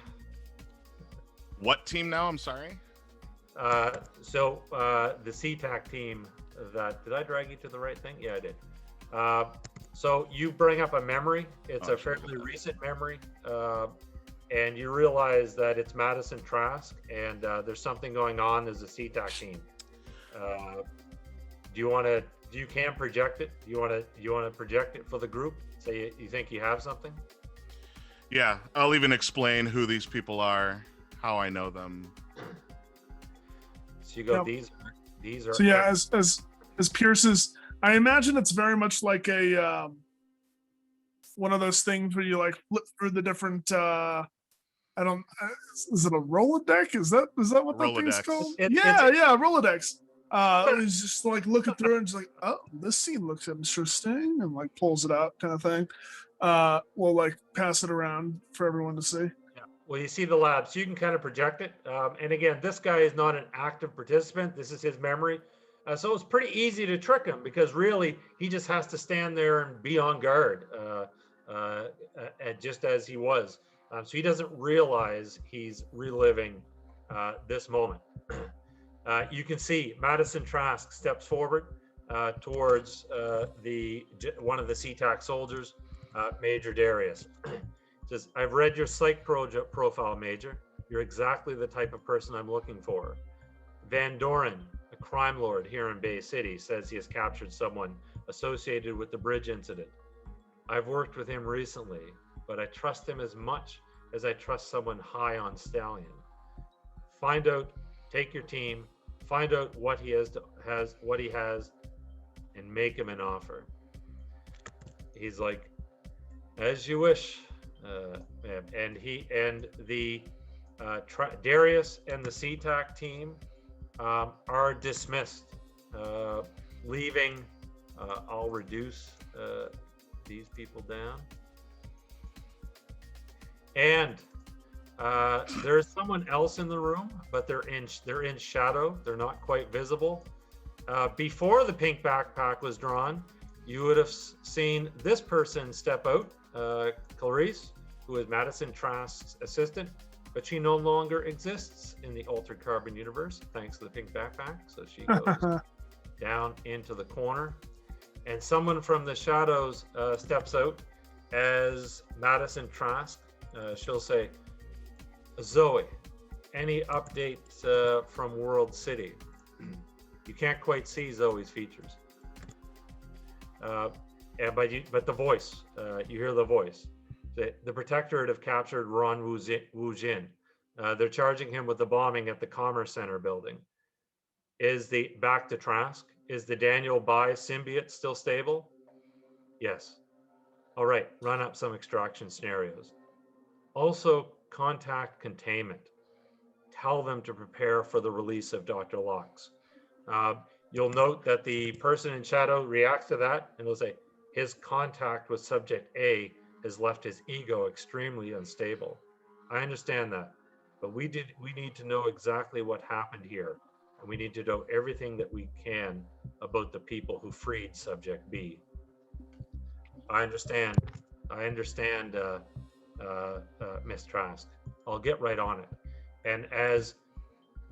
What team now? I'm sorry. The CTAC team. Did I drag you to the right thing? Yeah, I did. So you bring up a memory. It's a fairly recent memory. and you realize that it's Madison Trask, and there's something going on as a CTAC team. You can project it? Do you want to project it for the group? Say you think you have something? Yeah, I'll even explain who these people are, how I know them. So you go, Yep. these are. So yeah, as Peirce's, I imagine it's very much like a one of those things where you like flip through the different. Is it a Rolodex? Is that what that thing's Rolodex. called? Yeah, Rolodex. He's just like looking through and just like, oh, this scene looks interesting, and like pulls it out, kind of thing. We'll like pass it around for everyone to see. Yeah. Well, you see the lab, so you can kind of project it. And again, this guy is not an active participant. This is his memory. So it's pretty easy to trick him because really he just has to stand there and be on guard, just as he was. So he doesn't realize he's reliving this moment. You can see Madison Trask steps forward towards one of the CTAC soldiers, Major Darius. Says, I've read your psych profile, Major. You're exactly the type of person I'm looking for. Van Doren, a crime lord here in Bay City, says he has captured someone associated with the bridge incident. I've worked with him recently, but I trust him as much as I trust someone high on Stallion. Take your team, find out what he has, and make him an offer. He's like, as you wish, and Darius and the CTAC team are dismissed, leaving. I'll reduce these people down, and there's someone else in the room, but they're in shadow. They're not quite visible. Before the pink backpack was drawn, you would have seen this person step out, Clarice, who is Madison Trask's assistant, but she no longer exists in the Altered Carbon universe thanks to the pink backpack. So she goes down into the corner, and someone from the shadows steps out as Madison Trask. She'll say, Zoe, any updates from World City? You can't quite see Zoe's features. But the voice, you hear the voice. The Protectorate have captured Ron Wu Jin. They're charging him with the bombing at the Commerce Center building. Back to Trask, is the Daniel Bai symbiote still stable? Yes. All right, run up some extraction scenarios. Also, contact containment. Tell them to prepare for the release of Dr. Locks. You'll note that the person in shadow reacts to that and they'll say, his contact with subject A has left his ego extremely unstable. I understand that, but we need to know exactly what happened here, and we need to know everything that we can about the people who freed subject B. I understand, Miss Trask. I'll get right on it. And as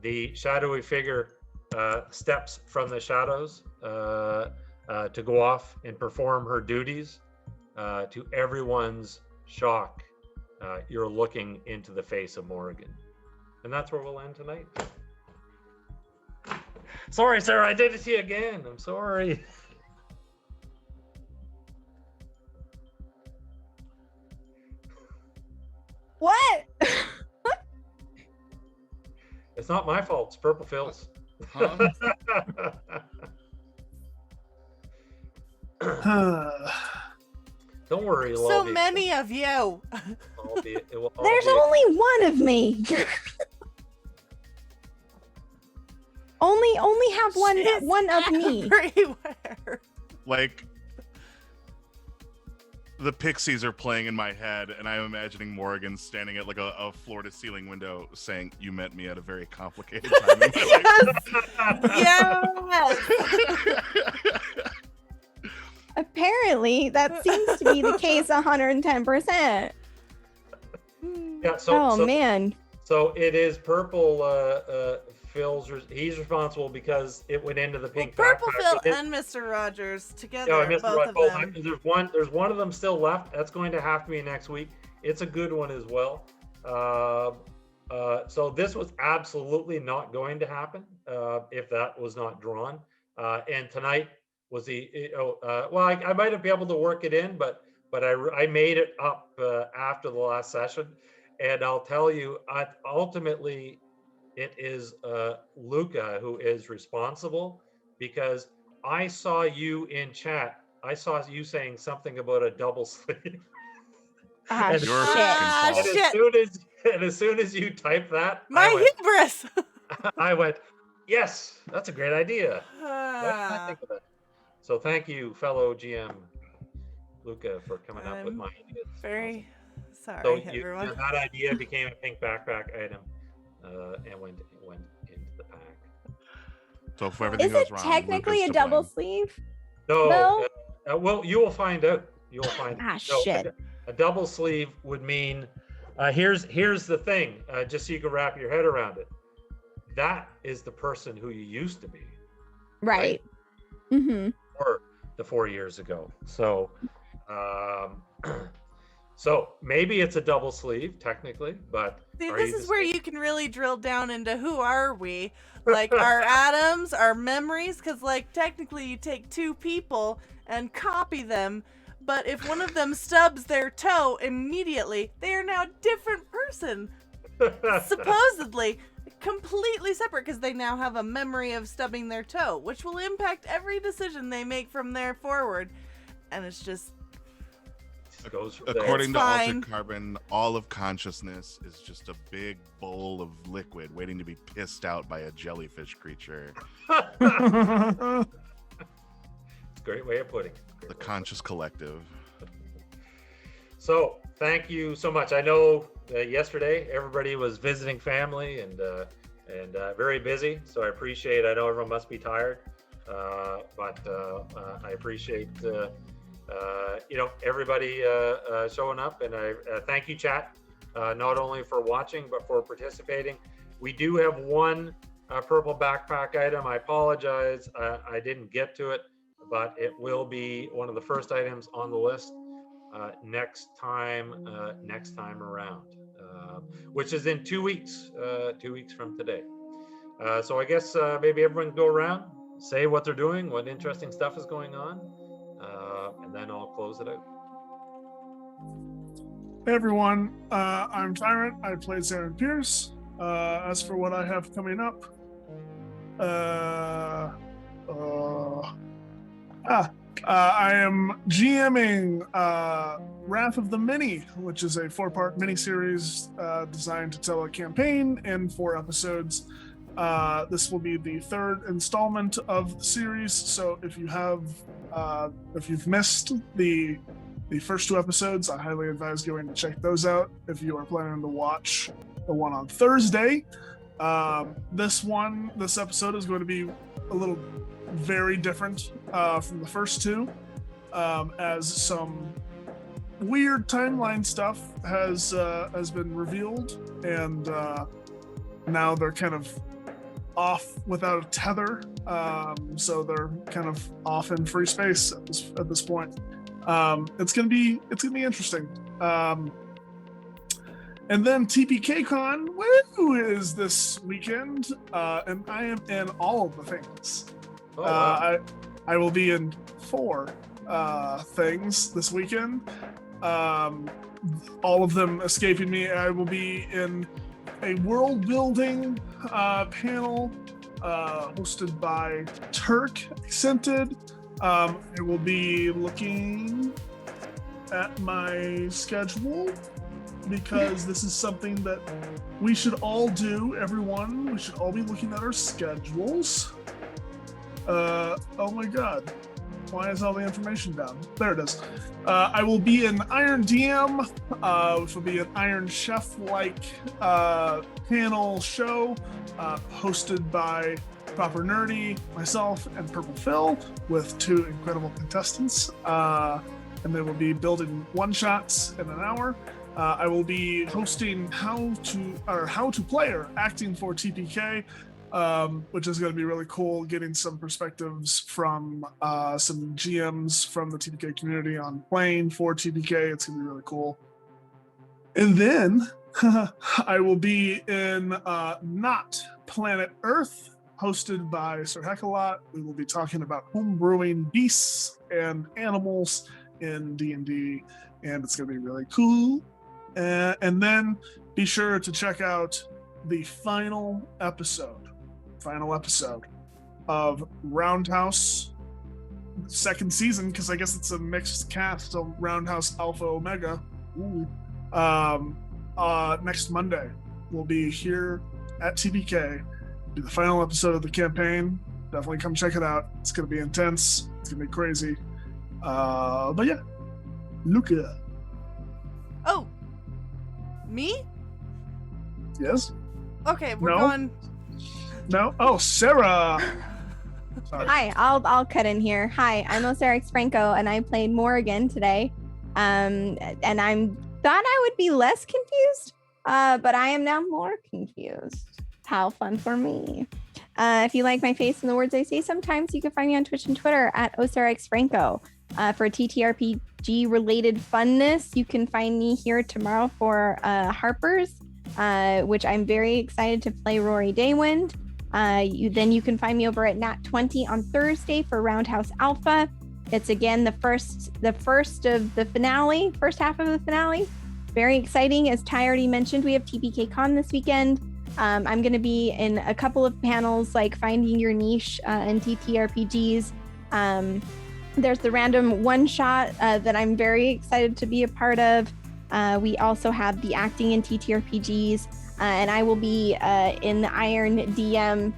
the shadowy figure steps from the shadows to go off and perform her duties, to everyone's shock, you're looking into the face of Morrigan. And that's where we'll end tonight. Sorry, sir, I did it to you again. I'm sorry. What? It's not my fault. It's Purple Phil's. Huh? Don't worry. So many of you. There's only one of me. only have one of me. Everywhere. Like, the Pixies are playing in my head, and I'm imagining Morrigan standing at like a floor-to-ceiling window saying, "You met me at a very complicated time in my life." Yes. Apparently, that seems to be the case 110%. Yeah. So man. So it is Purple. Phil's. He's responsible because it went into the pink. Purple backpack. Phil and Mr. Rogers together. Yeah, Mr. Both of them. There's one of them still left. That's going to have to be next week. It's a good one as well. So this was absolutely not going to happen if that was not drawn. And tonight was well, I might have been able to work it in, but I made it up after the last session, and I'll tell you, ultimately, it is Luca who is responsible, because I saw you in chat. I saw you saying something about a double sleeve. Ah, And- Your shit. fucking fault. And as soon as you type that, My hubris. I went, yes, that's a great idea. Why didn't I think of that? So thank you, fellow GM Luca, for coming up with I'm my ideas. Very sorry, So everyone. that idea became a pink backpack item and went into the pack. So if everything Is goes it wrong, technically Luca's a to double blame. sleeve? No, well, you will find out. You will find Ah, no, shit. a double sleeve would mean here's the thing, just so you can wrap your head around it. That is the person who you used to be, Right. Mm-hmm. or the 4 years ago. So so maybe it's a double sleeve technically, but See, are this you is the where same? you can really drill down into who are we, like our atoms, our memories, because like technically you take two people and copy them, but if one of them stubs their toe immediately, they are now a different person, supposedly completely separate, because they now have a memory of stubbing their toe, which will impact every decision they make from there forward. And it's just goes from there. According to It's Altered fine. Carbon, all of consciousness is just a big bowl of liquid waiting to be pissed out by a jellyfish creature. It's a great way of putting it. The conscious collective. So thank you so much. I know yesterday everybody was visiting family and very busy, so I appreciate. I know everyone must be tired, but I appreciate everybody showing up, and I thank you, chat, not only for watching but for participating. We do have one purple backpack item. I apologize, I didn't get to it, but it will be one of the first items on the list next time around, which is in 2 weeks, 2 weeks from today. So I guess maybe everyone go around, say what they're doing, what interesting stuff is going on, and then I'll close it out. Hey everyone, I'm Tyrant. I play Zarin Peirce. As for what I have coming up, I am GMing Wrath of the Many, which is a 4-part miniseries designed to tell a campaign in 4 episodes. This will be the 3rd installment of the series, so if you've missed the first 2 episodes, I highly advise going to check those out if you are planning to watch the one on Thursday. This episode is going to be a little very different from the first 2, as some weird timeline stuff has been revealed, and now they're kind of off without a tether, so they're kind of off in free space at this point. It's gonna be interesting. And then TPK-Con, is this weekend, and I am in all of the things. Oh, wow. I will be in 4 things this weekend. All of them escaping me. I will be in a world building panel hosted by Turk Scented. I will be looking at my schedule, because this is something that we should all do, everyone. We should all be looking at our schedules. Oh my god. Why is all the information down? There it is. I will be in Iron DM, which will be an Iron Chef-like panel show hosted by Proper Nerdy, myself, and Purple Phil, with 2 incredible contestants. And they will be building one-shots in an hour. I will be hosting How to Player, acting for TPK, which is going to be really cool, getting some perspectives from some GMs from the TPK community on playing for TPK. It's going to be really cool. And then I will be in Not Planet Earth, hosted by Sir Heckalot. We will be talking about homebrewing beasts and animals in D&D, and it's going to be really cool. And then be sure to check out the final episode of Roundhouse second season, because I guess it's a mixed cast of Roundhouse Alpha Omega. Ooh. Next Monday, we'll be here at TPK. Do the final episode of the campaign. Definitely come check it out. It's going to be intense. It's going to be crazy. But yeah, Luca. Oh, me? Yes? Okay, we're No? going. No? Oh, Sarah. Sorry. Hi, I'll cut in here. Hi, I'm Osirix Franco, and I played Morrigan today. And thought I would be less confused, but I am now more confused. How fun for me. If you like my face and the words I say sometimes, you can find me on Twitch and Twitter at Osirix Franco. For TTRPG related funness, you can find me here tomorrow for Harper's, which I'm very excited to play Rory Daywind. Then you can find me over at Nat 20 on Thursday for Roundhouse Alpha. It's again the first of the finale, first half of the finale. Very exciting. As Ty already mentioned, we have TPK Con this weekend. I'm going to be in a couple of panels like Finding Your Niche and TTRPGs. There's the random one shot that I'm very excited to be a part of. We also have the acting in TTRPGs, and I will be in the Iron DM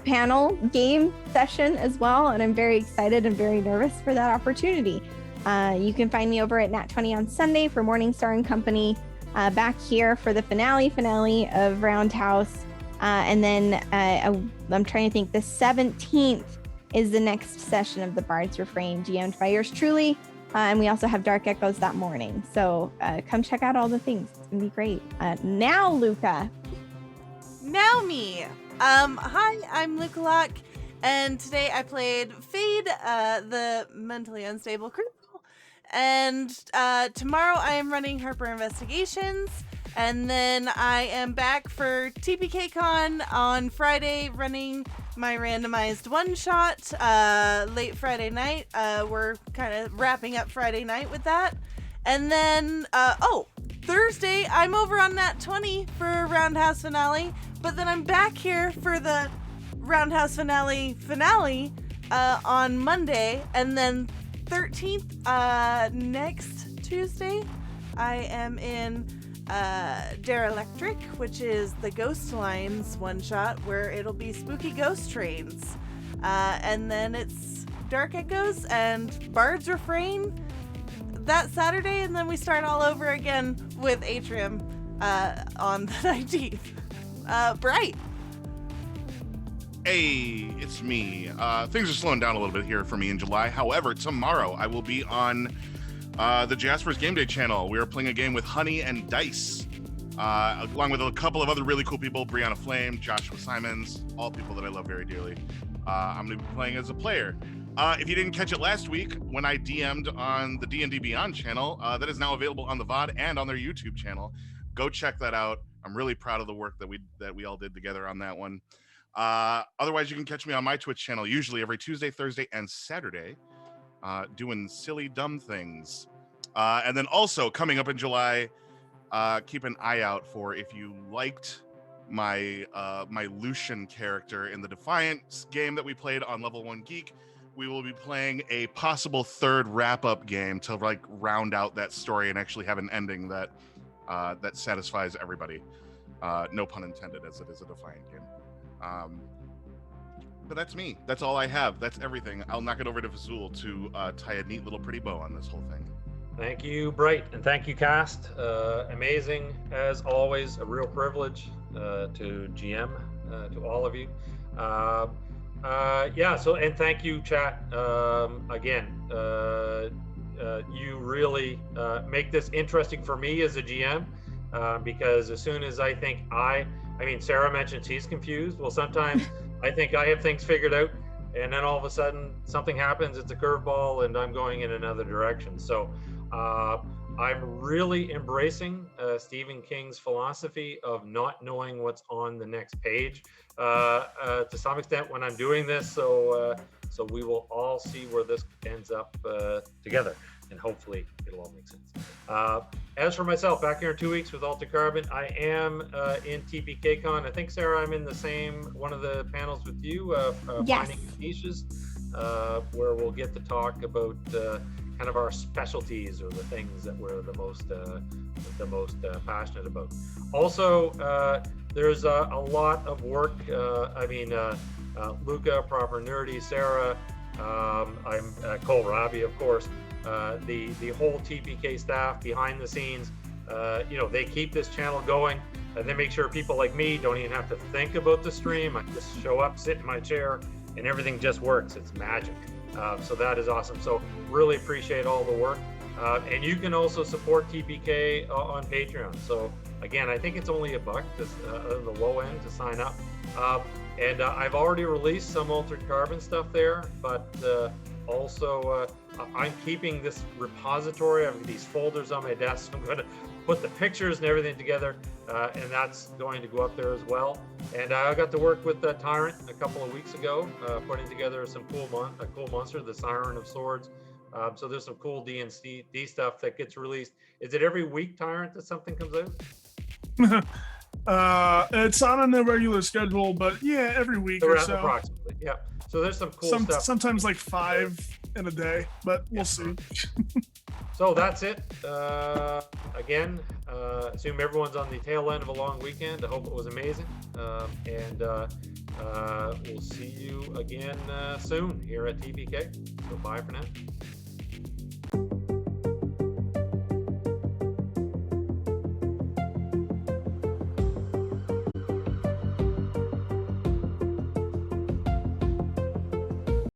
panel game session as well, and I'm very excited and very nervous for that opportunity. You can find me over at Nat 20 on Sunday for Morningstar and Company, back here for the finale of Roundhouse, and then I'm trying to think, the 17th is the next session of the Bard's Refrain, GM'd by yours truly, and we also have Dark Echoes that morning, so come check out all the things. It's gonna be great. Now Luca. Now me. Hi, I'm Luca Locke, and today I played Fade, the mentally unstable criminal. And tomorrow I am running Harper Investigations, and then I am back for TPK Con on Friday, running my randomized one-shot late Friday night. We're kind of wrapping up Friday night with that. And then, Thursday, I'm over on Nat 20 for Roundhouse Finale, but then I'm back here for the Roundhouse Finale on Monday, and then 13th, next Tuesday, I am in Dare Electric, which is the Ghost Lines one-shot, where it'll be spooky ghost trains. And then it's Dark Echoes and Bard's Refrain that Saturday, and then we start all over again with Atrium on the 19th. Bright. Hey, it's me. Things are slowing down a little bit here for me in July. However, tomorrow I will be on the Jasper's Game Day channel. We are playing a game with Honey and Dice, along with a couple of other really cool people, Brianna Flame, Joshua Simons, all people that I love very dearly. I'm going to be playing as a player. If you didn't catch it last week when I DM'd on the D&D Beyond channel, that is now available on the VOD and on their YouTube channel. Go check that out. I'm really proud of the work that we all did together on that one. Otherwise, you can catch me on my Twitch channel, usually every Tuesday, Thursday, and Saturday, doing silly, dumb things. And then also coming up in July, keep an eye out for, if you liked my Lucian character in the Defiance game that we played on Level 1 Geek, we will be playing a possible third wrap-up game to like round out that story and actually have an ending that that satisfies everybody. No pun intended, as it is a Defiant game. But that's me. That's all I have. That's everything. I'll knock it over to Fazul to tie a neat little pretty bow on this whole thing. Thank you, Bright, and thank you, Cast. Amazing, as always. A real privilege to GM, to all of you. And thank you, chat. Again, you really make this interesting for me as a GM, because as soon as I think I mean, Sarah mentioned she's confused. Well, sometimes I think I have things figured out, and then all of a sudden something happens, it's a curveball, and I'm going in another direction. So I'm really embracing Stephen King's philosophy of not knowing what's on the next page to some extent when I'm doing this. So we will all see where this ends up together, and hopefully it'll all make sense. As for myself, back here in 2 weeks with Alta Carbon, I am in TPKCon. I think, Sarah, I'm in the same one of the panels with you, Yes. Finding Niches, where we'll get to talk about kind of our specialties or the things that we're the most passionate about. Also, there's a lot of work. Luca, Proper Nerdy, Sarah, I'm Cole Robbie, of course. The whole TPK staff behind the scenes, they keep this channel going, and they make sure people like me don't even have to think about the stream. I just show up, sit in my chair, and everything just works. It's magic. So that is awesome. So really appreciate all the work. And you can also support TPK on Patreon. So again, I think it's only $1 on the low end to sign up. And I've already released some Altered Carbon stuff there, but also I'm keeping this repository. I've got these folders on my desk. I'm going to put the pictures and everything together, and that's going to go up there as well. And I got to work with Tyrant a couple of weeks ago, putting together some cool monster, the Siren of Swords. So there's some cool D&D stuff that gets released. Is it every week, Tyrant, that something comes out? It's not on a regular schedule, but yeah, every week or so. Approximately, yeah. So there's some cool stuff. Sometimes like 5 in a day, but we'll see. So that's it. Again, assume everyone's on the tail end of a long weekend. I hope it was amazing. And we'll see you again soon here at TPK. So bye for now.